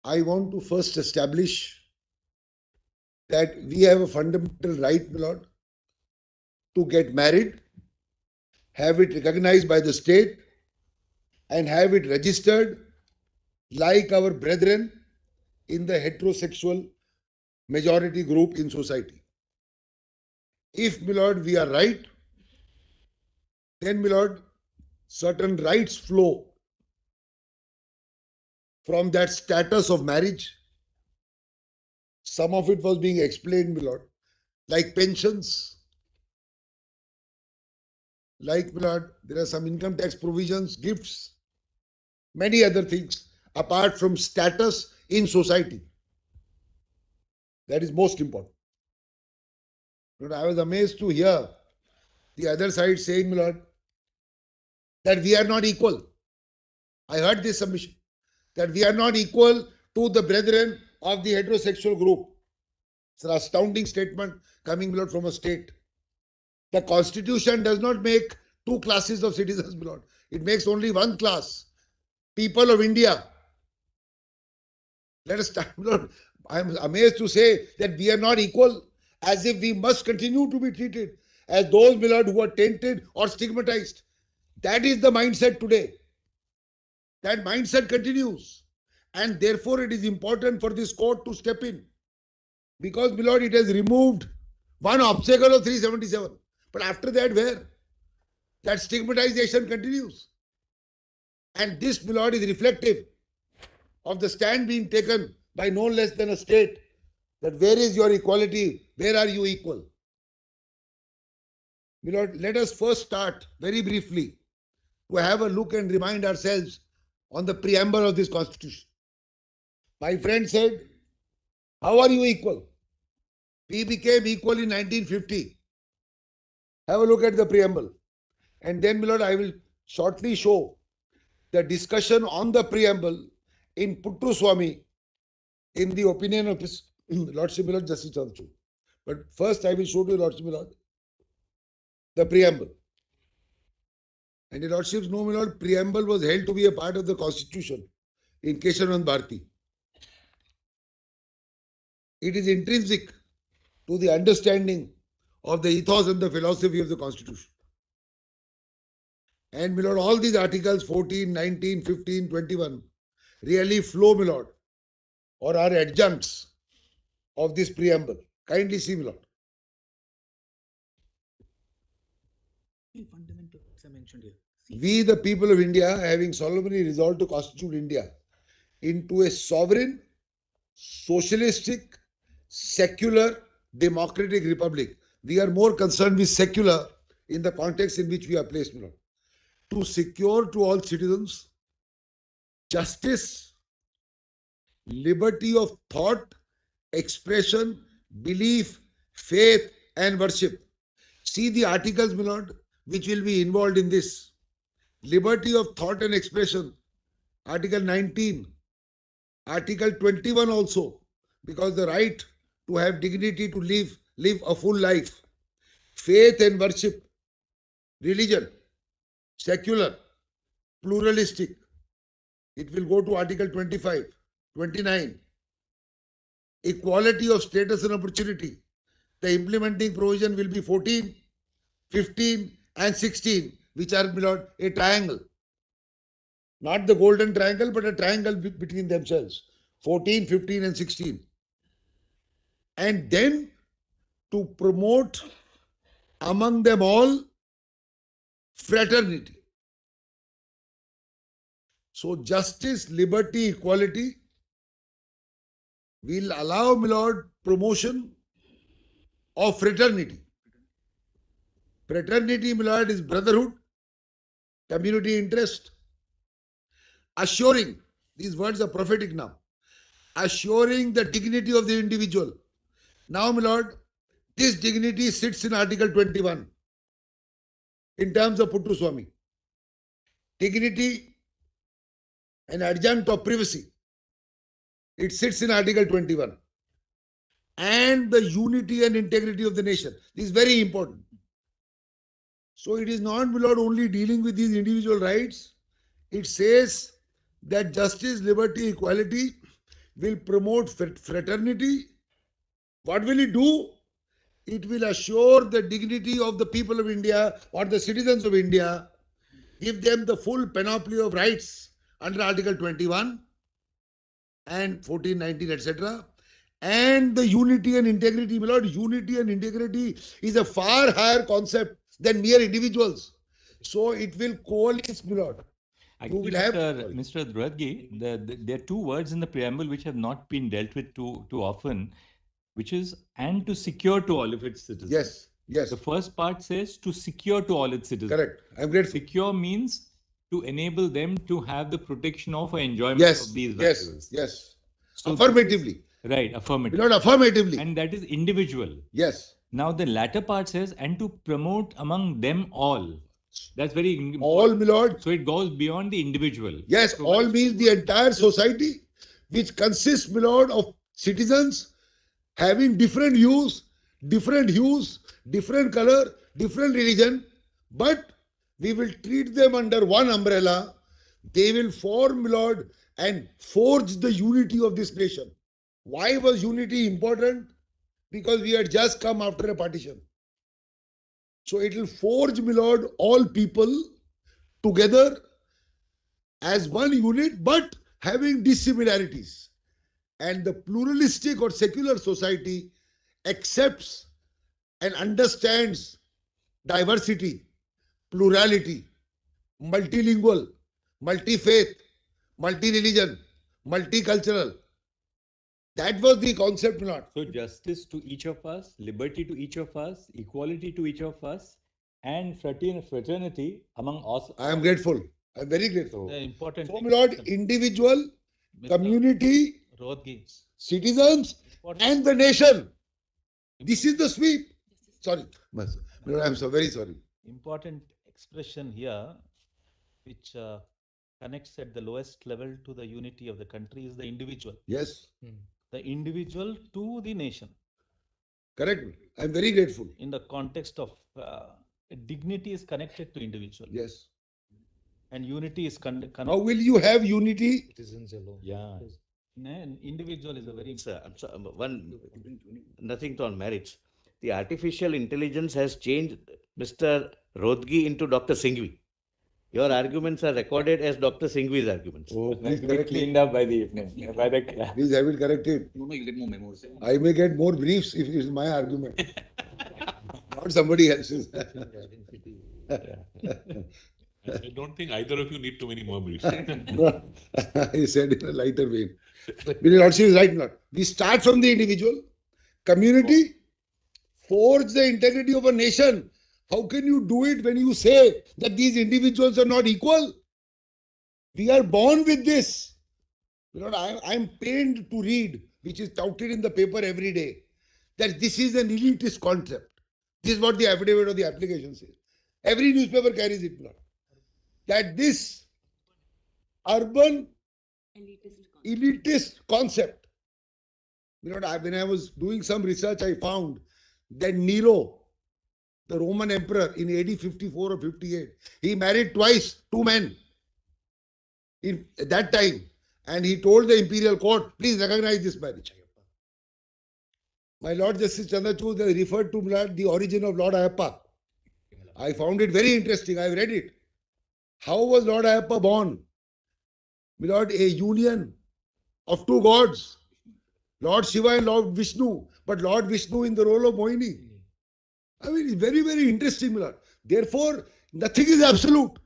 S3: I want to first establish that we have a fundamental right, my lord, to get married, have it recognized by the state, and have it registered like our brethren in the heterosexual majority group in society. If, my lord, we are right, then, my lord, certain rights flow from that status of marriage. Some of it was being explained, my lord, like pensions, like, my lord, there are some income tax provisions, gifts, many other things apart from status in society. That is most important. But I was amazed to hear the other side saying, my lord, that we are not equal. I heard this submission, that we are not equal to the brethren of the heterosexual group. It's an astounding statement coming, my lord, from a state. The constitution does not make two classes of citizens, my lord. It makes only one class. People of India. Let us start, my lord. I am amazed to say that we are not equal, as if we must continue to be treated as those, my lord, who are tainted or stigmatized. That is the mindset today. That mindset continues. And therefore, it is important for this court to step in. Because, my lord, it has removed one obstacle of 377. But after that, where? That stigmatization continues. And this, my lord, is reflective of the stand being taken by no less than a state, that where is your equality? Where are you equal? My lord, let us first start very briefly to have a look and remind ourselves on the preamble of this constitution. My friend said, how are you equal? We became equal in 1950. Have a look at the preamble. And then, my lord, I will shortly show the discussion on the preamble in Puttu Swami, in the opinion of his Lordship, my lord, Justice Chandrachud. But first, I will show to your Lordship, my lord, the preamble. And your Lordships know, my lord, preamble was held to be a part of the constitution in Keshavanand Bharati. It is intrinsic to the understanding of the ethos and the philosophy of the constitution. And, my lord, all these articles 14, 19, 15, 21 really flow, my lord, or are adjuncts of this preamble. Kindly see, my lord.
S15: Fundamentals are mentioned here.
S3: We, the people of India, having solemnly resolved to constitute India into a sovereign, socialistic, secular, democratic republic. We are more concerned with secular in the context in which we are placed, my lord. To secure to all citizens justice, liberty of thought, expression, belief, faith, and worship. See the articles, my lord, which will be involved in this. Liberty of thought and expression, Article 19, Article 21 also, because the right to have dignity to live a full life. Faith and worship, religion, secular, pluralistic. It will go to Article 25, 29. Equality of status and opportunity. The implementing provision will be 14, 15, and 16, which are, my lord, a triangle. Not the golden triangle, but a triangle between themselves. 14, 15, and 16. And then to promote among them all fraternity. So justice, liberty, equality will allow, my lord, promotion of fraternity. Fraternity, my lord, is brotherhood, community interest, assuring, these words are prophetic now, assuring the dignity of the individual. Now, my lord, this dignity sits in Article 21 in terms of Puttu Swami. Dignity, an adjunct of privacy, it sits in Article 21. And the unity and integrity of the nation. This is very important. So it is not, my lord, only dealing with these individual rights. It says that justice, liberty, equality will promote fraternity. What will it do? It will assure the dignity of the people of India or the citizens of India, give them the full panoply of rights under Article 21 and 14, 19, etc. And the unity and integrity. My lord, unity and integrity is a far higher concept than mere individuals. So it will coalesce, my lord.
S1: Actually, Mr. Dradgi, there are two words in the preamble which have not been dealt with too often, which is and to secure to all of its citizens.
S3: Yes, yes.
S1: The first part says to secure to all its citizens.
S3: Correct. I'm grateful.
S1: Secure means to enable them to have the protection of or enjoyment of these values.
S3: Yes. So affirmatively.
S1: Right, affirmatively.
S3: Not affirmatively.
S1: And that is individual.
S3: Yes.
S1: Now the latter part says and to promote among them all. That's very important.
S3: All, my lord.
S1: So it goes beyond the individual.
S3: Yes, all means the entire society, which consists, my lord, of citizens having different views, different hues, different color, different religion, but we will treat them under one umbrella. They will form, my lord, and forge the unity of this nation. Why was unity important? Because we had just come after a partition. So it will forge, my lord, all people together as one unit, but having dissimilarities. And the pluralistic or secular society accepts and understands diversity, plurality, multilingual, multi-faith, multi-religion, multicultural. That was the concept, not.
S1: So justice to each of us, liberty to each of us, equality to each of us, and fraternity among us.
S3: I am grateful. I am very grateful.
S15: The important.
S3: So, my lord, individual, community, citizens, and the nation. This is the sweep. Sorry, I am so very sorry.
S15: Important expression here, which connects at the lowest level to the unity of the country, is the individual.
S3: Yes.
S15: The individual to the nation.
S3: Correct. I am very grateful.
S15: In the context of dignity is connected to individual.
S3: Yes.
S15: And unity is connected.
S3: How will you have unity?
S15: Citizens alone.
S1: Yeah.
S15: An individual is a very
S2: nothing to on merits. The artificial intelligence has changed Mr. Rodgi into Dr. Singhvi. Your arguments are recorded as Dr. Singhvi's arguments.
S3: Oh, please
S1: Be
S3: correct
S1: cleaned
S3: me.
S1: up by the evening. By the
S3: Please have it corrected.
S15: No, you get more memos.
S3: I may get more briefs if it is my argument. Not somebody else's.
S5: I don't think either of you need too many more briefs.
S3: I said in a lighter vein. Your Lordship is right, not. We start from the individual, community, forge the integrity of a nation. How can you do it when you say that these individuals are not equal? We are born with this. I am pained to read, which is touted in the paper every day, that this is an elitist concept. This is what the affidavit or the application says. Every newspaper carries it. That this urban elitist concept. When I was doing some research, I found that Nero, the Roman emperor in AD 54 or 58, he married twice, two men at that time. And he told the imperial court, please recognize this marriage. My Lord Justice Chandrachud referred to the origin of Lord Ayappa. I found it very interesting. I read it. How was Lord Ayappa born? My Lord, a union of two gods, Lord Shiva and Lord Vishnu, but Lord Vishnu in the role of Mohini. I mean, it's very, very interesting, my Lord. Therefore, nothing is absolute.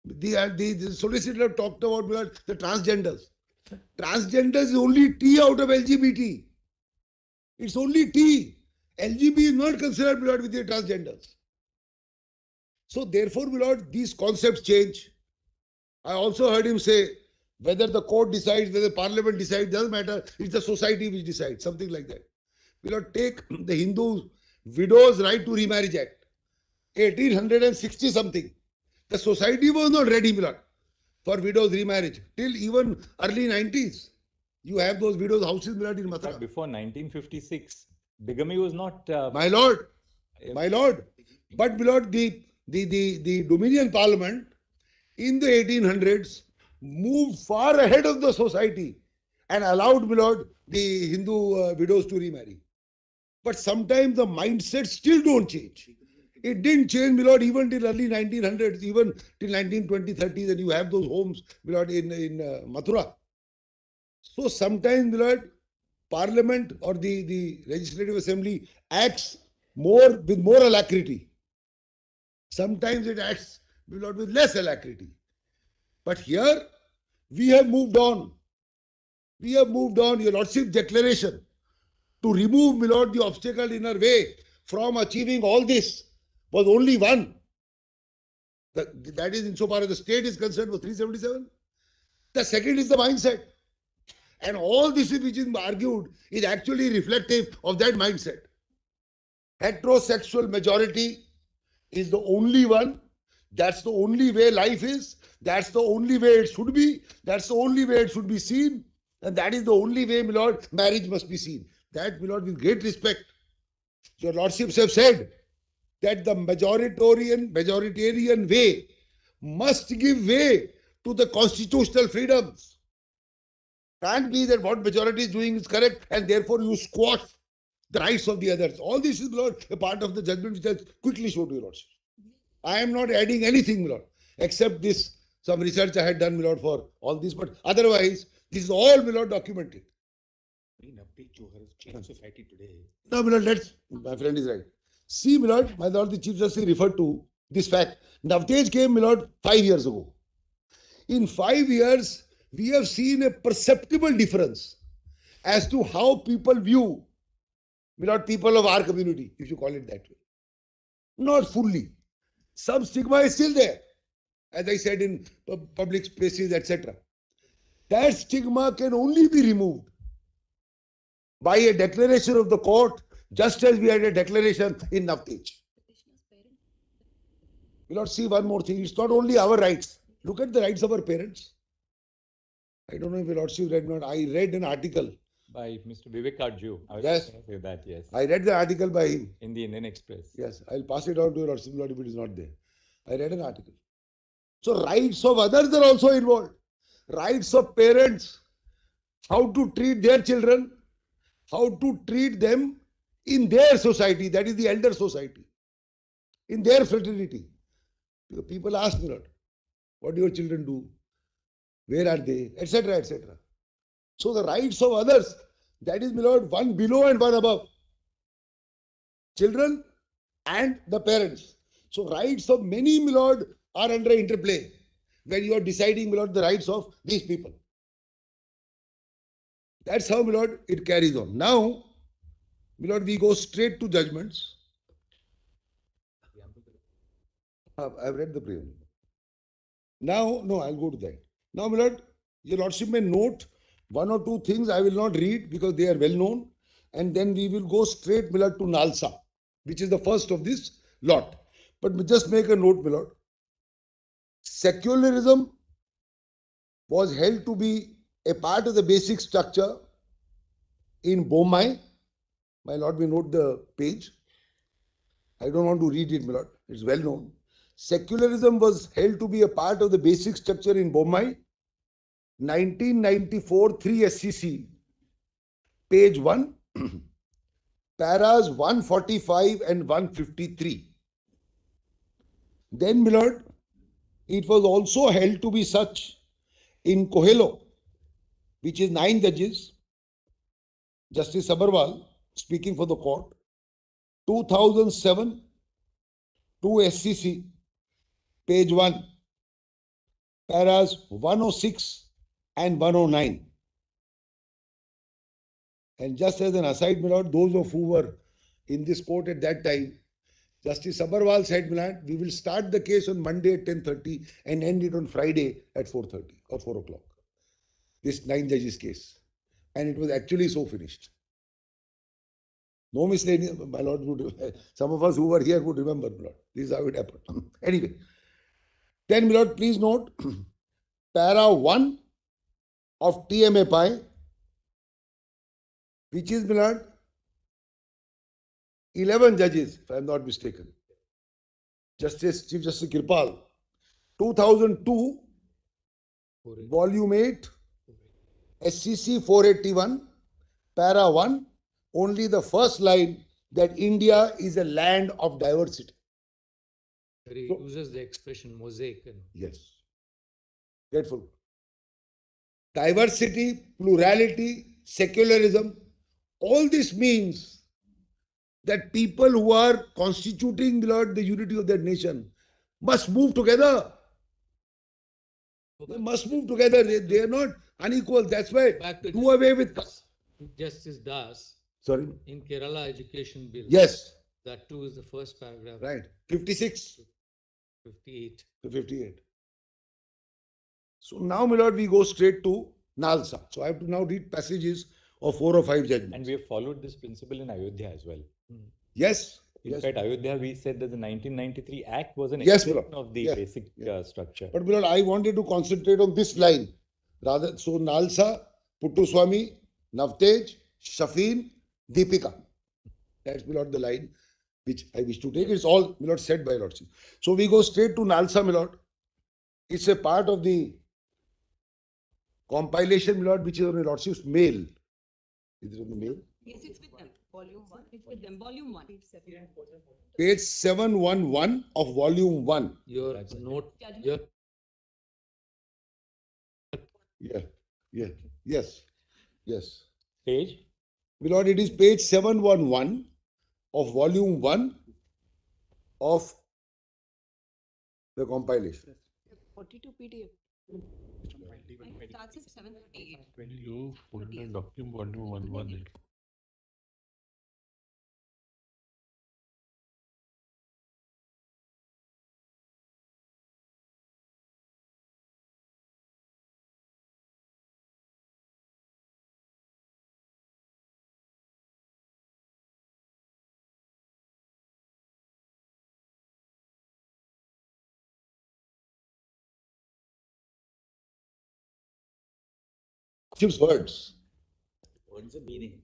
S3: The solicitor talked about, my Lord, the transgenders. Transgenders is only T out of LGBT. It's only T. LGB is not considered, my Lord, with the transgenders. So therefore, my Lord, these concepts change. I also heard him say, whether the court decides, whether parliament decides, doesn't matter. It's the society which decides, something like that. My Lord, take the Hindu Widows' Right to Remarriage Act, 1860 something. The society was not ready, my Lord, for widows' remarriage till even early 90s. You have those widows' houses, my Lord, in Mathura.
S1: Before 1956, bigamy was not.
S3: My Lord, but my Lord, the Dominion Parliament in the 1800s moved far ahead of the society and allowed, my lord, the Hindu widows to remarry. But sometimes the mindset still don't change. It didn't change, my lord, even till early 1900s, even till 1920, 30s, and you have those homes, my lord, in Mathura. So sometimes, my lord, Parliament or the Legislative Assembly acts with more alacrity. Sometimes it acts, my lord, with less alacrity. But here, we have moved on. We have moved on, your lordship declaration to remove, my lord, the obstacle in our way from achieving all this was only one. That is, insofar as the state is concerned, was 377. The second is the mindset. And all this which is argued is actually reflective of that mindset. Heterosexual majority is the only one. That's the only way life is. That's the only way it should be. That's the only way it should be seen. And that is the only way, my lord, marriage must be seen. That, my lord, with great respect, your lordships have said that the majoritarian way must give way to the constitutional freedoms. Can't be that what majority is doing is correct and therefore you squash the rights of the others. All this is, my lord, a part of the judgment which I quickly showed to your lordship. I am not adding anything, my lord, except this, some research I had done, my lord, for all this. But otherwise, this is all, my lord, documented.
S8: Society today.
S3: No, my lord, my friend is right. See, my lord, the Chief Justice referred to this fact. Navtej came, my lord, 5 years ago. In 5 years, we have seen a perceptible difference as to how people view, my lord, people of our community, if you call it that way. Not fully. Some stigma is still there, as I said, in public spaces, etc. That stigma can only be removed by a declaration of the court, just as we had a declaration in Navtej. We will see one more thing. It's not only our rights. Look at the rights of our parents. I don't know if your lordship read or not. I read an article
S1: by Mr. Vivek Arju.
S3: Yes.
S1: Say that, yes.
S3: I read the article by him.
S1: In the Indian Express.
S3: Yes, I'll pass it on to your lordship if it is not there. I read an article. So rights of others are also involved. Rights of parents, how to treat their children, how to treat them in their society, that is the elder society, in their fraternity. People ask me, Lord, what do your children do? Where are they? Etc. etc. So the rights of others, that is, my lord, one below and one above. Children and the parents. So rights of many, my lord, are under interplay when you are deciding, my lord, the rights of these people. That's how, my lord, it carries on. Now, my lord, we go straight to judgments. I've read the preamble. Now, no, I'll go to that. Now, my lord, your lordship may note one or two things I will not read because they are well known. And then we will go straight, my lord, to Nalsa, which is the first of this lot. But just make a note, my lord. Secularism was held to be a part of the basic structure in Bombay. My lord, we note the page. I don't want to read it, my lord. It's well known. Secularism was held to be a part of the basic structure in Bombay. 1994, 3 SCC, page 1, paras 145 and 153. Then, my lord, it was also held to be such in Kohli, which is 9 judges, Justice Sabharwal, speaking for the court, 2007, 2 SCC, page 1, paras 106 and 109. And just as an aside, my lord, those of who were in this court at that time, Justice Sabharwal said, my lord, we will start the case on Monday at 10:30 and end it on Friday at 4:30 or 4 o'clock. This 9 judges case. And it was actually so finished. No miscellaneous, my lord, would, some of us who were here would remember, my lord. This is how it happened. Anyway, then, my lord, please note, para 1 of TMA Pi, which is, my lord, 11 judges, if I am not mistaken. Chief Justice Kirpal, 2002, volume 8, SCC 481, para 1, only the first line that India is a land of diversity.
S7: He uses the expression mosaic.
S3: Yes. Grateful. Diversity, plurality, secularism, all this means that people who are constituting the unity of their nation must move together. They must move together. They are not unequal. That's why do away with.
S7: Justice Das.
S3: Sorry.
S7: In Kerala Education Bill.
S3: Yes.
S7: That too is the first paragraph.
S3: Right. 56.
S7: 58.
S3: 58. So now, my lord, we go straight to Nalsa. So I have to now read passages of 4 or 5 judgments.
S1: And we have followed this principle in Ayodhya as well.
S3: Yes.
S1: In fact, Ayodhya, we said that the 1993 Act was an
S3: Yes,
S1: extension of the basic structure.
S3: But, my lord, I wanted to concentrate on this line. Rather, so Nalsa, Puttuswamy, Navtej, Shafin, Deepika. That's, my lord, the line which I wish to take. It's all, my lord, said by lordship. So we go straight to Nalsa, my lord. It's a part of the compilation, my lord, which is on my lordship's mail. Is it on the mail?
S12: Yes, it's with them. Volume 1. It's with them. Volume 1.
S3: Page 711 of volume 1.
S7: Your note.
S3: Yes.
S1: Page?
S3: My lord, it is page 711 of volume 1 of the compilation.
S12: 42 PDF. It starts at 738.
S5: You put the document volume 1.
S3: Lordship's words.
S10: What's the meaning?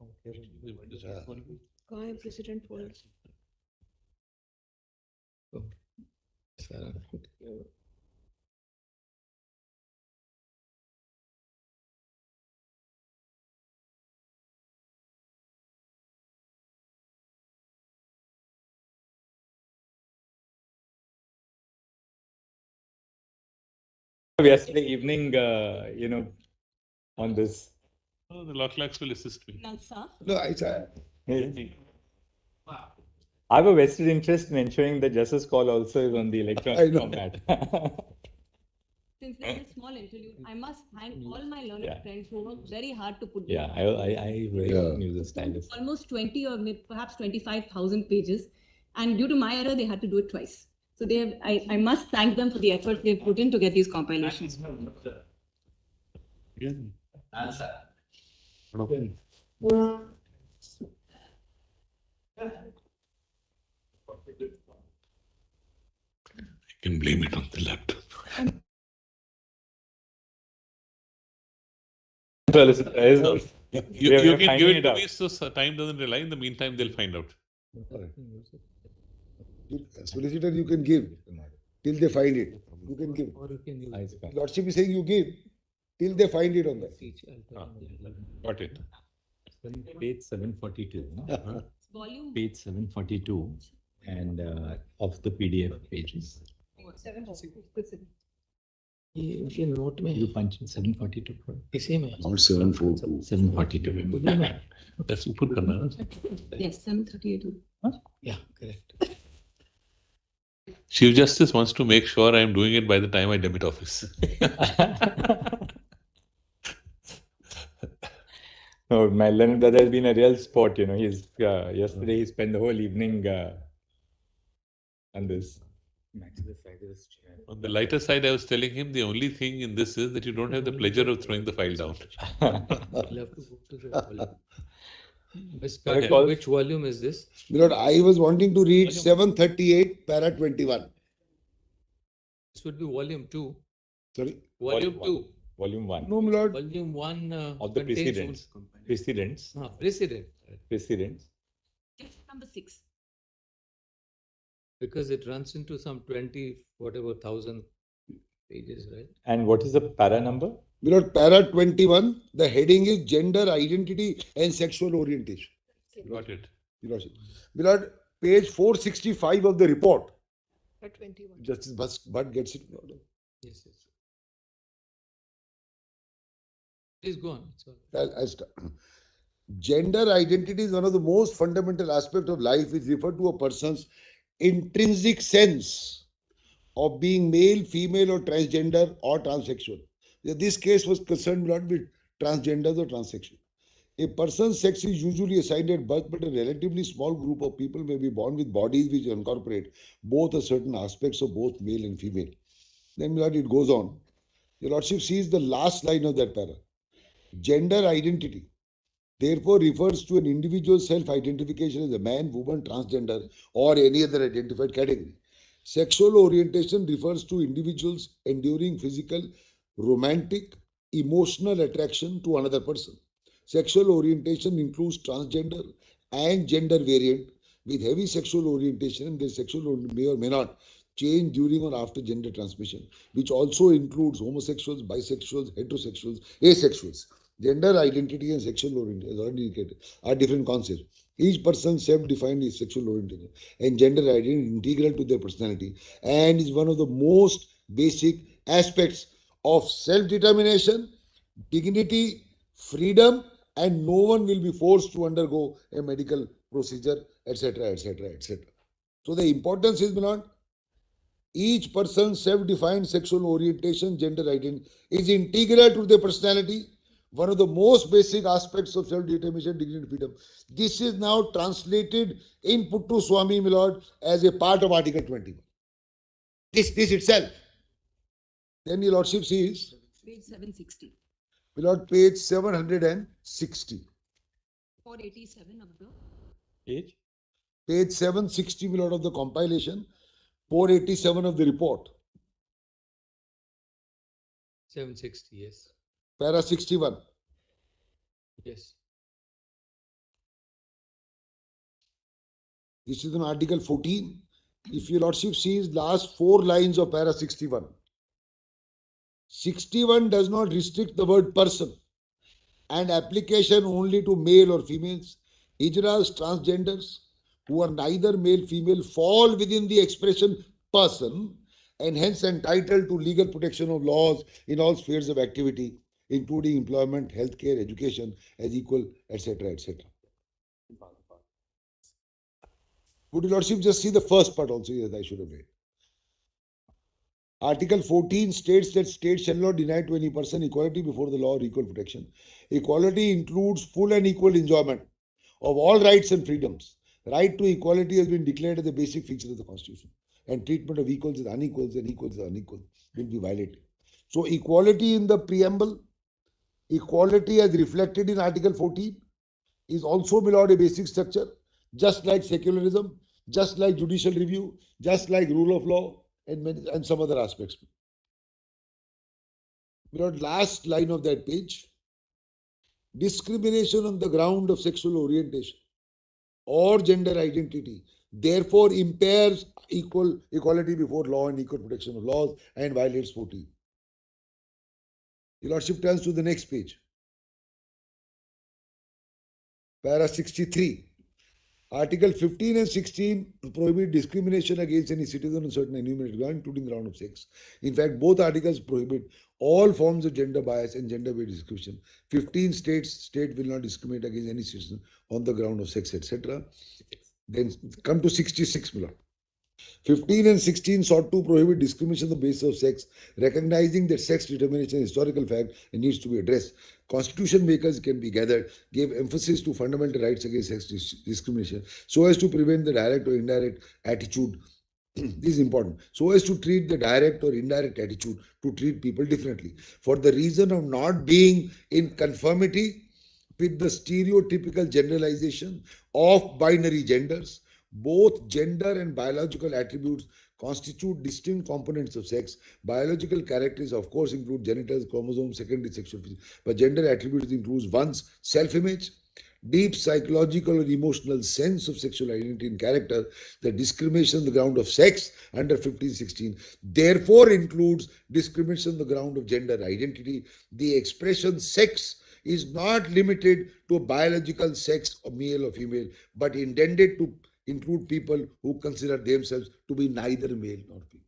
S12: Why President Paul?
S1: Yesterday evening, on this.
S5: Oh, the law clerks will assist me.
S12: Nalsa.
S3: No,
S1: I have a vested interest in ensuring that Justice Call also is on the electronic format.
S12: Since there is a small interlude, I must thank all my learned friends who worked very hard to put this.
S1: Yeah, I really use the stylus.
S12: Almost 20 or perhaps 25,000 pages, and due to my error, they had to do it twice. So they have. I must thank them for the effort they've put in to get these compilations.
S5: I can blame it on the laptop. You can give it to me so time doesn't rely. In the meantime, they'll find out.
S3: Solicitor, you can give till they find it. You can give. Lordship is saying you give till they find it on that.
S5: Got it.
S1: Page 742. No?
S12: Volume.
S1: Page 742 and of the PDF pages.
S12: 742.
S7: ये note में
S1: You punch in 742.
S7: इसी में
S3: Not 742.
S1: 742.
S5: That's ऊपर करना है.
S12: Yes, 738.
S7: Yeah, correct.
S5: Chief Justice wants to make sure I am doing it by the time I demit office.
S1: No, my learned brother has been a real sport. He's yesterday he spent the whole evening on this.
S5: On the lighter side, I was telling him the only thing in this is that you don't have the pleasure of throwing the file down.
S7: Which volume is this?
S3: Lord, I was wanting to read 738, para 21.
S7: This would be volume 2.
S3: Sorry?
S7: Volume 2.
S1: Volume 1.
S3: No, my lord.
S7: Volume 1
S1: of the precedents. Precedents.
S7: Precedents.
S12: Just number 6.
S7: Because it runs into some 20 whatever thousand pages, right?
S1: And what is the para number?
S3: Below para 21, the heading is gender identity and sexual orientation.
S5: Got it.
S3: Below page 465 of the report.
S9: Para 21.
S3: Justice Bhat gets it.
S7: Yes, yes. Please go on.
S3: I'll start. Gender identity is one of the most fundamental aspects of life, which refer to a person's intrinsic sense of being male, female, or transgender or transsexual. This case was concerned not with transgenders or transsexual. A person's sex is usually assigned at birth, but a relatively small group of people may be born with bodies which incorporate both a certain aspects of both male and female. Then it goes on. Your Lordship sees the last line of that para. Gender identity therefore refers to an individual's self-identification as a man, woman, transgender, or any other identified category. Sexual orientation refers to individuals enduring physical, romantic, emotional attraction to another person. Sexual orientation includes transgender and gender variant with heavy sexual orientation, and their sexual may or may not change during or after gender transmission, which also includes homosexuals, bisexuals, heterosexuals, asexuals. Gender identity and sexual orientation, as already indicated, are different concepts. Each person self-defined is sexual orientation and gender identity integral to their personality and is one of the most basic aspects of self-determination, dignity, freedom, and no one will be forced to undergo a medical procedure, etc., etc., etc. So the importance is not each person's self-defined sexual orientation, gender identity is integral to their personality, one of the most basic aspects of self-determination, dignity, and freedom. This is now translated in Puttu Swami, my lord, as a part of Article 21. This itself. Then your lordship sees
S13: Page 760.
S3: my lord, page 760.
S13: 487 of the
S3: Page? Page 760, my lord, of the compilation. 487 of the report.
S7: 760, yes.
S3: Para 61.
S7: Yes.
S3: This is in Article 14. If your lordship sees last 4 lines of para 61. 61 does not restrict the word person and application only to male or females. Hijras, transgenders, who are neither male, female, fall within the expression person and hence entitled to legal protection of laws in all spheres of activity, including employment, healthcare, education, as equal, etc., etc. Would your lordship just see the first part also that I should have read? Article 14 states that state shall not deny to any person equality before the law or equal protection. Equality includes full and equal enjoyment of all rights and freedoms. Right to equality has been declared as a basic feature of the Constitution, and treatment of equals as unequals and equals as unequal will be violated. So equality in the preamble, equality as reflected in Article 14 is also below a basic structure, just like secularism, just like judicial review, just like rule of law, and some other aspects. Below last line of that page, discrimination on the ground of sexual orientation or gender identity therefore impairs equality before law and equal protection of laws and violates 14. Your lordship turns to the next page. Para 63. Article 15 and 16 prohibit discrimination against any citizen on certain enumerated grounds, including ground of sex. In fact, both articles prohibit all forms of gender bias and gender-based discrimination. 15 states, state will not discriminate against any citizen on the ground of sex, etc. Then come to 66, my lord. 15 and 16 sought to prohibit discrimination on the basis of sex, recognizing that sex determination is a historical fact and needs to be addressed. Constitution makers can be gathered, gave emphasis to fundamental rights against sex discrimination so as to prevent the direct or indirect attitude. This is important. So as to treat the direct or indirect attitude to treat people differently for the reason of not being in conformity with the stereotypical generalization of binary genders. Both gender and biological attributes constitute distinct components of sex. Biological characteristics, of course, include genitals, chromosomes, secondary sexual features, but gender attributes include one's self-image, deep psychological or emotional sense of sexual identity and character, the discrimination on the ground of sex under 1516 therefore includes discrimination on the ground of gender identity. The expression sex is not limited to a biological sex of male or female, but intended to include people who consider themselves to be neither male nor female.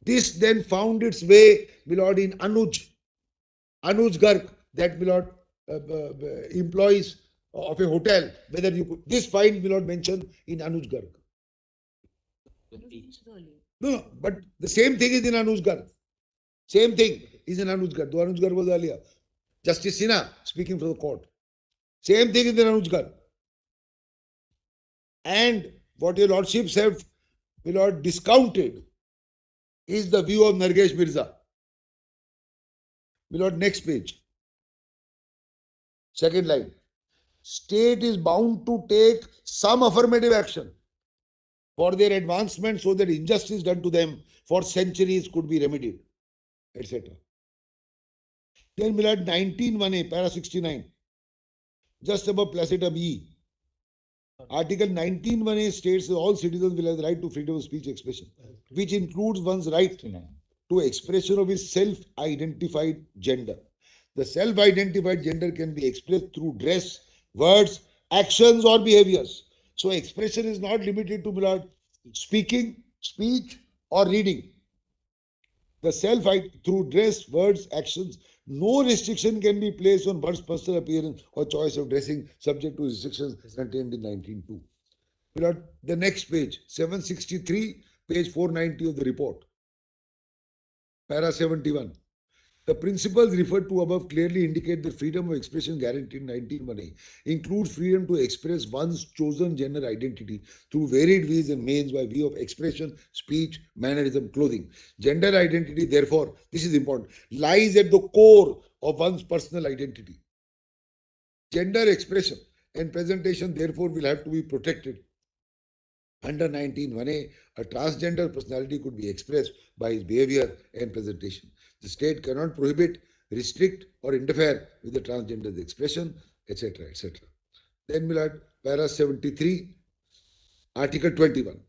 S3: This then found its way, my lord, in Anuj Garg, that, my lord, employees of a hotel, whether you could, this find will not mention in Anuj Garg. No, but the same thing is in Anuj Garg. Same thing is in Anuj Garg. Though Anuj Garg was earlier. Justice Sinha speaking for the court. Same thing is in Anuj Garg. And what your lordships have, my lord, discounted is the view of Nargesh Mirza. My lord, next page. Second line. State is bound to take some affirmative action for their advancement so that injustice done to them for centuries could be remedied, etc. Then we'll add 19(1)(a), para 69, just above placetum E. Article 19(1)(a) states that all citizens will have the right to freedom of speech expression, which includes one's right to expression of his self-identified gender. The self-identified gender can be expressed through dress, words, actions, or behaviors. So expression is not limited to, my lord, speaking, speech, or reading. The self through dress, words, actions, no restriction can be placed on one's personal appearance or choice of dressing, subject to restrictions contained in 19(2). My lord, the next page, 763, page 490 of the report, para 71. The principles referred to above clearly indicate that freedom of expression guaranteed in 19(1)(a) includes freedom to express one's chosen gender identity through varied ways and means by way of expression, speech, mannerism, clothing. Gender identity, therefore, this is important, lies at the core of one's personal identity. Gender expression and presentation, therefore, will have to be protected. Under 19(1)(a), a transgender personality could be expressed by his behavior and presentation. The state cannot prohibit, restrict, or interfere with the transgender's expression, etc., etc. Then we'll add para 73, Article 21.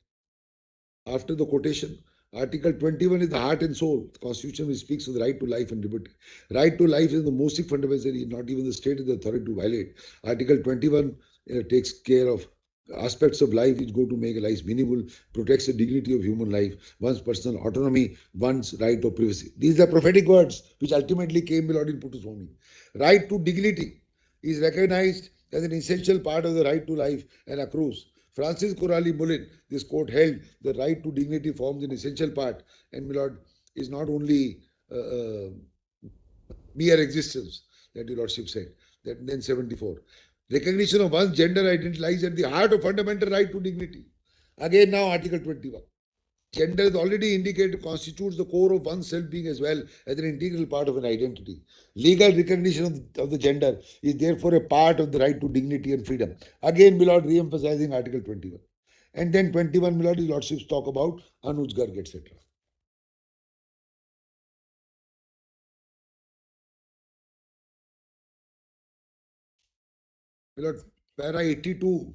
S3: After the quotation, Article 21 is the heart and soul of the Constitution, which speaks of the right to life and liberty. Right to life is the most fundamental, not even the state has the authority to violate. Article 21 takes care of aspects of life which go to make a life meaningful, protects the dignity of human life, one's personal autonomy, one's right of privacy. These are prophetic words which ultimately came, my lord, in Puttaswamy. Right to dignity is recognized as an essential part of the right to life and accrues. Francis Corali Mullin, this court held the right to dignity forms an essential part, and, my lord, is not only mere existence, that your lordship said. That then 74. Recognition of one's gender identity lies at the heart of fundamental right to dignity. Again now Article 21. Gender is already indicated constitutes the core of one's self-being as well as an integral part of an identity. Legal recognition of the gender is therefore a part of the right to dignity and freedom. Again, my lord, re-emphasizing Article 21. And then 21, my lord, his lordships talk about Anuj Garg, etc. My lord, para 82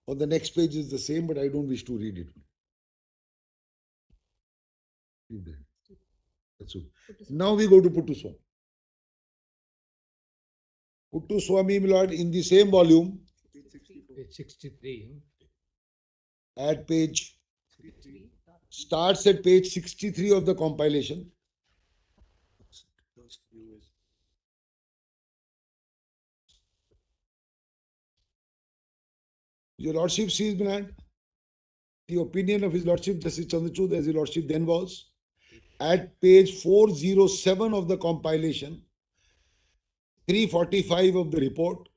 S3: on the next page is the same, but I don't wish to read it. That's it. Now we go to Puttaswamy. Puttaswamy, my lord, in the same volume,
S7: Page 63.
S3: at page, starts at page 63 of the compilation. Your lordship sees, my lord, the opinion of his lordship, Justice Chandrachud, as his lordship then was, at page 407 of the compilation, 345 of the report.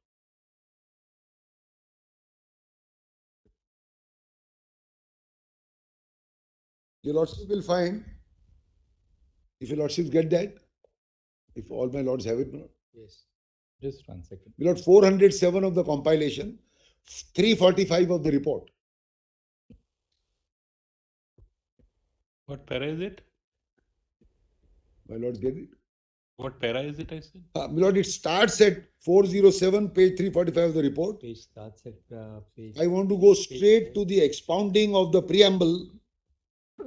S3: Your lordship will find, if your lordships get that, if all my lords have it, my lord.
S7: Yes.
S1: Just 1 second.
S3: My lord, 407 of the compilation, 345 of the report.
S5: What para is it?
S3: My lords get it?
S5: What para is it, I said?
S3: My lord, it starts at 407, page 345 of the report.
S8: Page starts at page.
S3: I want to go straight to the expounding of the preamble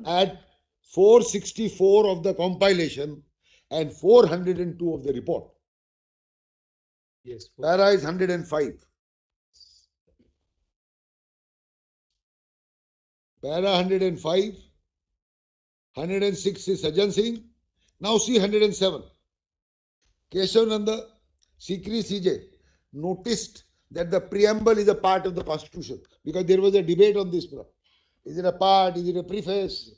S3: at 464 of the compilation and 402 of the report.
S11: Yes.
S3: Para is 105. Para 105. 106 is Sajjan Singh. Now see 107. Keshav Nanda, Sikri CJ noticed that the preamble is a part of the constitution because there was a debate on this. Is it a part? Is it a preface?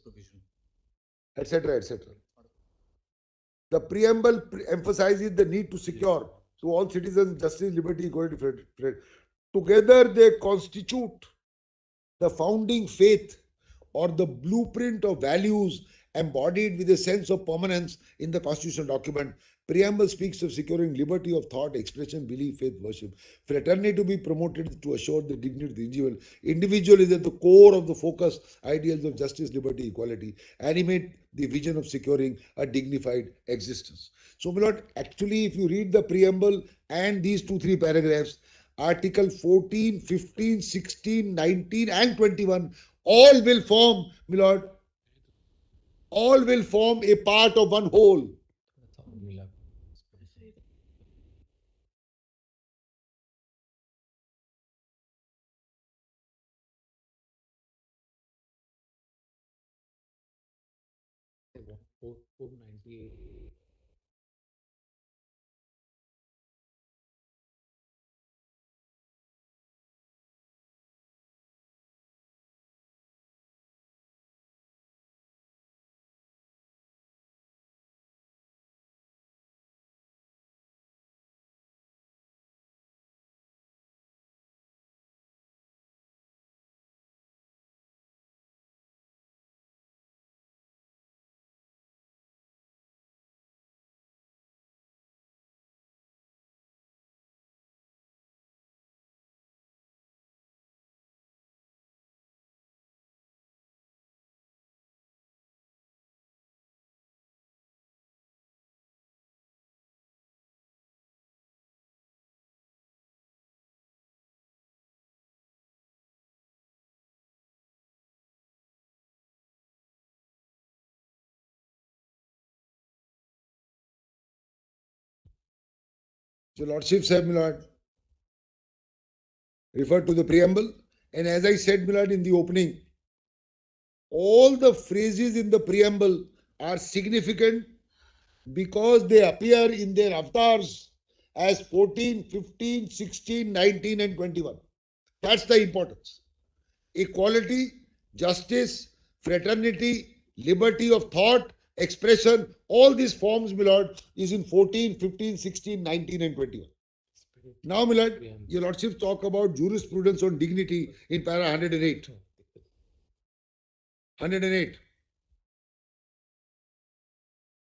S3: Etc. etc. The preamble emphasizes the need to secure to all citizens justice, liberty, equality, freedom. Together they constitute the founding faith or the blueprint of values embodied with a sense of permanence in the constitutional document. Preamble speaks of securing liberty of thought, expression, belief, faith, worship. Fraternity to be promoted to assure the dignity of the individual. Individual is at the core of the focus ideals of justice, liberty, equality. Animate the vision of securing a dignified existence. So, my lord, actually, if you read the preamble and these 2-3 paragraphs, Article 14, 15, 16, 19 and 21 all will form, my lord, all will form a part of one whole. So, Lordship said, my lord, referred to the preamble. And as I said, my lord, in the opening, all the phrases in the preamble are significant because they appear in their avatars as 14, 15, 16, 19 and 21. That's the importance. Equality, justice, fraternity, liberty of thought, expression, all these forms, my lord, is in 14, 15, 16, 19 and 21. Now, my lord, your lordship talk about jurisprudence on dignity in para 108. 108.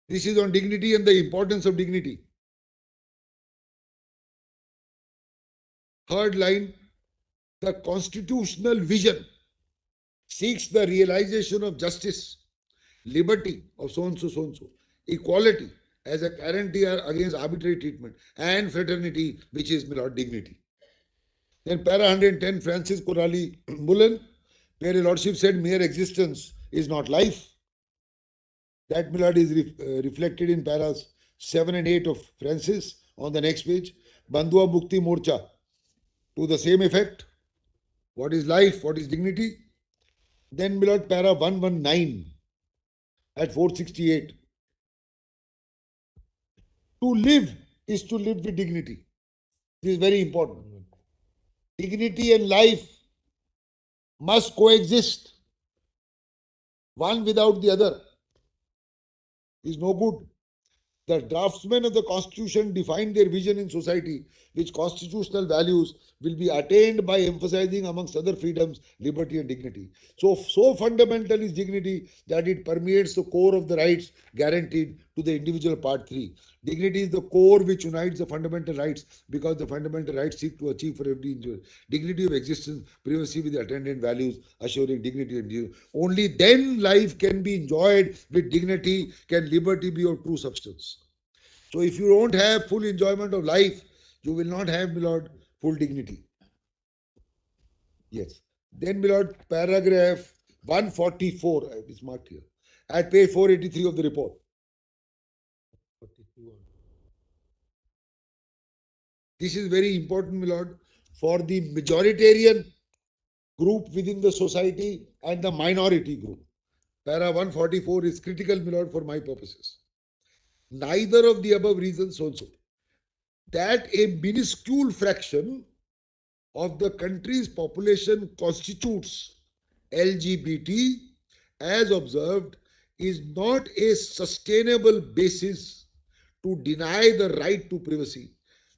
S3: This is on dignity and the importance of dignity. Third line, the constitutional vision seeks the realization of justice, liberty of so-and-so, so-and-so, equality as a guarantee against arbitrary treatment, and fraternity, which is, my lord, dignity. Then para 110, Francis Corali Mullen, where your lordship said mere existence is not life. That, my lord, is reflected in paras 7 and 8 of Francis on the next page. Bandhua Bhukti Morcha, to the same effect. What is life? What is dignity? Then, my lord, para 119 at 468. To live is to live with dignity. This is very important. Dignity and life must coexist. One without the other is no good. The draftsmen of the Constitution define their vision in society, which constitutional values will be attained by emphasizing, amongst other freedoms, liberty and dignity. So fundamental is dignity that it permeates the core of the rights guaranteed to the individual. Part 3. Dignity is the core which unites the fundamental rights because the fundamental rights seek to achieve for every individual dignity of existence, privacy with the attendant values, assuring dignity and dignity. Only then life can be enjoyed with dignity, can liberty be of true substance. So if you don't have full enjoyment of life, you will not have, my lord, full dignity. Yes. Then, my lord, paragraph 144, it is marked here, at page 483 of the report. This is very important, my lord, for the majoritarian group within the society and the minority group. Para 144 is critical, my lord, for my purposes. Neither of the above reasons also, that a minuscule fraction of the country's population constitutes LGBT, as observed, is not a sustainable basis to deny the right to privacy.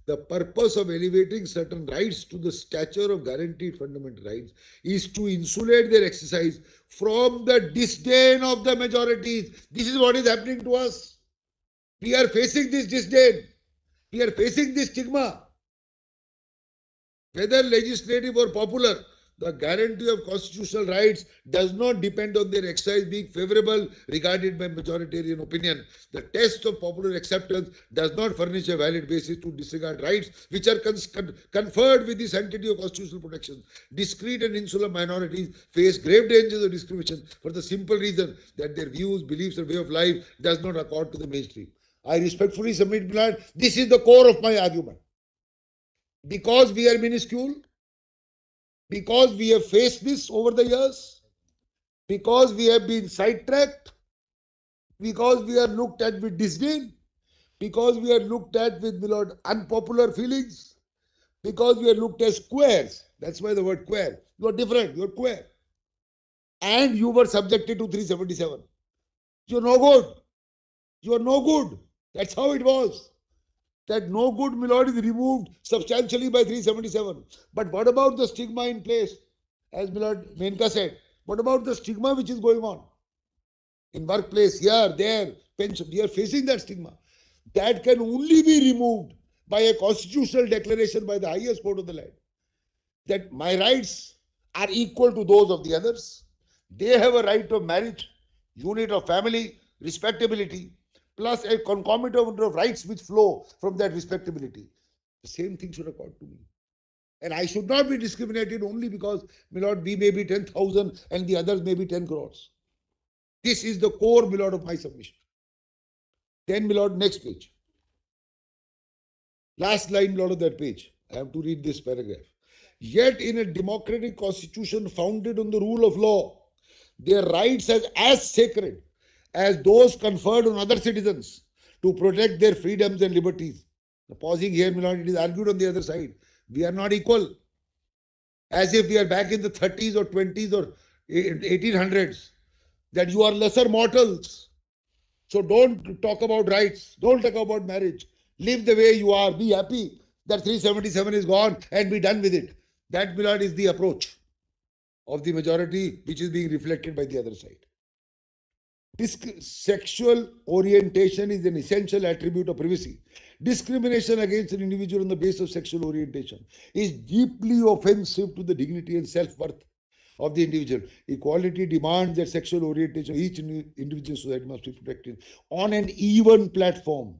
S3: The purpose of elevating certain rights to the stature of guaranteed fundamental rights is to insulate their exercise from the disdain of the majorities. This is what is happening to us. We are facing this disdain. We are facing this stigma. Whether legislative or popular, the guarantee of constitutional rights does not depend on their exercise being favorable regarded by majoritarian opinion. The test of popular acceptance does not furnish a valid basis to disregard rights which are conferred with the sanctity of constitutional protection. Discrete and insular minorities face grave dangers of discrimination for the simple reason that their views, beliefs, and way of life does not accord to the mainstream. I respectfully submit, Milad, this is the core of my argument. Because we are minuscule, because we have faced this over the years, because we have been sidetracked, because we are looked at with disdain, because we are looked at with, Milord, unpopular feelings, because we are looked as squares. That's why the word queer. You are different, you are queer. And you were subjected to 377. You are no good. You are no good. That's how it was. That no good, my lord, is removed substantially by 377. But what about the stigma in place? As my lord Menka said, what about the stigma which is going on? In workplace, here, there, pension, we are facing that stigma. That can only be removed by a constitutional declaration by the highest court of the land. That my rights are equal to those of the others. They have a right of marriage, unit of family, respectability, plus a concomitant of rights which flow from that respectability. The same thing should accord to me. And I should not be discriminated only because, my lord, we may be 10,000 and the others may be 10 crores. This is the core, my lord, of my submission. Then, my lord, next page. Last line, my lord, of that page. I have to read this paragraph. Yet in a democratic constitution founded on the rule of law, their rights are as sacred as those conferred on other citizens to protect their freedoms and liberties. The pausing here, my lord, it is argued on the other side. We are not equal. As if we are back in the 30s or 20s or 1800s. That you are lesser mortals. So don't talk about rights. Don't talk about marriage. Live the way you are. Be happy that 377 is gone and be done with it. That, my lord, is the approach of the majority which is being reflected by the other side. Sexual orientation is an essential attribute of privacy. Discrimination against an individual on the basis of sexual orientation is deeply offensive to the dignity and self-worth of the individual. Equality demands that sexual orientation of each individual society must be protected on an even platform.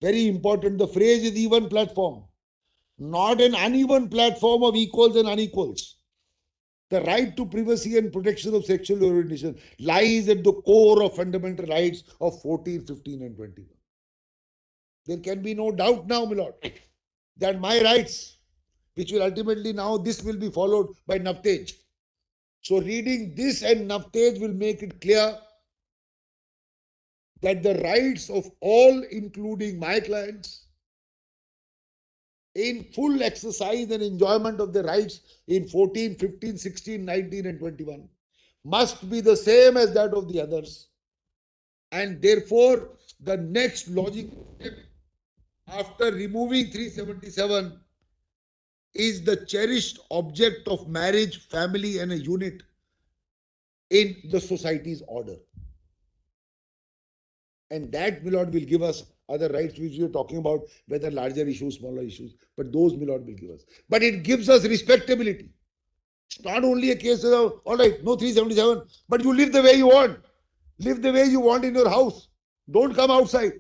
S3: Very important, the phrase is even platform, not an uneven platform of equals and unequals. The right to privacy and protection of sexual orientation lies at the core of fundamental rights of 14, 15 and 21. There can be no doubt now, my lord, that my rights, which will ultimately now, this will be followed by Navtej. So reading this and Navtej will make it clear that the rights of all, including my clients, in full exercise and enjoyment of the rights in 14, 15, 16, 19 and 21 must be the same as that of the others. And therefore, the next logical step after removing 377 is the cherished object of marriage, family and a unit in the society's order. And that, my lord, will give us other rights which we are talking about, whether larger issues, smaller issues, but those, my lord, will give us. But it gives us respectability. It's not only a case of, all right, no 377, but you live the way you want. Live the way you want in your house. Don't come outside.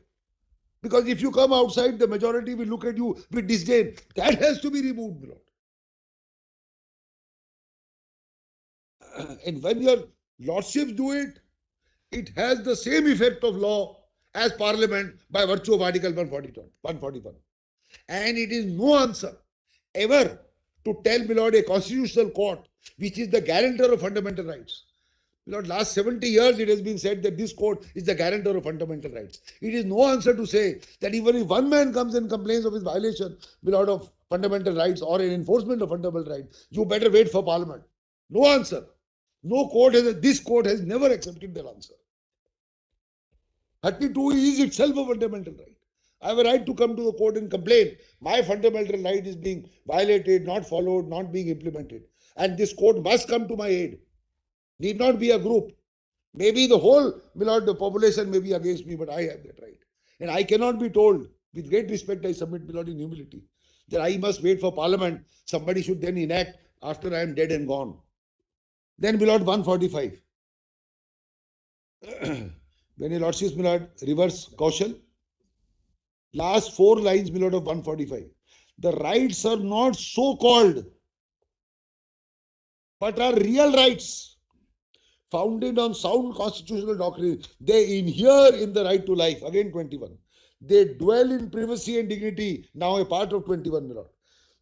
S3: Because if you come outside, the majority will look at you with disdain. That has to be removed, my lord. And when your lordships do it, it has the same effect of law as Parliament by virtue of Article 141. And it is no answer ever to tell, my lord, a constitutional court, which is the guarantor of fundamental rights. My lord, last 70 years it has been said that this court is the guarantor of fundamental rights. It is no answer to say that even if one man comes and complains of his violation, my lord, of fundamental rights or an enforcement of fundamental rights, you better wait for Parliament. No answer. No court has, this court has never accepted that answer. 32 is itself a fundamental right. I have a right to come to the court and complain. My fundamental right is being violated, not followed, not being implemented. And this court must come to my aid. Need not be a group. Maybe the whole, my lord, the population may be against me, but I have that right. And I cannot be told, with great respect, I submit, my lord, in humility, that I must wait for Parliament. Somebody should then enact after I am dead and gone. Then, my lord, 145. When your lordships, my lord, reverse Kaushal, last 4 lines, my lord, of 145. The rights are not so called, but are real rights founded on sound constitutional doctrine. They inhere in the right to life. Again, 21. They dwell in privacy and dignity. Now a part of 21, my lord.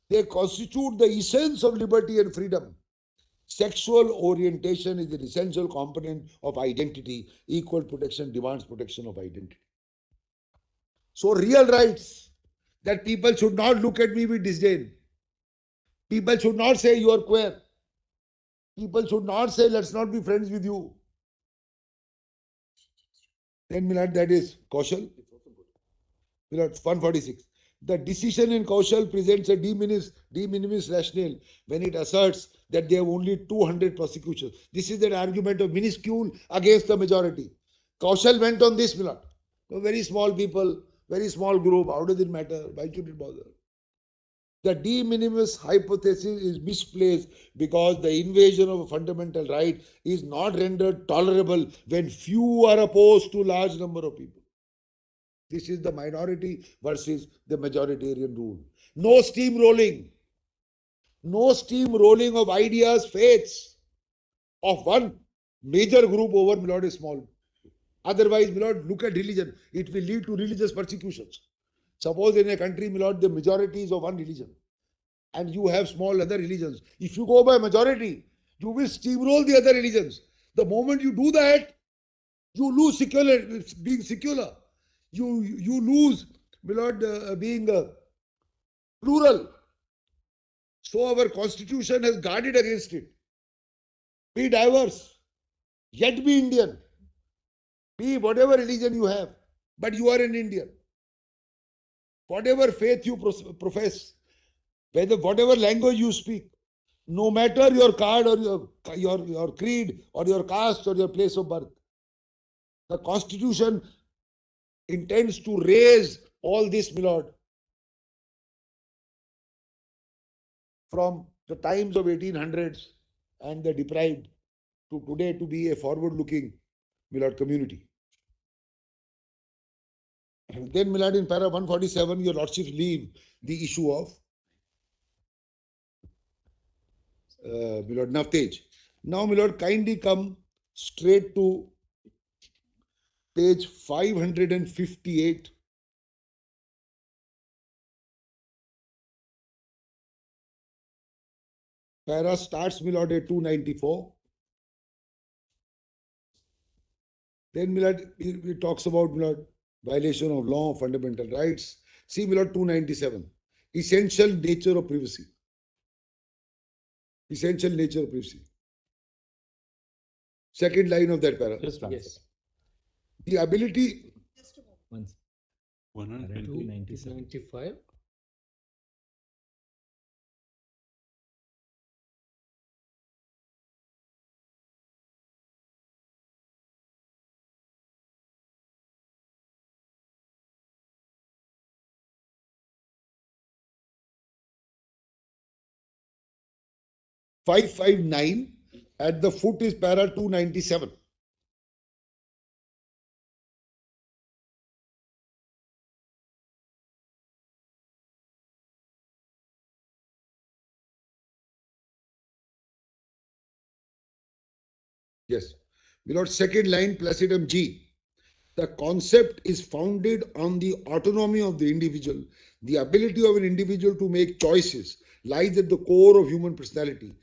S3: They constitute the essence of liberty and freedom. Sexual orientation is an essential component of identity. Equal protection demands protection of identity. So real rights, that people should not look at me with disdain. People should not say you are queer. People should not say let's not be friends with you. Then, my lord, that is Kaushal. My lord, 146. The decision in Kaushal presents a de minimis rationale when it asserts that there are only 200 prosecutions. This is an argument of minuscule against the majority. Kaushal went on this, my lord. Very small people, very small group. How does it matter? Why should it bother? The de minimis hypothesis is misplaced because the invasion of a fundamental right is not rendered tolerable when few are opposed to large number of people. This is the minority versus the majoritarian rule. No steamrolling. No steamrolling of ideas, faiths of one major group over, my lord, a small. Otherwise, my lord, look at religion. It will lead to religious persecutions. Suppose in a country, my lord, the majority is of one religion and you have small other religions. If you go by majority, you will steamroll the other religions. The moment you do that, you lose being secular. You lose, my lord, being plural. So our constitution has guarded against it. Be diverse, yet be Indian. Be whatever religion you have, but you are an Indian. Whatever faith you profess, whatever language you speak, no matter your card or your creed or your caste or your place of birth, the constitution intends to raise all this, my lord, from the times of 1800s and the deprived to today to be a forward-looking, my lord, community. Then, my lord, in para 147, your lordship leave the issue of my lord, naftage. Now, my lord, kindly come straight to page 558. Para starts, my lord, at 294. Then, my lord, it talks about, my lord, violation of law, fundamental rights. See, my lord, 297. Essential nature of privacy. Essential nature of privacy. Second line of that para.
S11: Yes.
S3: The ability.
S7: 195.
S3: .559 at the foot is para 297. Yes. Below second line, placidum G. The concept is founded on the autonomy of the individual. The ability of an individual to make choices lies at the core of human personality.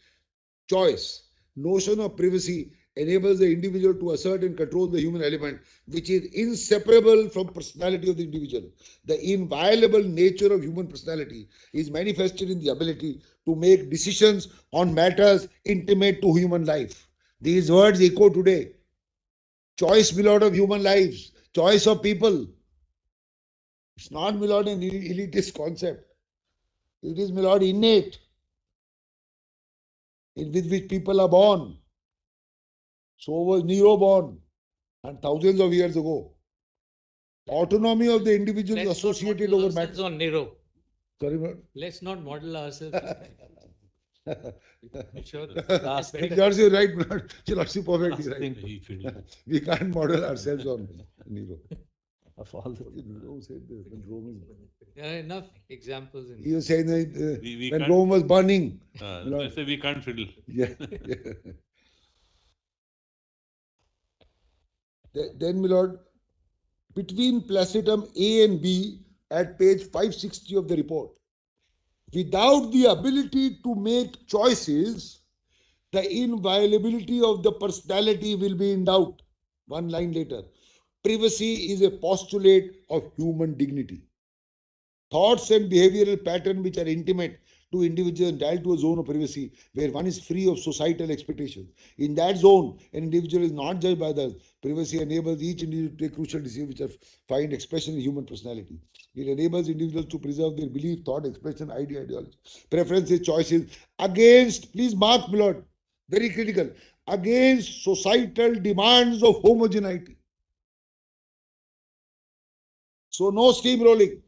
S3: Choice. Notion of privacy enables the individual to assert and control the human element, which is inseparable from personality of the individual. The inviolable nature of human personality is manifested in the ability to make decisions on matters intimate to human life. These words echo today. Choice, my lord, of human lives, choice of people. It's not, my lord, an elitist concept. It is, my lord, innate, with which people are born. So was Nero born, and thousands of years ago. Autonomy of the individual is associated over matters.
S7: On Nero.
S3: Sorry, what?
S7: Let's not model ourselves. Sure.
S3: George, you're right, George, perfectly right. We can't model ourselves on Nero.
S15: Of all the
S3: Nero said this when Rome is.
S7: There are enough examples.
S3: He was saying that
S5: We
S3: when
S5: can't-
S3: Rome was burning.
S5: I say we can't fiddle.
S3: Yeah. Then, my lord, between placidum A and B at page 560 of the report, without the ability to make choices, the inviolability of the personality will be in doubt. One line later. Privacy is a postulate of human dignity. Thoughts and behavioral patterns which are intimate to individuals entitled to a zone of privacy where one is free of societal expectations. In that zone, an individual is not judged by others. Privacy enables each individual to take crucial decisions which find expression in human personality. It enables individuals to preserve their belief, thought, expression, ideology, preferences, choices against, please mark, my lord, very critical, against societal demands of homogeneity. So no steamrolling.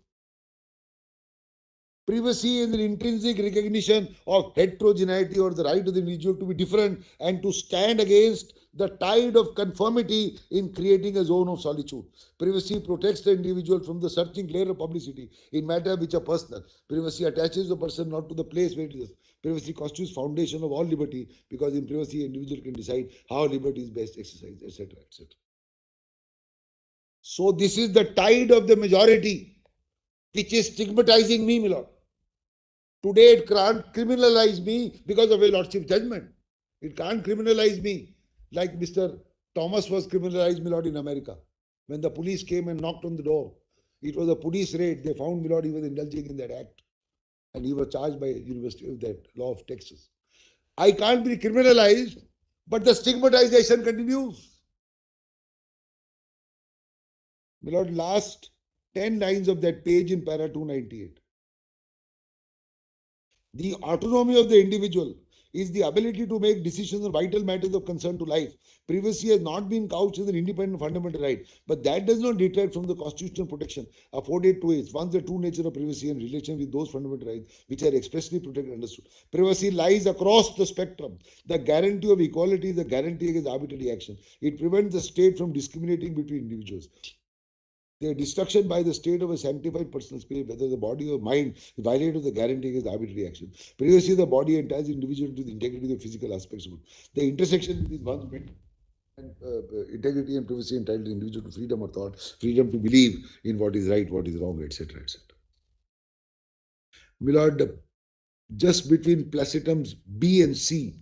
S3: Privacy is an intrinsic recognition of heterogeneity or the right of the individual to be different and to stand against the tide of conformity in creating a zone of solitude. Privacy protects the individual from the searching glare of publicity in matters which are personal. Privacy attaches the person not to the place where it is. Privacy constitutes foundation of all liberty because in privacy, an individual can decide how liberty is best exercised, etc., etc. So this is the tide of the majority which is stigmatizing me, my lord. Today it can't criminalize me because of a lordship judgment. It can't criminalize me like Mr. Thomas was criminalized, my lord, in America. When the police came and knocked on the door, it was a police raid. They found, my lord, he was indulging in that act. And he was charged by University of that law of Texas. I can't be criminalized, but the stigmatization continues. My lord, last 10 lines of that page in para 298. The autonomy of the individual is the ability to make decisions on vital matters of concern to life. Privacy has not been couched as an independent fundamental right, but that does not detract from the constitutional protection afforded to it. Once the true nature of privacy in relation with those fundamental rights which are expressly protected and understood. Privacy lies across the spectrum. The guarantee of equality is the guarantee against arbitrary action. It prevents the state from discriminating between individuals. The destruction by the state of a sanctified personal space, whether the body or mind, violates the guarantee against arbitrary action. Privacy of the body entails the individual to the integrity of the physical aspects of it. The intersection between one's mental and integrity and privacy entitle the individual to freedom of thought, freedom to believe in what is right, what is wrong, etc., etc. My lord, just between placidums B and C,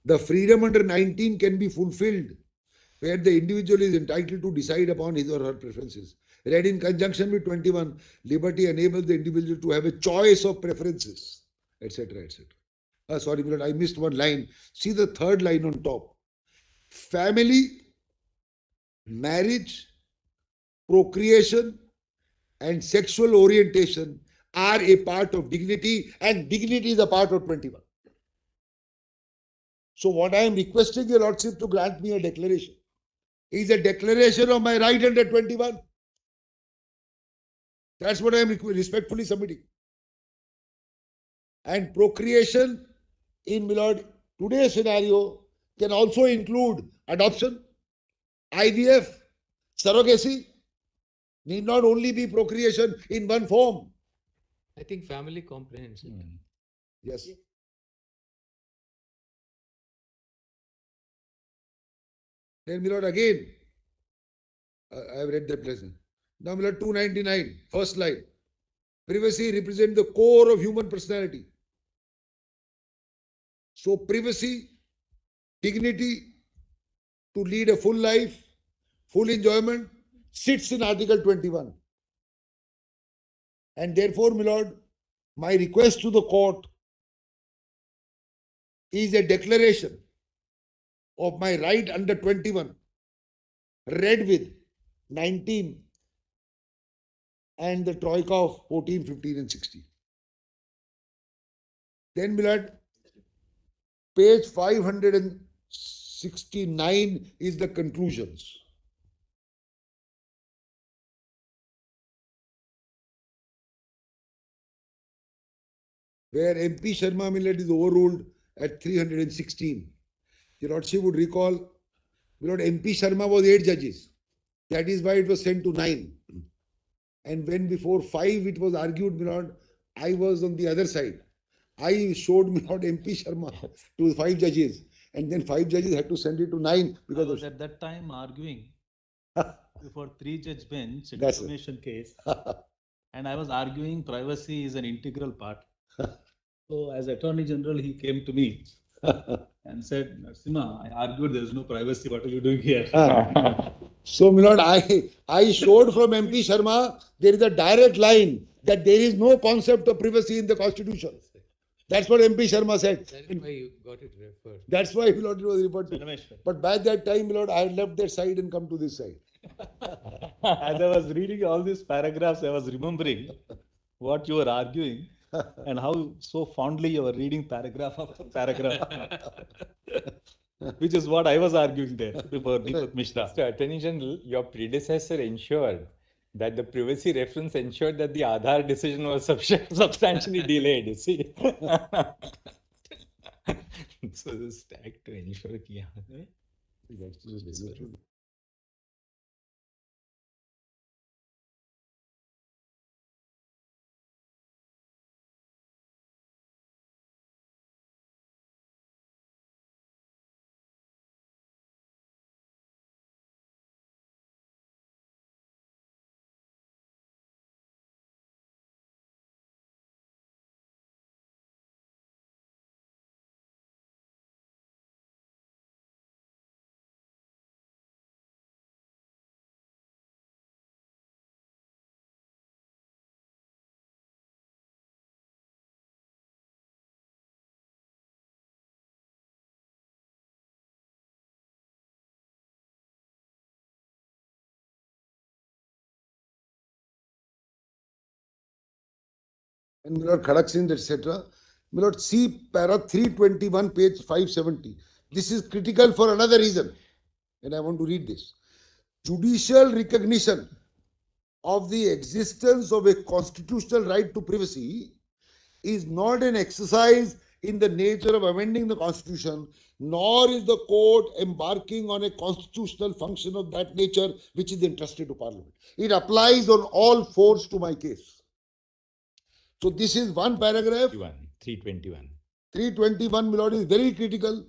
S3: the freedom under 19 can be fulfilled where the individual is entitled to decide upon his or her preferences. Read in conjunction with 21, liberty enables the individual to have a choice of preferences, etc., etc. Sorry, I missed one line. See the third line on top. Family, marriage, procreation, and sexual orientation are a part of dignity, and dignity is a part of 21. So what I am requesting your lordship to grant me a declaration is a declaration of my right under 21. That's what I am respectfully submitting. And procreation in, my lord, today's scenario can also include adoption, IVF, surrogacy. Need not only be procreation in one form.
S7: I think family comprehends it.
S3: Yes. Then, my lord, again, I have read that lesson. Now, my lord, 299, first line. Privacy represents the core of human personality. So, privacy, dignity to lead a full life, full enjoyment, sits in Article 21. And therefore, my lord, my request to the court is a declaration of my right under 21, read with 19 and the troika of 14, 15 and 16. Then, my lord, page 569 is the conclusions. Where MP Sharma Millet is overruled at 316. Your Lordship would recall, my Lord, MP Sharma was 8 judges. That is why it was sent to 9. And when before 5 it was argued, my Lord, I was on the other side. I showed, my Lord, MP Sharma to 5 judges. And then 5 judges had to send it to 9 because
S15: I was at that time arguing before 3-judge bench
S3: That's it.
S15: defamation case. And I was arguing privacy is an integral part. So as Attorney General, he came to me and said, Narasimha, I argued there is no privacy. What are you doing here?
S3: So, my Lord, I showed from MP Sharma, there is a direct line that there is no concept of privacy in the Constitution. That's what MP Sharma said.
S7: That is why you got it referred.
S3: That's why, my Lord, it was referred to. But by that time, my Lord, I had left that side and come to this side.
S15: As I was reading all these paragraphs, I was remembering what you were arguing and how so fondly you were reading paragraph after paragraph, which is what I was arguing there before Deepak Mishra.
S1: Mr. Attorney General, your predecessor ensured that the privacy reference ensured that the Aadhaar decision was substantially delayed, you see. So the stack to ensure कि यहाँ
S3: And my Lord, Khadak Singh, etc. My Lord, see para 321, page 570. This is critical for another reason. And I want to read this. Judicial recognition of the existence of a constitutional right to privacy is not an exercise in the nature of amending the constitution, nor is the court embarking on a constitutional function of that nature which is entrusted to Parliament. It applies on all fours to my case. So this is one paragraph.
S1: 321.
S3: 321, my Lord, is very critical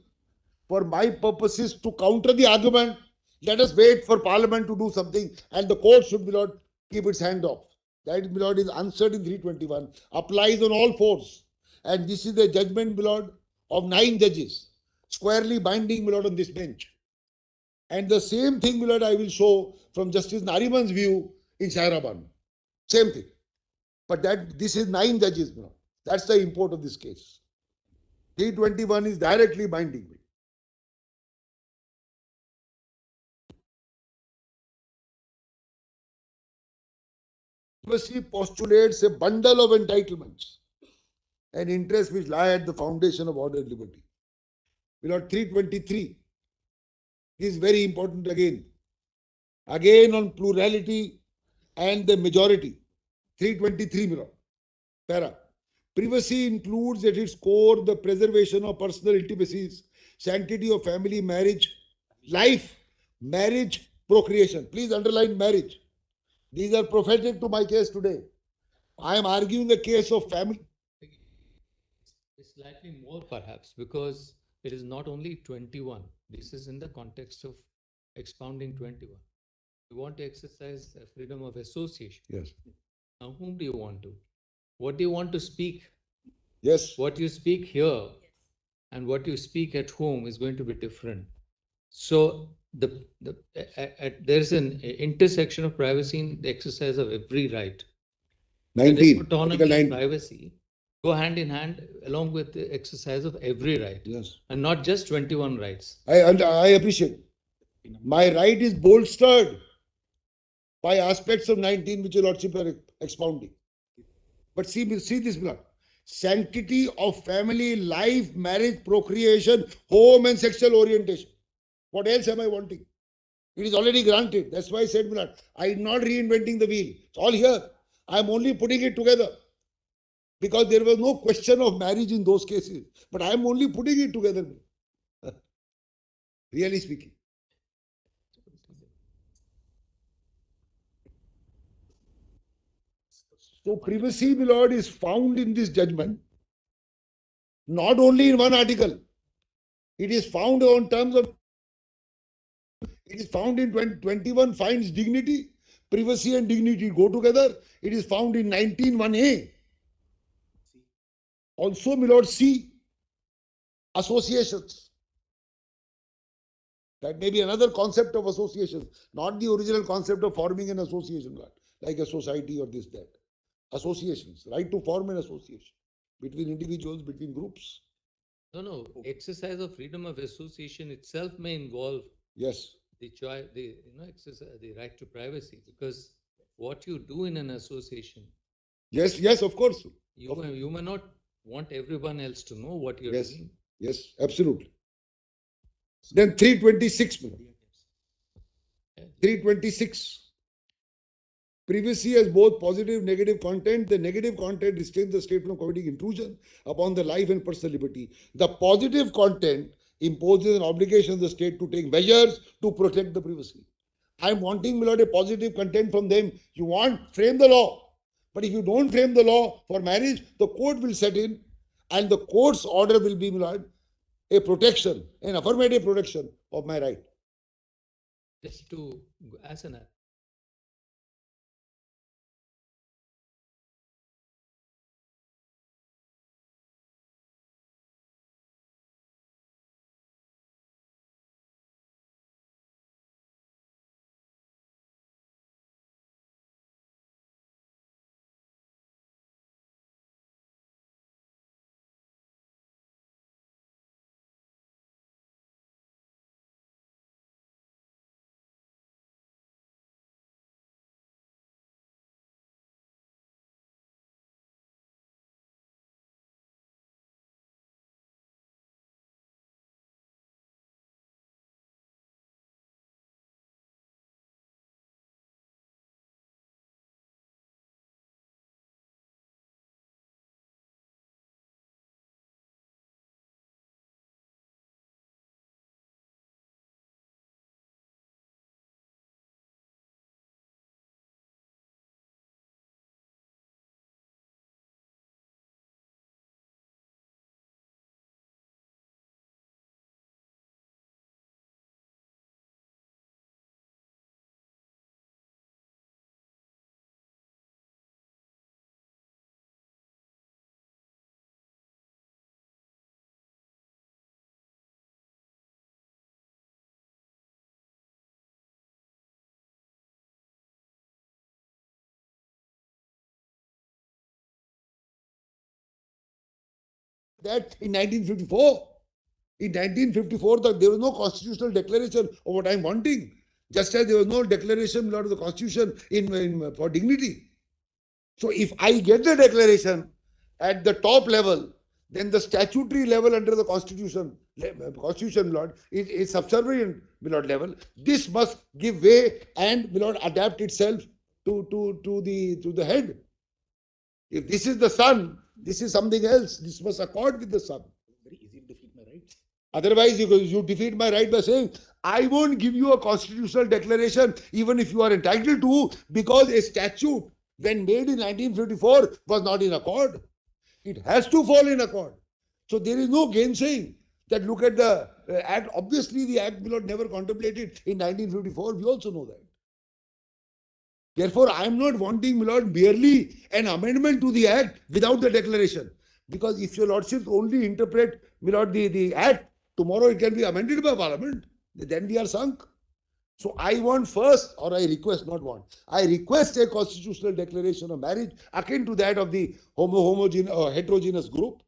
S3: for my purposes to counter the argument. Let us wait for Parliament to do something and the court should, my Lord, keep its hand off. That, my Lord, is answered in 321, applies on all fours. And this is the judgment, my Lord, of 9 judges, squarely binding, my Lord, on this bench. And the same thing, my Lord, I will show from Justice Nariman's view in Shairaban. Same thing. But that this is 9 judges, my Lord. That's the import of this case. 321 is directly binding me. Privacy postulates a bundle of entitlements and interests which lie at the foundation of order and liberty. My Lord, 323 is very important again. Again on plurality and the majority. 323, my Lord. Para. Privacy includes at its core the preservation of personal intimacies, sanctity of family, marriage, life, marriage, procreation. Please underline marriage. These are prophetic to my case today. I am arguing a case of family.
S7: It's slightly more perhaps because it is not only 21. This is in the context of expounding 21. You want to exercise freedom of association.
S3: Yes.
S7: Now, whom do you want to? What do you want to speak?
S3: Yes.
S7: What you speak here and what you speak at home is going to be different. So there's an intersection of privacy in the exercise of every right.
S3: 19.
S7: Autonomy and privacy go hand in hand along with the exercise of every right.
S3: Yes.
S7: And not just 21 rights.
S3: I appreciate. My right is bolstered by aspects of 19 which your lordship are expounding. But see this, blood. Sanctity of family, life, marriage, procreation, home and sexual orientation. What else am I wanting? It is already granted. That's why I said, blood, I am not reinventing the wheel. It's all here. I am only putting it together. Because there was no question of marriage in those cases. But I am only putting it together. Really speaking. So privacy, my lord, is found in this judgment, not only in one article. It is found on terms of, it is found in 21 finds dignity, privacy and dignity go together. It is found in 19(1)(a). Also, my lord, C, associations. That may be another concept of association, not the original concept of forming an association, like a society or this, that. Associations, right to form an association between individuals, between groups.
S7: No. Exercise of freedom of association itself may involve the choice, exercise, the right to privacy, because what you do in an association.
S3: Yes, of course.
S7: You may not want everyone else to know what you're doing.
S3: Yes, absolutely. Then 326. 326. Privacy has both positive and negative content. The negative content restrains the state from committing intrusion upon the life and personal liberty. The positive content imposes an obligation on the state to take measures to protect the privacy. I'm wanting, my lord, a positive content from them. You want, frame the law. But if you don't frame the law for marriage, the court will set in and the court's order will be, my lord, a protection, an affirmative protection of my right.
S7: Just to, as an
S3: That in 1954. In 1954, there was no constitutional declaration of what I'm wanting. Just as there was no declaration of the Constitution for dignity. So if I get the declaration at the top level, then the statutory level under the Constitution, Lord, is subservient, Lord, level. This must give way and, Lord, adapt itself to the head. If this is the sun, this is something else. This must accord with the sun. Very easy to defeat my rights. Otherwise, you defeat my right by saying, I won't give you a constitutional declaration even if you are entitled to, because a statute, when made in 1954, was not in accord. It has to fall in accord. So there is no gainsaying that look at the act. Obviously, the act, my lord, never contemplated in 1954. We also know that. Therefore, I am not wanting, my lord, merely an amendment to the act without the declaration. Because if your lordship only interpret, my lord, the act, tomorrow it can be amended by parliament. Then we are sunk. So I want first, or I request, not want, I request a constitutional declaration of marriage akin to that of the heterogeneous group.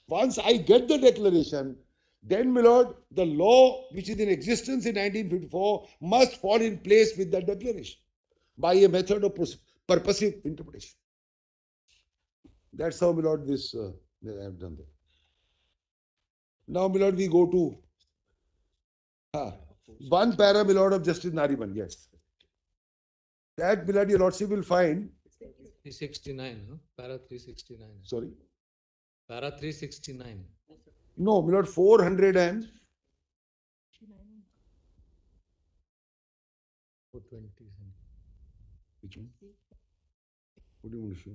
S3: Once I get the declaration, then, my lord, the law which is in existence in 1954 must fall in place with that declaration by a method of purposive interpretation. That's how, my lord, this I have done that. Now, my lord, we go to one para, my lord, of Justice Nariman. Yes. That, my lord, your lordship will find
S7: 369, no? Para 369.
S3: Sorry?
S7: Para 369.
S3: No, my lord, 400 and
S7: 420.
S3: which one? What do you want to show?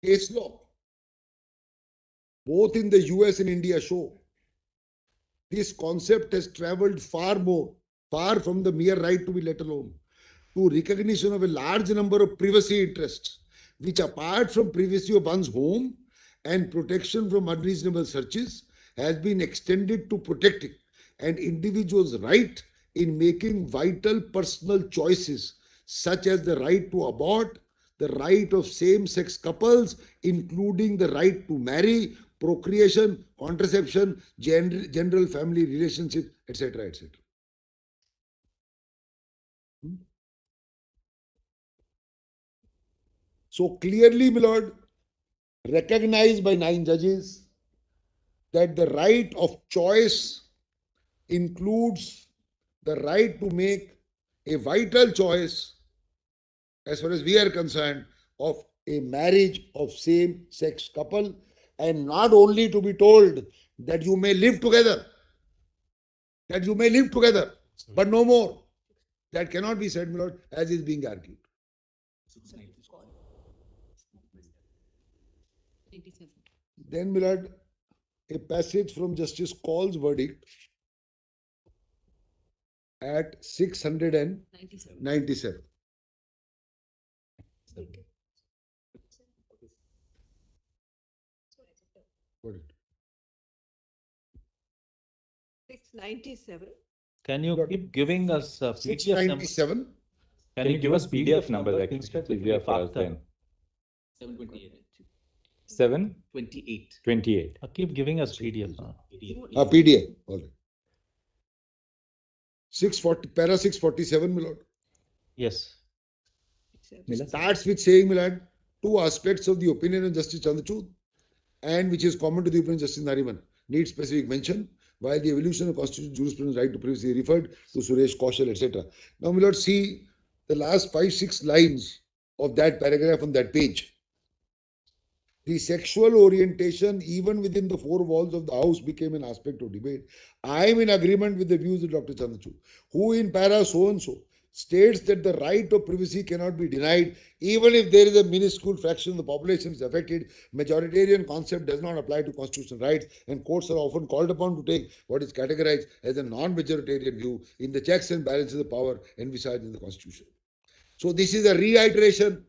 S3: Case law, both in the US and India, show this concept has traveled far from the mere right to be let alone, to recognition of a large number of privacy interests, which apart from privacy of one's home and protection from unreasonable searches, has been extended to protecting an individual's right in making vital personal choices, such as the right to abort, the right of same-sex couples, including the right to marry, procreation, contraception, general family relationships, etc., etc. So clearly, my lord, recognized by 9 judges that the right of choice includes the right to make a vital choice, as far as we are concerned, of a marriage of same-sex couple, and not only to be told that you may live together, but no more. That cannot be said, my lord, as is being argued. Then, my lord, a passage from Justice Kaul's verdict at 697. What it?
S9: 697.
S15: Can you keep giving us PDF number?
S3: 697.
S15: Can you give us PDF numbers?
S1: It's easier for us then.
S15: 728.
S1: 728. 28.
S15: Keep giving us PDF.
S3: PDF. All right. 640, para 647, my lord.
S15: Yes.
S3: Starts with saying, my lord, two aspects of the opinion of Justice Chandrachud, and which is common to the opinion of Justice Nariman, need specific mention, while the evolution of constitutional jurisprudence right to privacy referred to Suresh Kaushal, etc. Now, my lord, see the last 5-6 lines of that paragraph on that page. The sexual orientation, even within the four walls of the house, became an aspect of debate. I am in agreement with the views of Dr. Chandrachud, who in para so-and-so states that the right of privacy cannot be denied, even if there is a minuscule fraction of the population is affected. Majoritarian concept does not apply to constitutional rights, and courts are often called upon to take what is categorized as a non-majoritarian view in the checks and balances of power envisaged in the Constitution. So this is a reiteration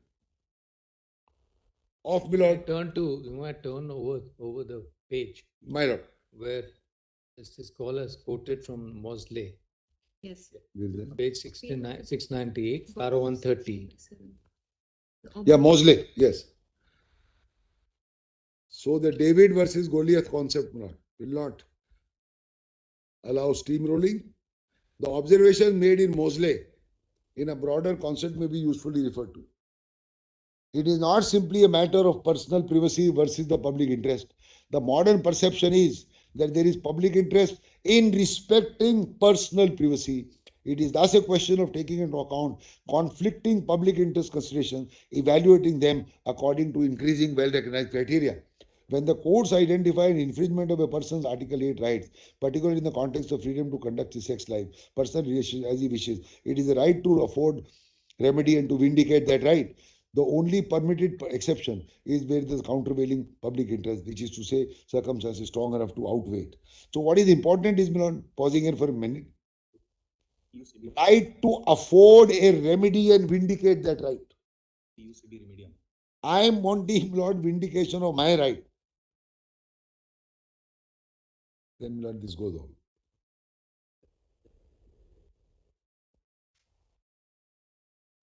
S3: of my lord.
S7: You might turn over the page.
S3: My lord.
S7: Where Justice Kaul has quoted from Mosley.
S9: Yes.
S7: Page 69, 698, para 130.
S3: Yeah, Mosley, yes. So the David versus Goliath concept will not allow steamrolling. The observation made in Mosley in a broader concept may be usefully referred to. It is not simply a matter of personal privacy versus the public interest. The modern perception is that there is public interest in respecting personal privacy. It is thus a question of taking into account conflicting public interest considerations, evaluating them according to increasing well-recognized criteria. When the courts identify an infringement of a person's Article 8 rights, particularly in the context of freedom to conduct his sex life, personal relations as he wishes, it is a right to afford remedy and to vindicate that right. The only permitted exception is where there is countervailing public interest, which is to say circumstances strong enough to outweigh it. So what is important is, Milan, pausing here for a minute, right to afford a remedy and vindicate that right. I am wanting, Lord, vindication of my right. Then, Lord, this goes on.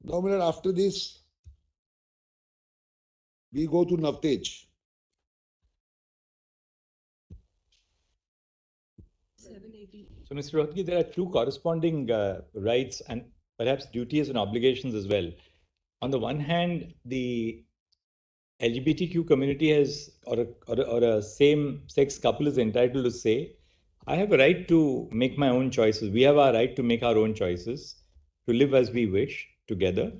S3: Now, Lord, after this, we go to Navtej.
S1: So, Mr. Rohgi, there are two corresponding rights and perhaps duties and obligations as well. On the one hand, the LGBTQ community has, or a same-sex couple is entitled to say, I have a right to make my own choices. We have our right to make our own choices, to live as we wish together.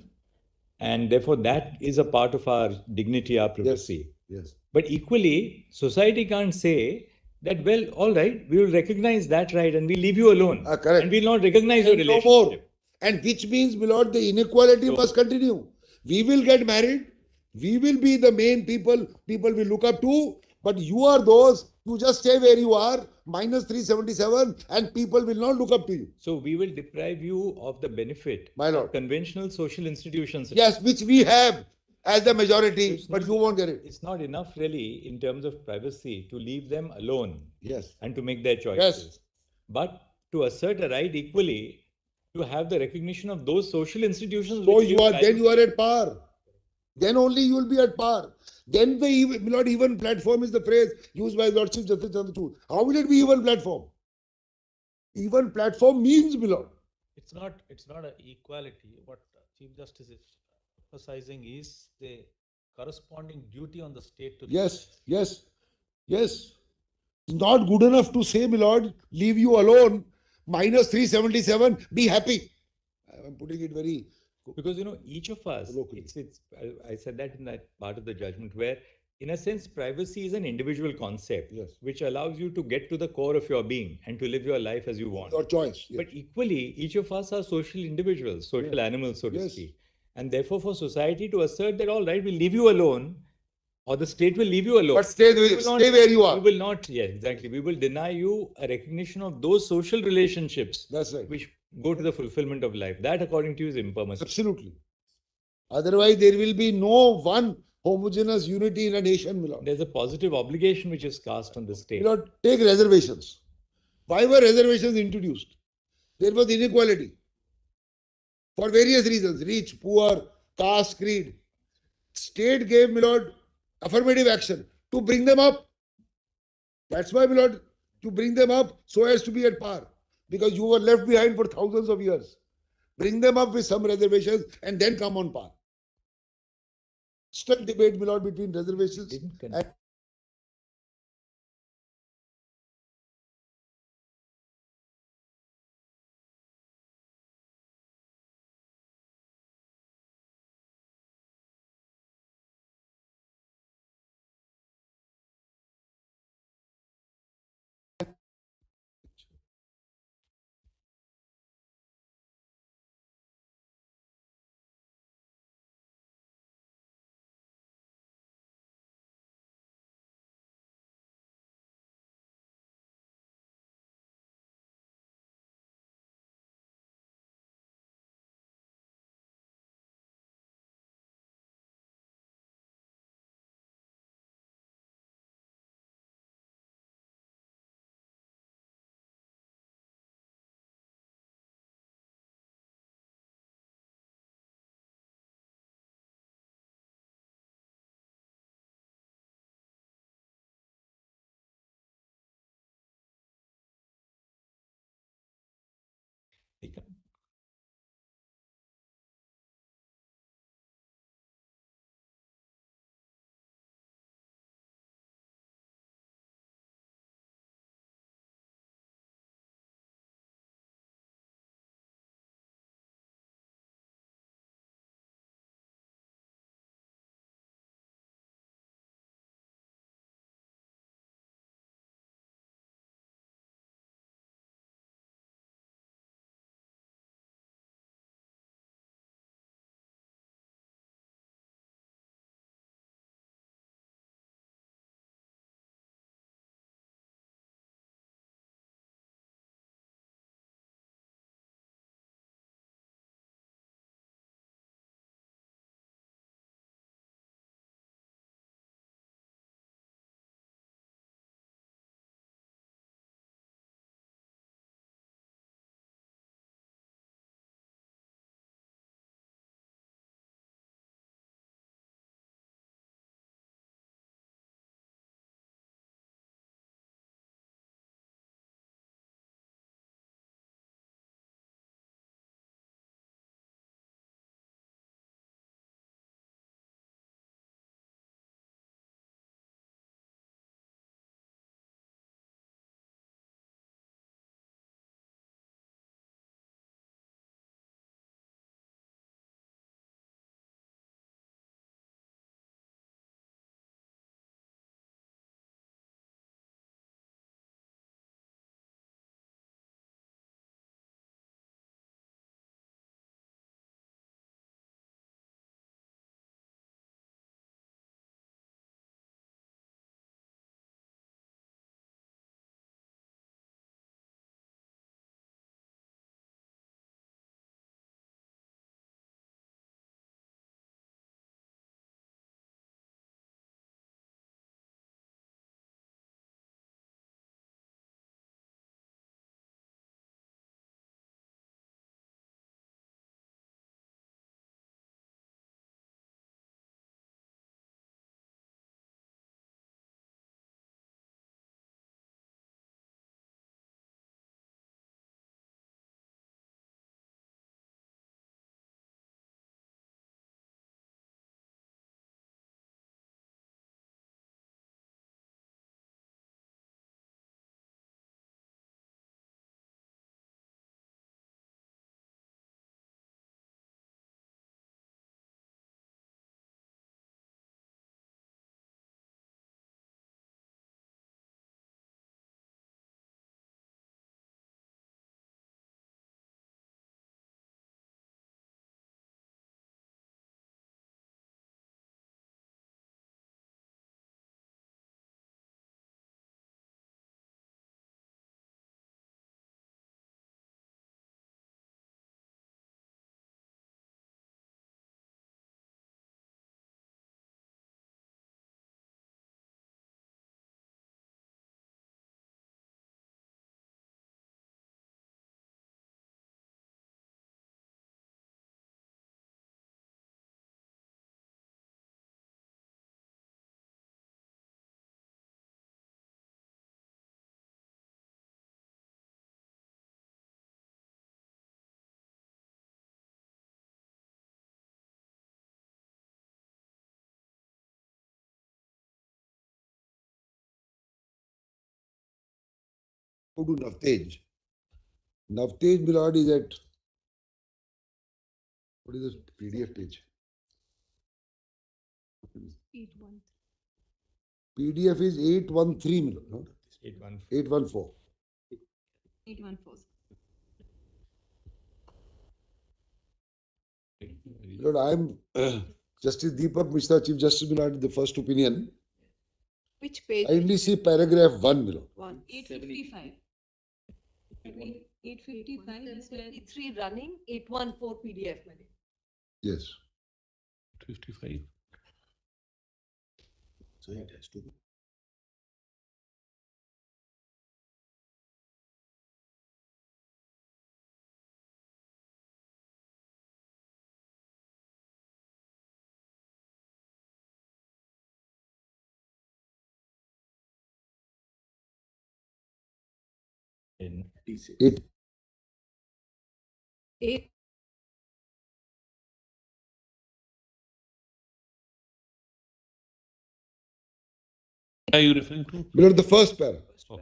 S1: And therefore, that is a part of our dignity, our privacy.
S3: Yes.
S1: But equally, society can't say that, well, all right, we will recognize that right and we'll leave you alone.
S3: Correct.
S1: And we'll not recognize your
S3: No
S1: relationship.
S3: more. And which means, my Lord, the inequality must continue. We will get married. We will be the main people will look up to. But you are those who just stay where you are, minus 377, and people will not look up to you.
S1: So we will deprive you of the benefit
S3: My Lord.
S1: of conventional social institutions.
S3: Yes, which we have as the majority, but you won't get it.
S1: It's not enough really in terms of privacy to leave them alone.
S3: Yes.
S1: And to make their choices.
S3: Yes.
S1: But to assert a right equally to have the recognition of those social institutions.
S3: So
S1: which
S3: you
S1: give
S3: are, then
S1: privacy.
S3: you are at par. Then only you will be at par. Then the even platform is the phrase used by Lord Chief Justice Chandrachud. How will it be even platform? Even platform means, my Lord.
S15: It's not an equality. What Chief Justice is emphasizing is the corresponding duty on the state to.
S3: Yes. Not good enough to say, my Lord, leave you alone, minus 377, be happy. I'm putting it very...
S1: Because, each of us, I said that in that part of the judgment where, in a sense, privacy is an individual concept, which allows you to get to the core of your being and to live your life as you want.
S3: Your choice.
S1: But equally, each of us are social individuals, social animals, so to speak. And therefore, for society to assert that, all right, we'll leave you alone, or the state will leave you alone.
S3: But stay where you are.
S1: We will not, exactly. We will deny you a recognition of those social relationships.
S3: That's right.
S1: Which go to the fulfillment of life. That, according to you, is impermissible.
S3: Absolutely. Otherwise, there will be no one homogeneous unity in a nation, my Lord.
S1: There's a positive obligation which is cast on the state.
S3: My Lord, take reservations. Why were reservations introduced? There was inequality. For various reasons, rich, poor, caste, creed. State gave, my Lord, affirmative action to bring them up. That's why, my Lord, to bring them up so as to be at par. Because you were left behind for thousands of years. Bring them up with some reservations and then come on par. Still debate, my Lord, between reservations and Go to Navtej. Navtej, my lord, is at, what is the PDF page? PDF is 813, my lord, no? 814.
S11: 814.
S3: Lord, I am Justice Deepak Mishra, Chief Justice, my lord, the first opinion.
S13: Which page?
S3: I only see paragraph 1, my lord.
S13: 855. 855, 73 running, 814 PDF.
S3: Yes.
S5: 55.
S3: So it has to be. It.
S13: Eight.
S5: Are you referring to?
S3: Below the first paragraph.
S5: Oh.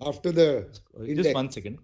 S3: After the
S1: Just
S3: index.
S1: 1 second.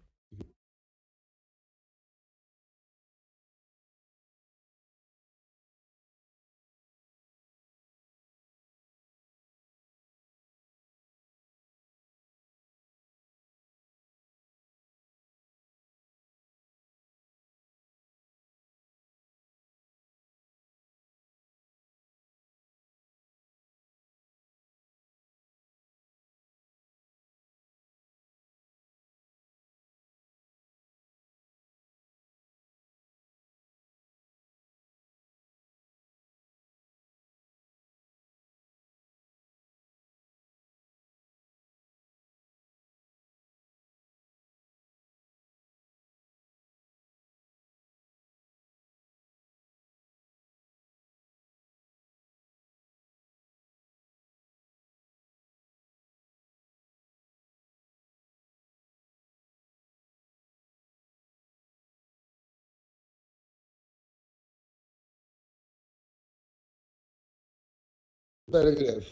S3: Paragraph.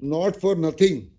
S3: Not for nothing.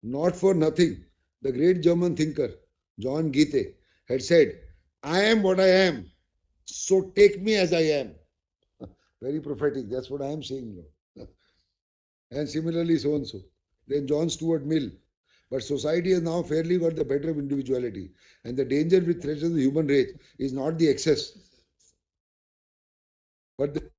S3: Not for nothing. The great German thinker, John Goethe, had said, I am what I am, so take me as I am. Very prophetic. That's what I am saying now. And similarly, so and so. Then John Stuart Mill. But society has now fairly got the better of individuality. And the danger which threatens the human race is not the excess, but the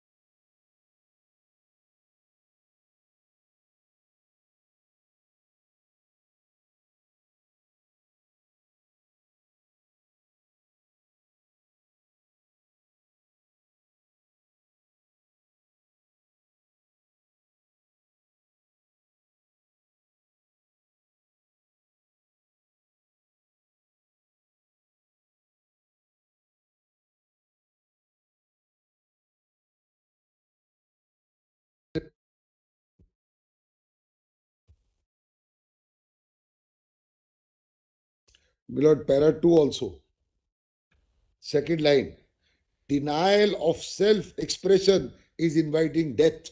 S3: Milord, para 2 also. Second line. Denial of self-expression is inviting death.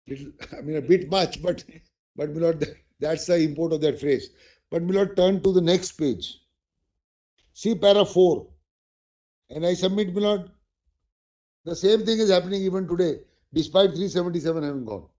S3: I mean, a bit much, but Milord, that's the import of that phrase. But Milord, turn to the next page. See para 4. And I submit, Milord, the same thing is happening even today, despite 377 having gone.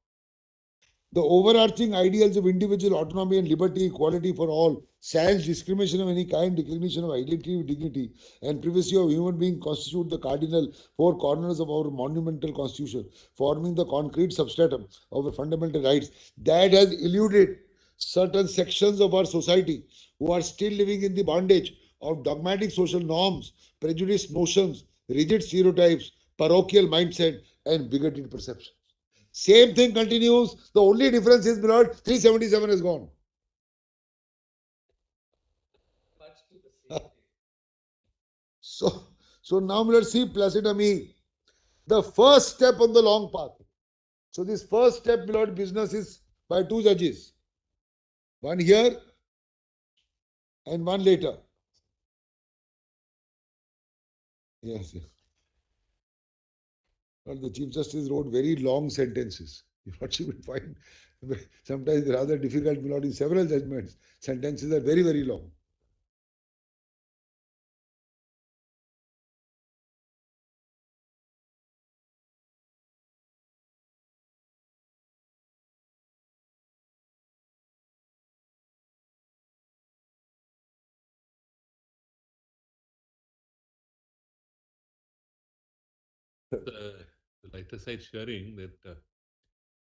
S3: The overarching ideals of individual autonomy and liberty, equality for all, sans discrimination of any kind, recognition of identity, dignity, and privacy of human being constitute the cardinal four corners of our monumental constitution, forming the concrete substratum of our fundamental rights that has eluded certain sections of our society who are still living in the bondage of dogmatic social norms, prejudiced notions, rigid stereotypes, parochial mindset, and bigoted perception. Same thing continues. The only difference is, Lord, 377 is gone. So now let's see Placidami, the first step on the long path. So this first step, Lord, business is by two judges. One here and one later. Yes. But the Chief Justice wrote very long sentences. What you will find sometimes rather difficult, Lord, in several judgments. Sentences are very, very long.
S5: The lighter side sharing that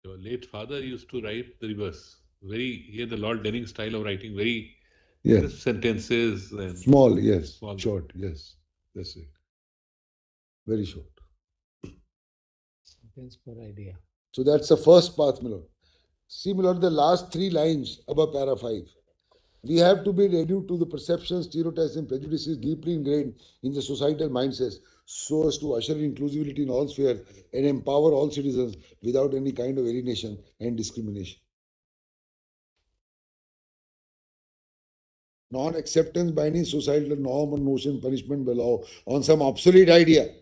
S5: your late father used to write the reverse. He had the Lord Denning style of writing very crisp sentences and
S3: small, yes, small. Short, yes, that's it. Very short.
S7: Sentence per idea.
S3: So that's the first path, Milord. See, Milord, the last three lines above para 5. We have to be ready to the perceptions, stereotypes, and prejudices deeply ingrained in the societal mindsets so as to usher inclusivity in all spheres and empower all citizens without any kind of alienation and discrimination. Non-acceptance by any societal norm or notion, punishment by law on some obsolete idea.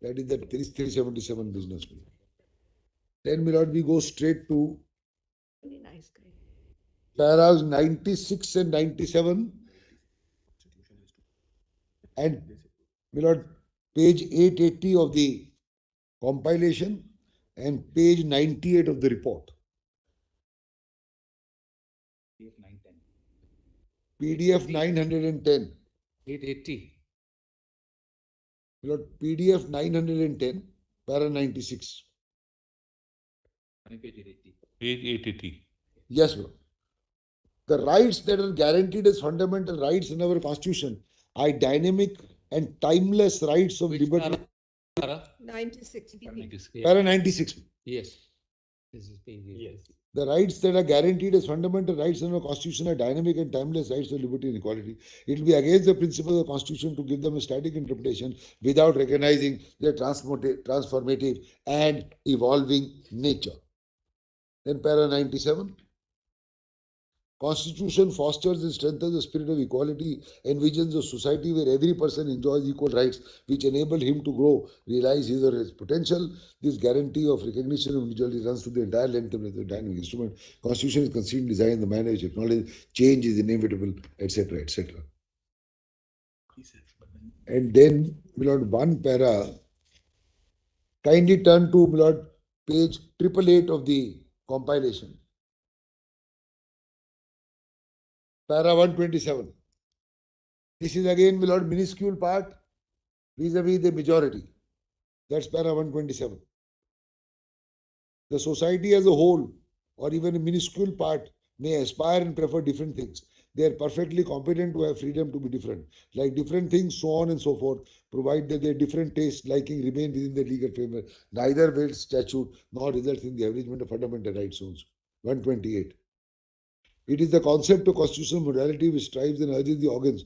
S3: That is the 377 business. Then, Milord, we go straight to paras 96 and 97 and, Milord, page 880 of the compilation and page 98 of the report. PDF 910.
S7: 880.
S3: Milord, PDF 910, para 96.
S5: page 880.
S3: Yes, Lord. The rights that are guaranteed as fundamental rights in our constitution are dynamic and timeless rights of liberty.
S7: Para?
S9: 96.
S3: Para 96.
S7: Yes. This is page 8. Yes.
S3: The rights that are guaranteed as fundamental rights in our constitution are dynamic and timeless rights of liberty and equality. It will be against the principles of the constitution to give them a static interpretation without recognizing their transformative and evolving nature. Then para 97. Constitution fosters and strengthens the spirit of equality, envisions a society where every person enjoys equal rights, which enable him to grow, realize his or his potential. This guarantee of recognition of individuality runs through the entire length of the dynamic instrument. Constitution is conceived, designed in the manner which acknowledges change is inevitable, etc., etc. And then, Milord, one para. Kindly turn to, Milord, page 888 of the compilation. Para 127. This is again, Milord, minuscule part vis-a-vis the majority. That's para 127. The society as a whole, or even a minuscule part, may aspire and prefer different things. They are perfectly competent to have freedom to be different, like different things, so on and so forth, provided that their different tastes, liking remain within the legal framework. Neither will statute nor results in the abridgment of fundamental rights zones. 128. It is the concept of constitutional morality which strives and urges the organs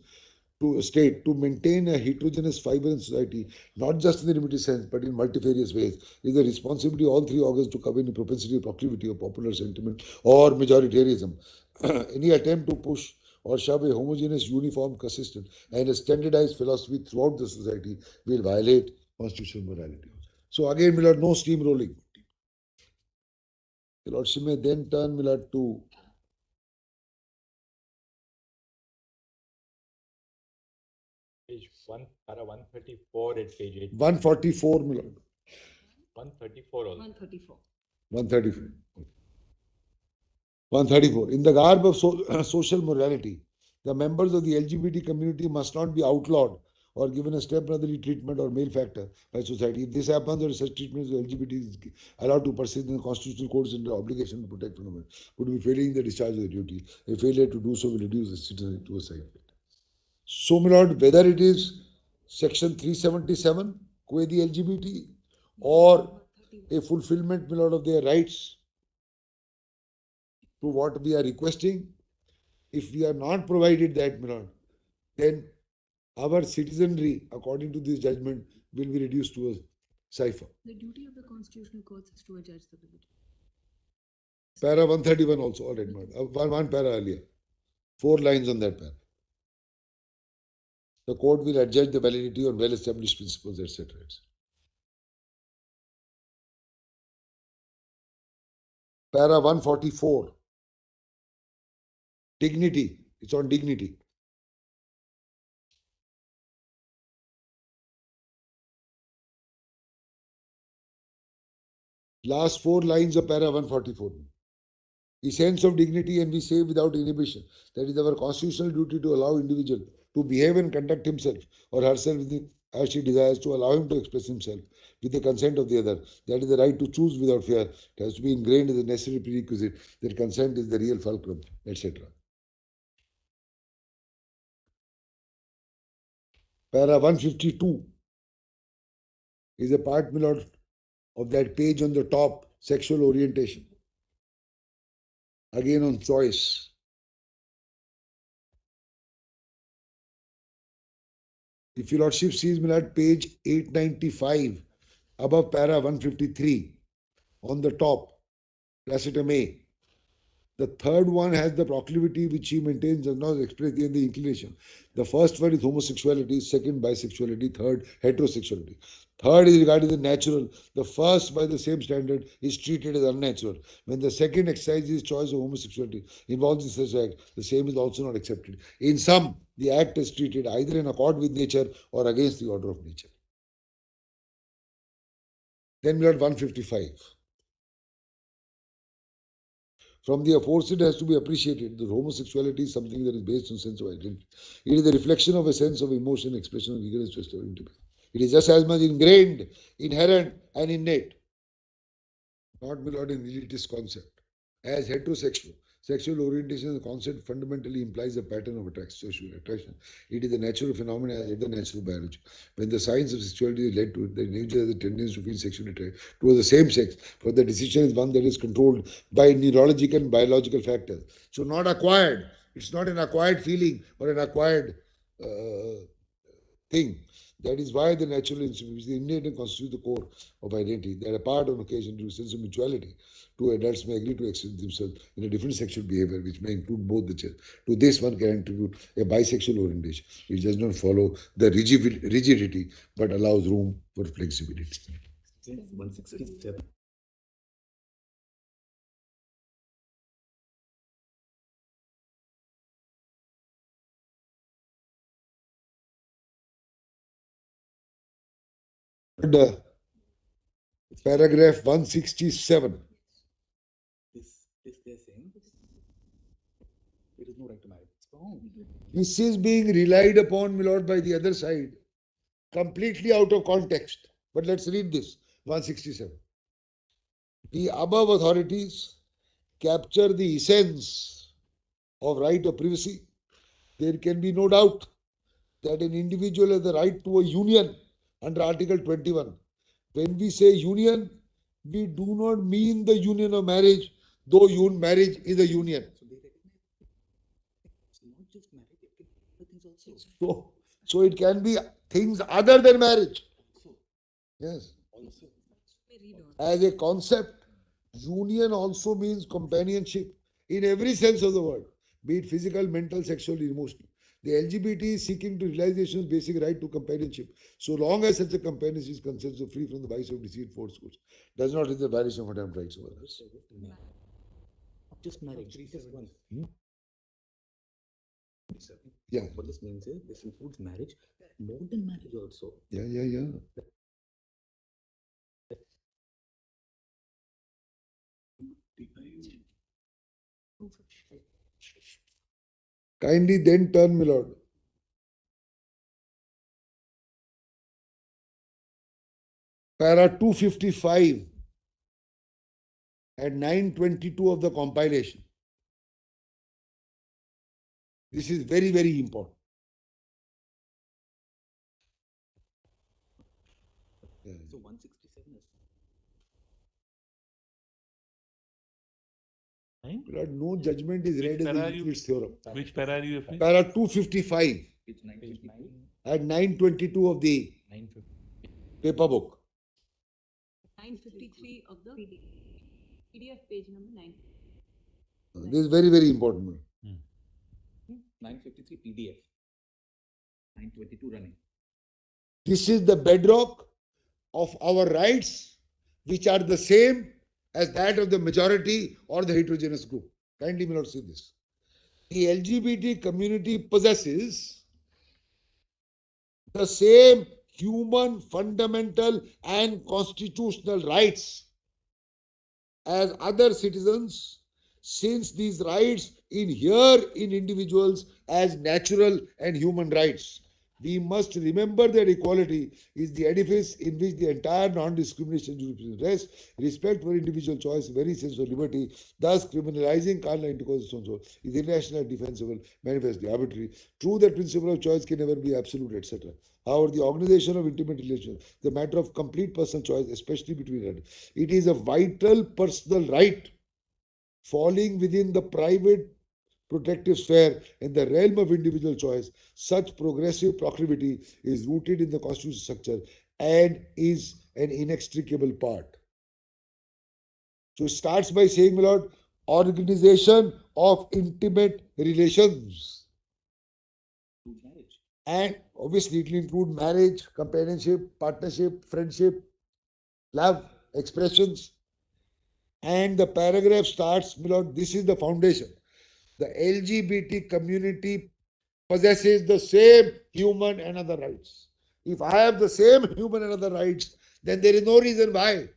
S3: to a state to maintain a heterogeneous fiber in society, not just in the limited sense, but in multifarious ways. It is the responsibility of all three organs to cover any propensity or proclivity of popular sentiment or majoritarianism. Any attempt to push or shove a homogeneous, uniform, consistent, and a standardized philosophy throughout the society will violate constitutional morality. So again, Millard, no steamrolling. The Lordship may then turn, Millard, to
S1: page 1, para 134 at page 8.
S3: 144, Millard.
S1: 134 also.
S9: 134.
S3: 134. 134. In the garb of social morality, the members of the LGBT community must not be outlawed or given a stepbrotherly treatment or malefactor by society. If this happens, or such treatment of LGBT is allowed to persist in the constitutional codes and the obligation to protect from would be failing the discharge of the duty. A failure to do so will reduce the citizen to a side. So, my lord, whether it is section 377, the LGBT, or a fulfillment, my lord, of their rights to what we are requesting, if we are not provided that, my lord, then our citizenry, according to this judgment, will be reduced to a cipher.
S17: The duty of the constitutional courts is to adjudge the validity.
S3: Para 131 also, all right, one para earlier. 4 lines on that para. The court will adjudge the validity on well-established principles, etc. Para 144. Dignity. It's on dignity. Last 4 lines of para 144. Essence of dignity, and we say without inhibition. That is our constitutional duty to allow individual to behave and conduct himself or herself as she desires, to allow him to express himself with the consent of the other. That is the right to choose without fear. It has to be ingrained as a necessary prerequisite that consent is the real fulcrum, etc. Para 152 is a part, my lord, of that page on the top, sexual orientation. Again on choice. If your lordship sees, my lord, page 895, above para 153, on the top, placetum A. The third one has the proclivity which he maintains does not express the inclination. The first one is homosexuality, second bisexuality, third heterosexuality. Third is regarding the natural. The first, by the same standard, is treated as unnatural. When the second exercises choice of homosexuality involves in such act, the same is also not accepted. In sum, the act is treated either in accord with nature or against the order of nature. Then we have 155. From the aforesaid has to be appreciated that homosexuality is something that is based on sense of identity. It is the reflection of a sense of emotion, expression of eagerness to establish intimacy. It is just as much ingrained, inherent, and innate, not merely an elitist concept. As heterosexual, sexual orientation as a concept fundamentally implies a pattern of sexual attraction. It is a natural phenomenon as other natural biology. When the science of sexuality is led to it, the individual has a tendency to feel sexually attracted towards the same sex, for the decision is one that is controlled by neurological and biological factors. So not acquired. It's not an acquired feeling or an acquired thing. That is why the natural instinct, which is the innate and constitutes the core of identity, that apart on occasion due to sense of mutuality, two adults may agree to express themselves in a different sexual behavior, which may include both the genders. To this, one can attribute a bisexual orientation, which does not follow the rigidity, but allows room for flexibility.
S17: 167.
S3: Paragraph 167.
S17: This they're saying there is no right to marry. It's wrong.
S3: This is being relied upon, my lord, by the other side, completely out of context. But let's read this, 167. The above authorities capture the essence of right of privacy. There can be no doubt that an individual has the right to a union under Article 21. When we say union, we do not mean the union of marriage, though marriage is a union.
S17: It's not just marriage, it can be other things also.
S3: So it can be things other than marriage. Yes. As a concept, union also means companionship in every sense of the word, be it physical, mental, sexual, emotional. The LGBT is seeking to realization's basic right to companionship, so long as such a companionship is concerned, so free from the vice of deceit, force, does not is the violation of attempt rights of others.
S17: Not just marriage, just one.
S3: Yeah.
S17: What this means is this includes marriage, more than marriage also.
S3: Yeah. Kindly then turn, my lord. Para 255 and 922 of the compilation. This is very, very important.
S17: So 167 is
S3: Lord, no judgment is read as a Euclid's theorem.
S5: Which para are you referring?
S3: Para 255
S17: page 959.
S3: and 922 of the paper book.
S18: 953 of the PDF page number 9.
S3: This is very, very important.
S17: 953 PDF. 922 running.
S3: This is the bedrock of our rights, which are the same as that of the majority or the heterogeneous group. Kindly, my lord, see this. The LGBT community possesses the same human, fundamental, and constitutional rights as other citizens, since these rights inhere in individuals as natural and human rights. We must remember that equality is the edifice in which the entire non-discrimination jurisprudence rests. Respect for individual choice, very sense of liberty, thus criminalizing carnal intercourse is irrational, defensible, manifestly arbitrary. True, that principle of choice can never be absolute, etc. However, the organization of intimate relations, the matter of complete personal choice, especially between adults, it is a vital personal right falling within the private protective sphere in the realm of individual choice. Such progressive proclivity is rooted in the constitutional structure and is an inextricable part. So it starts by saying, my lord, organization of intimate relations. And obviously it will include marriage, companionship, partnership, friendship, love, expressions. And the paragraph starts, my lord, this is the foundation. The LGBT community possesses the same human and other rights. If I have the same human and other rights, then there is no reason why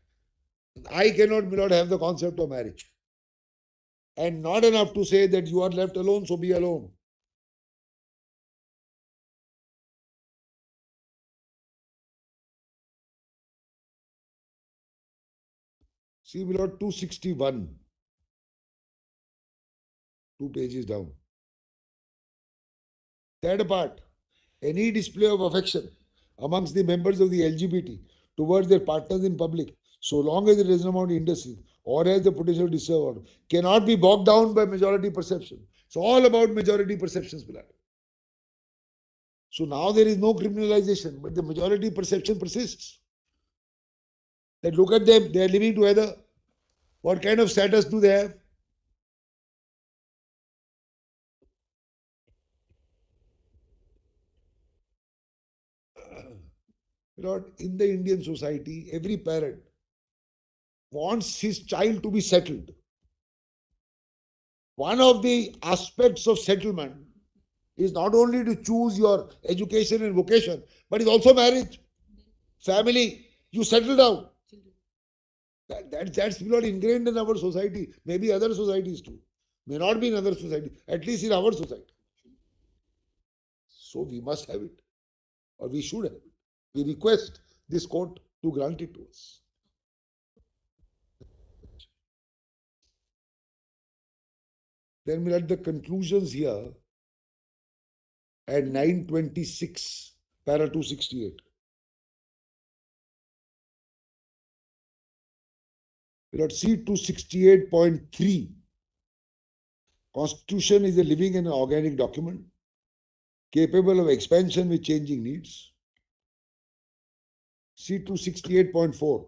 S3: I cannot, my lord, have the concept of marriage. And not enough to say that you are left alone, so be alone. See, my lord, 261. 2 pages down. Third part, any display of affection amongst the members of the LGBT towards their partners in public, so long as it does not amount to industry or has the potential to disturb order, cannot be bogged down by majority perception. It's all about majority perceptions, beloved. So now there is no criminalization, but the majority perception persists. That look at them, they are living together. What kind of status do they have? Lord, in the Indian society, every parent wants his child to be settled. One of the aspects of settlement is not only to choose your education and vocation, but is also marriage, family. You settle down. That's not ingrained in our society. Maybe other societies too. May not be in other societies, at least in our society. So we must have it, or we should have it. We request this court to grant it to us. Then we'll add the conclusions here at 926, para 268. We'll add C 268.3. Constitution is a living and organic document capable of expansion with changing needs. C 268.4.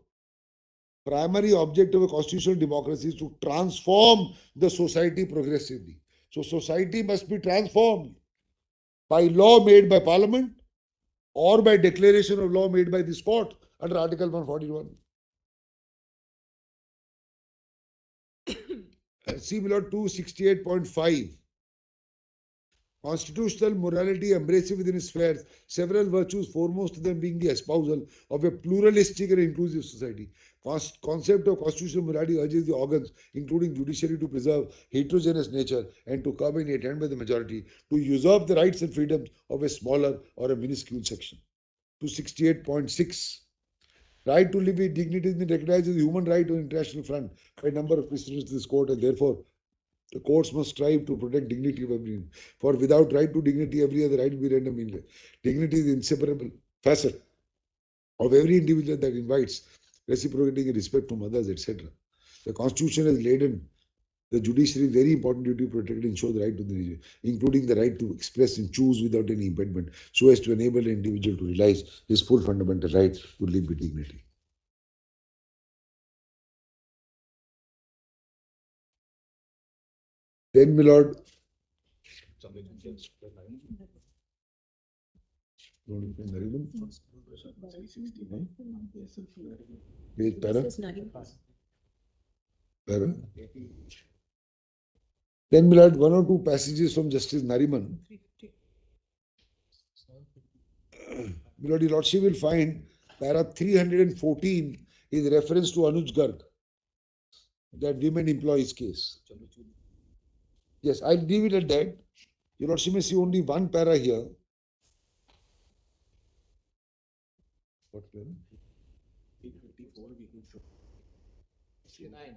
S3: Primary object of a constitutional democracy is to transform the society progressively. So society must be transformed by law made by Parliament or by declaration of law made by this court under Article 141. See below 268.5. Constitutional morality embraces within its spheres several virtues, foremost of them being the espousal of a pluralistic and inclusive society. Concept of constitutional morality urges the organs, including judiciary, to preserve heterogeneous nature and to curb any attempt by the majority to usurp the rights and freedoms of a smaller or a minuscule section. 268.6. Right to live with dignity is recognized as a human right on international front by a number of precedents of this court, and therefore the courts must strive to protect dignity of everyone. For without right to dignity, every other right will be rendered meaningless. Dignity is the inseparable facet of every individual that invites reciprocating respect from others, etc. The Constitution has laden the judiciary very important duty to protect and ensure the right to the individual, including the right to express and choose without any impediment, so as to enable an individual to realize his full fundamental right to live with dignity. Then, my lord, page para. Para. Then, my lord, one or two passages from Justice Nariman. My lord, your lordship will find para 314 is reference to Anuj Garg, that women employees case. Yes, I'll leave it at that. Your lordship may see only one para here. What para?
S17: 354 we can show.
S7: 69.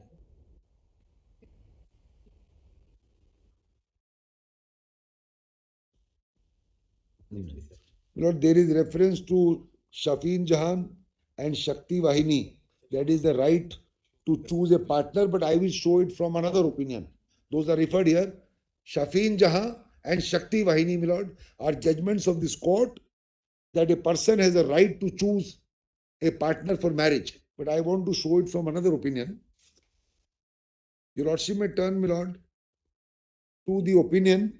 S3: Lord, there is reference to Shafeen Jahan and Shakti Vahini. That is the right to choose a partner, but I will show it from another opinion. Those are referred here. Shafeen Jahan and Shakti Vahini, my lord, are judgments of this court that a person has a right to choose a partner for marriage. But I want to show it from another opinion. Your lordship may turn, my lord, to the opinion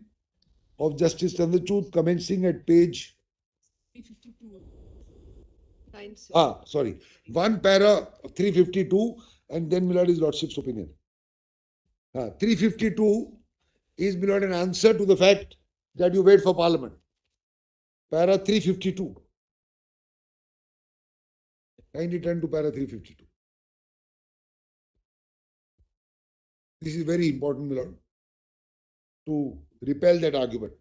S3: of Justice Chandrachud commencing at page
S13: 352.
S3: sorry. One para 352 and then Milord is Lordship's opinion. 352 is Milord an answer to the fact that you wait for Parliament. Para 352. Kindly turn to para 352. This is very important, Milord, to repel that argument.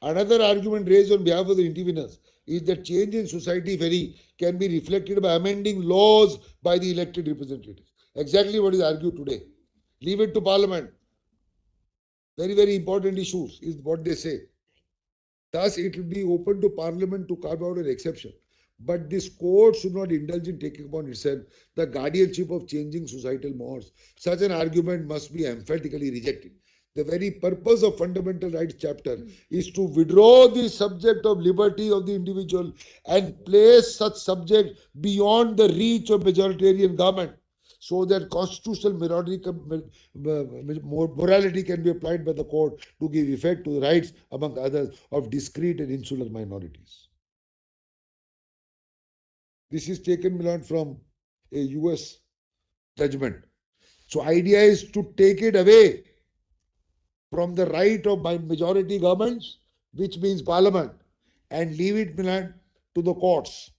S3: Another argument raised on behalf of the interveners is that change in society, if any, can be reflected by amending laws by the elected representatives. Exactly what is argued today. Leave it to Parliament. Very, very important issues is what they say. Thus, it will be open to Parliament to carve out an exception. But this court should not indulge in taking upon itself the guardianship of changing societal mores. Such an argument must be emphatically rejected. The very purpose of fundamental rights chapter is to withdraw the subject of liberty of the individual and place such subject beyond the reach of majoritarian government, so that constitutional morality can be applied by the court to give effect to the rights, among others, of discrete and insular minorities. This is taken, Milan, from a US judgment. So idea is to take it away from the right of majority governments, which means Parliament, and leave it, Milan, to the courts.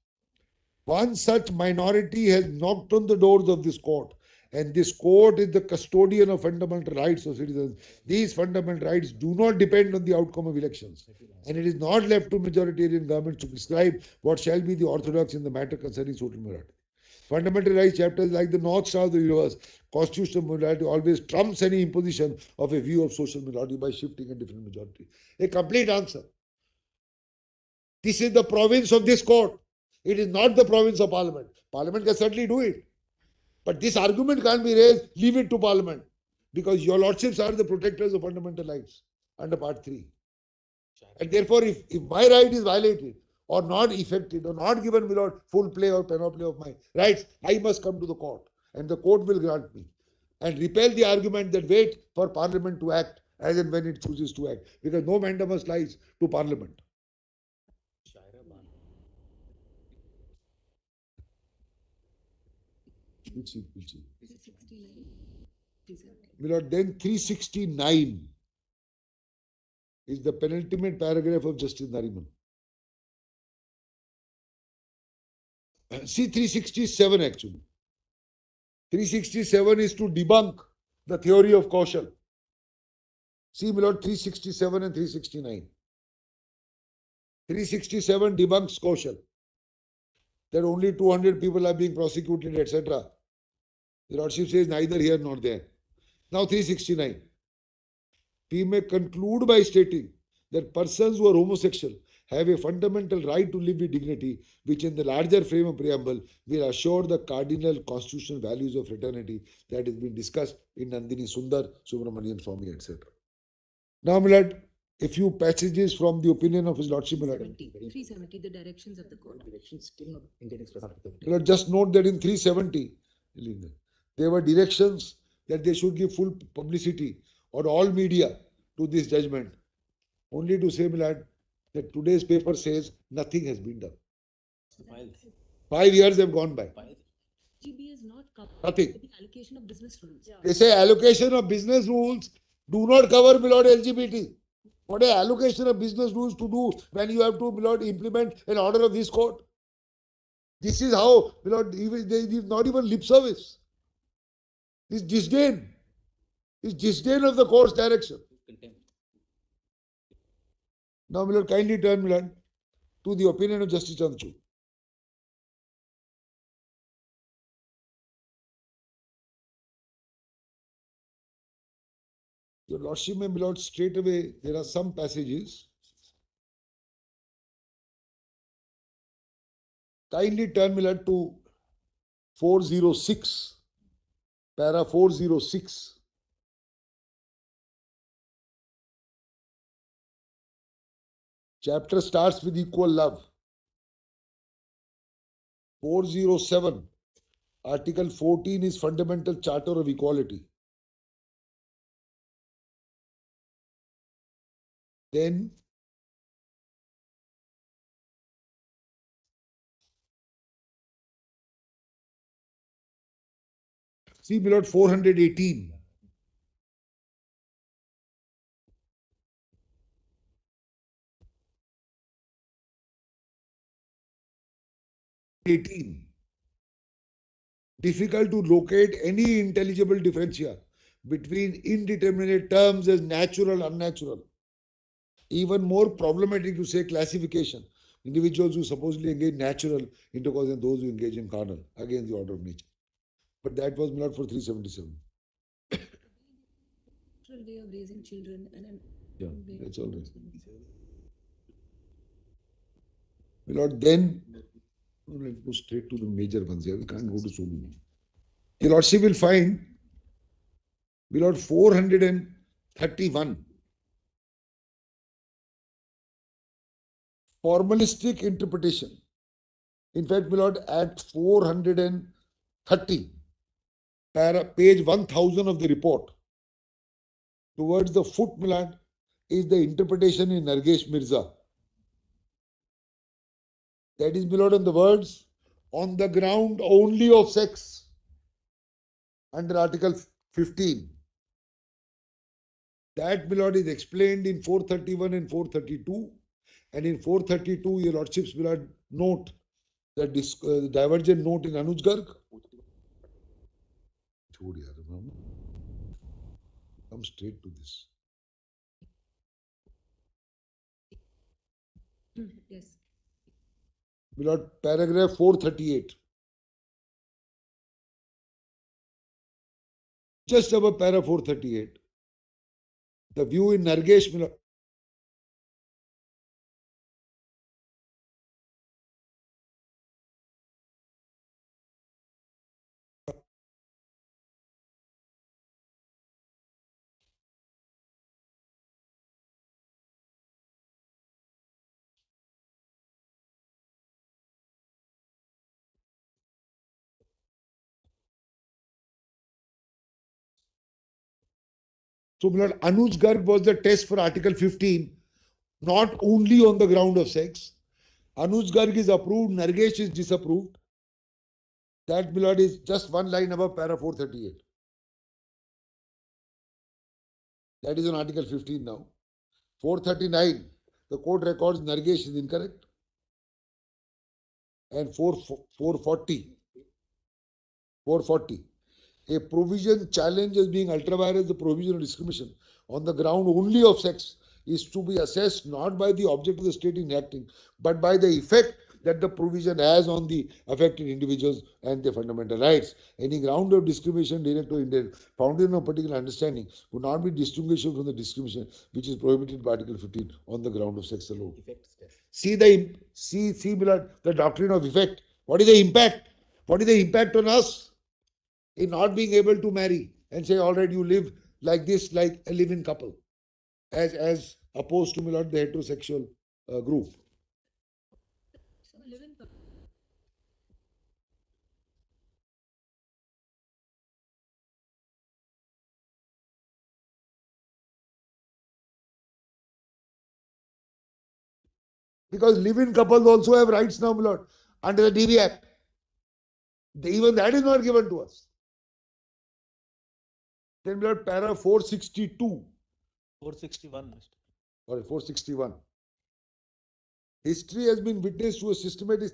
S3: One such minority has knocked on the doors of this court, and this court is the custodian of fundamental rights of citizens. These fundamental rights do not depend on the outcome of elections, and it is not left to majoritarian governments to prescribe what shall be the orthodox in the matter concerning social morality. Fundamental rights chapters like the North Star of the universe, constitutional morality always trumps any imposition of a view of social morality by shifting a different majority. A complete answer. This is the province of this court. It is not the province of Parliament. Parliament can certainly do it. But this argument can't be raised, leave it to Parliament. Because your lordships are the protectors of fundamental rights under Part 3. And therefore, if my right is violated, or not effected, or not given without full play or panoply of my rights, I must come to the court. And the court will grant me. And repel the argument that wait for Parliament to act as and when it chooses to act. Because no mandamus lies to Parliament. My lord, then 369. is the penultimate paragraph of Justice Nariman. See 367 actually. 367 is to debunk the theory of Kaushal. See, my lord, 367 and 369. 367 debunks Kaushal. That only 200 people are being prosecuted, etc. The Lordship says neither here nor there. Now 369. We may conclude by stating that persons who are homosexual have a fundamental right to live with dignity, which in the larger frame of preamble will assure the cardinal constitutional values of fraternity that has been discussed in Nandini Sundar, Subramanian Swami, etc. Now, my lord, a few passages from the opinion of His Lordship.
S18: 370, the directions of the court.
S17: Directions still not Indian Express article.
S3: Lord, just note that in 370, there were directions that they should give full publicity on all media to this judgment. Only to say, my lord, that today's paper says nothing has been done. 5 years have gone by.
S18: GB is not covered
S3: Nothing.
S18: with the allocation of business rules.
S3: They say allocation of business rules do not cover, my lord, LGBT. What are allocation of business rules to do when you have to, my lord, implement an order of this court? This is how, my lord, they give not even lip service. This disdain. This disdain of the court's direction. Now, my lord, kindly turn, my lord, to the opinion of Justice Chandrachud. Your Lordship may, my lord, straight away, there are some passages. Kindly turn, my lord, to 406, para 406. Chapter starts with equal love. 407, Article 14 is Fundamental Charter of Equality. Then see, my lord, 418. Difficult to locate any intelligible differentia between indeterminate terms as natural, unnatural. Even more problematic to say classification. Individuals who supposedly engage natural intercourse and those who engage in carnal, against the order of nature. But that was not for 377.
S18: Natural way of raising children and an
S3: Yeah, that's all right. My lord, then let's go straight to the major ones here. We can't go to so many. Your Lordship will find, my lord, 431. Formalistic interpretation. In fact, my lord, at 430, page 1000 of the report, towards the foot, my lord, is the interpretation in Nargesh Mirza. That is, my lord, on the words, on the ground only of sex, under Article 15. That, my lord, is explained in 431 and 432. And in 432, your Lordship's, my lord, note the divergent note in Anuj Garg. Come straight to this.
S18: Yes.
S3: My lord, paragraph 438. Just above para 438. The view in Nargesh, my lord, so, my lord, Anuj Garg was the test for Article 15, not only on the ground of sex. Anuj Garg is approved, Nargesh is disapproved. That, my lord, is just one line above para 438. That is on Article 15 now. 439, the court records Nargesh is incorrect. And 440, a provision challenged as being ultra vires the provision of discrimination on the ground only of sex is to be assessed not by the object of the state in acting, but by the effect that the provision has on the affected individuals and their fundamental rights. Any ground of discrimination, direct or indirect, founded on a particular understanding, would not be distinguishable from the discrimination which is prohibited by Article 15 on the ground of sex alone. See below the doctrine of effect. What is the impact? What is the impact on us in not being able to marry and say, all right, you live like this, like a live-in couple, as opposed to the heterosexual group. Because live-in couples also have rights now, my lord, under the DV Act. Even that is not given to us. Then, my lord, para 462.
S15: 461.
S3: Sorry, 461. History has been witness to a systematic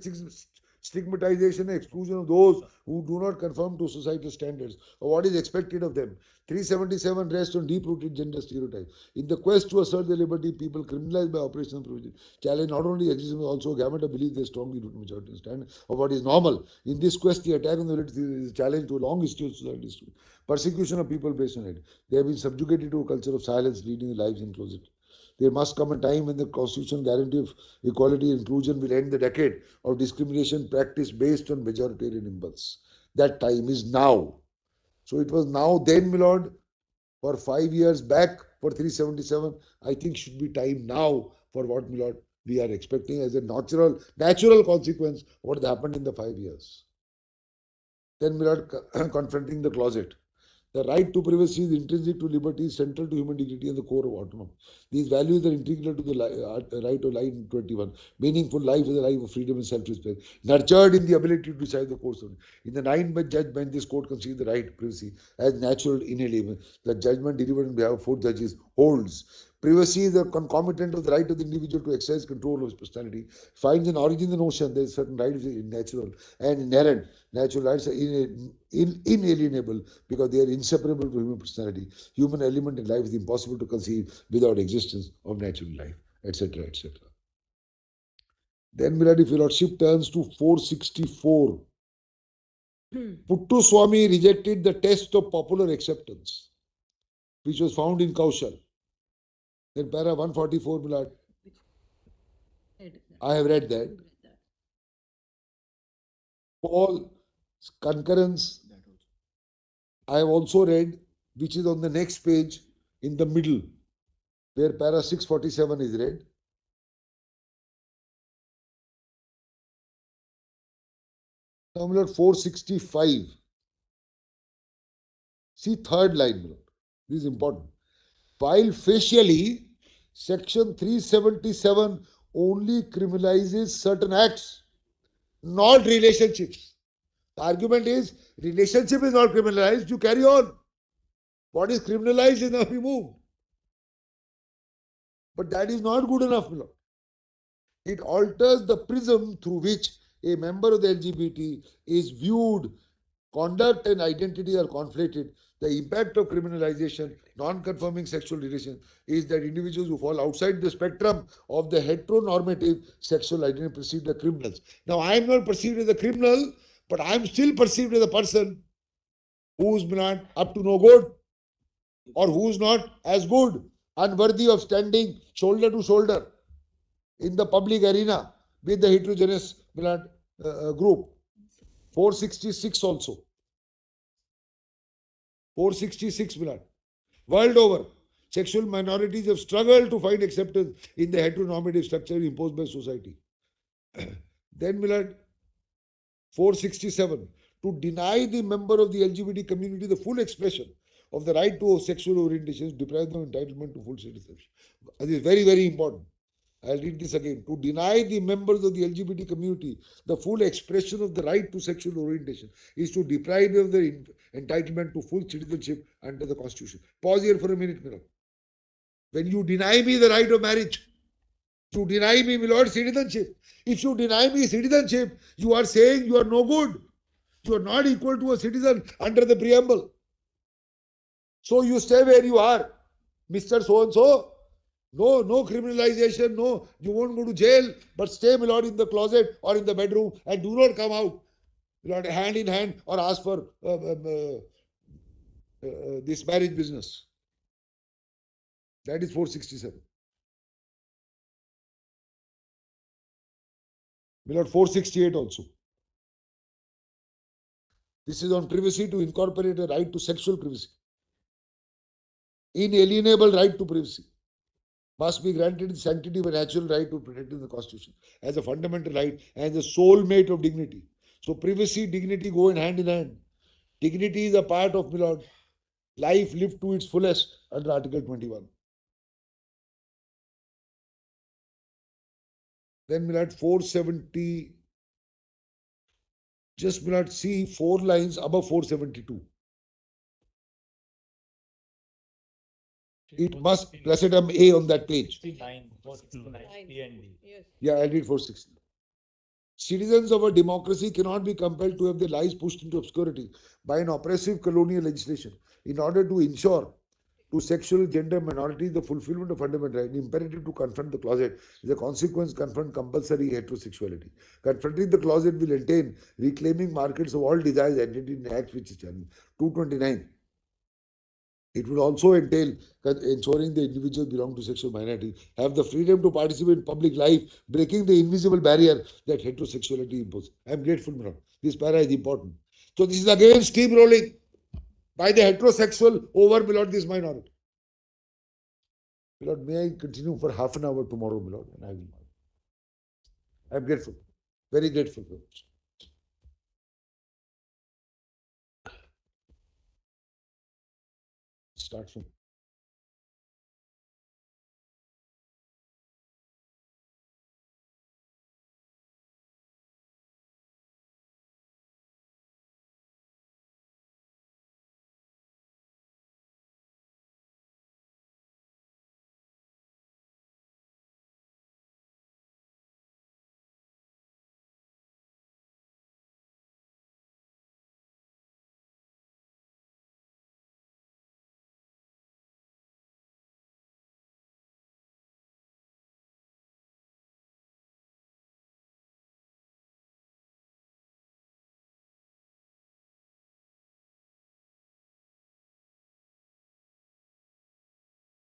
S3: stigmatization and exclusion of those who do not conform to societal standards or what is expected of them. 377 rests on deep-rooted gender stereotypes. In the quest to assert their liberty, people criminalized by operational provision challenge not only existence but also a gamut of beliefs they strongly rooted majority standard of what is normal. In this quest, the attack on the liberty is a challenge to a long history of society history. Persecution of people based on it. They have been subjugated to a culture of silence, leading their lives in closet. There must come a time when the constitutional guarantee of equality and inclusion will end the decade of discrimination practice based on majoritarian impulse. That time is now. So it was now, then, my lord, for 5 years back for 377. I think should be time now for what, my lord, we are expecting as a natural consequence of what happened in the 5 years. Then, my lord, confronting the closet. The right to privacy is intrinsic to liberty, central to human dignity, and the core of autonomy. These values are integral to the right of life in 21. Meaningful life is a life of freedom and self-respect, nurtured in the ability to decide the course of it. In the 9-judge bench, this court conceived the right to privacy as natural, inalienable. The judgment delivered on behalf of 4 judges holds. Privacy is a concomitant of the right of the individual to exercise control of his personality. Finds an origin in the notion there is certain rights natural and inherent. Natural rights are inalienable because they are inseparable from human personality. Human element in life is impossible to conceive without existence of natural life, etc., etc. Then, if your lordship turns to 464, Puttu Swami rejected the test of popular acceptance, which was found in Kaushal. Then, para 144, Milad. I have read that. Paul concurrence. I have also read, which is on the next page in the middle, where para 647 is read. Now, 465. See third line. This is important. While facially, section 377 only criminalizes certain acts, not relationships. The argument is relationship is not criminalized, you carry on. What is criminalized is now removed. But that is not good enough, my lord. It alters the prism through which a member of the LGBT is viewed. Conduct and identity are conflated. The impact of criminalization, non-conforming sexual relation, is that individuals who fall outside the spectrum of the heteronormative sexual identity perceived as criminals. Now, I am not perceived as a criminal, but I am still perceived as a person who is not up to no good, or who is not as good, unworthy of standing shoulder to shoulder in the public arena with the heterogeneous group. 466 also. 466 Milad. World over, sexual minorities have struggled to find acceptance in the heteronormative structure imposed by society. Then Milad, 467. To deny the member of the LGBT community the full expression of the right to sexual orientation, deprive them of entitlement to full citizenship. This is very, very important. I'll read this again. To deny the members of the LGBT community the full expression of the right to sexual orientation is to deprive them of their entitlement to full citizenship under the Constitution. Pause here for a minute, Mira. When you deny me the right of marriage, you deny me, my lord, citizenship. If you deny me citizenship, you are saying you are no good. You are not equal to a citizen under the preamble. So you stay where you are, Mr. So-and-so. No criminalization, no, you won't go to jail, but stay, my lord, in the closet or in the bedroom and do not come out, my lord, hand in hand or ask for this marriage business. That is 467. My lord, 468 also. This is on privacy to incorporate a right to sexual privacy. Inalienable right to privacy must be granted the sanctity of a natural right to protect in the Constitution as a fundamental right and the soulmate of dignity. So privacy, dignity go in hand. Dignity is a part of, my lord, life lived to its fullest under Article 21. Then, my lord, 470, just, my lord, see 4 lines above 472. It must, placetum A on that page.
S19: 69, 469, C and D.
S9: Yes.
S3: Yeah, I'll read 460. Citizens of a democracy cannot be compelled to have their lives pushed into obscurity by an oppressive colonial legislation in order to ensure to sexual gender minorities the fulfillment of fundamental right. Imperative to confront the closet is a consequence confront compulsory heterosexuality. Confronting the closet will entail reclaiming markets of all desires identity in acts which is challenged. 229. It will also entail ensuring the individuals belong to sexual minority have the freedom to participate in public life, breaking the invisible barrier that heterosexuality imposes. I am grateful, Madam. This para is important. So this is again steamrolling by the heterosexual over, my lord, this minority. My lord, may I continue for half an hour tomorrow, my lord? And I will. I am grateful. Very grateful. Start from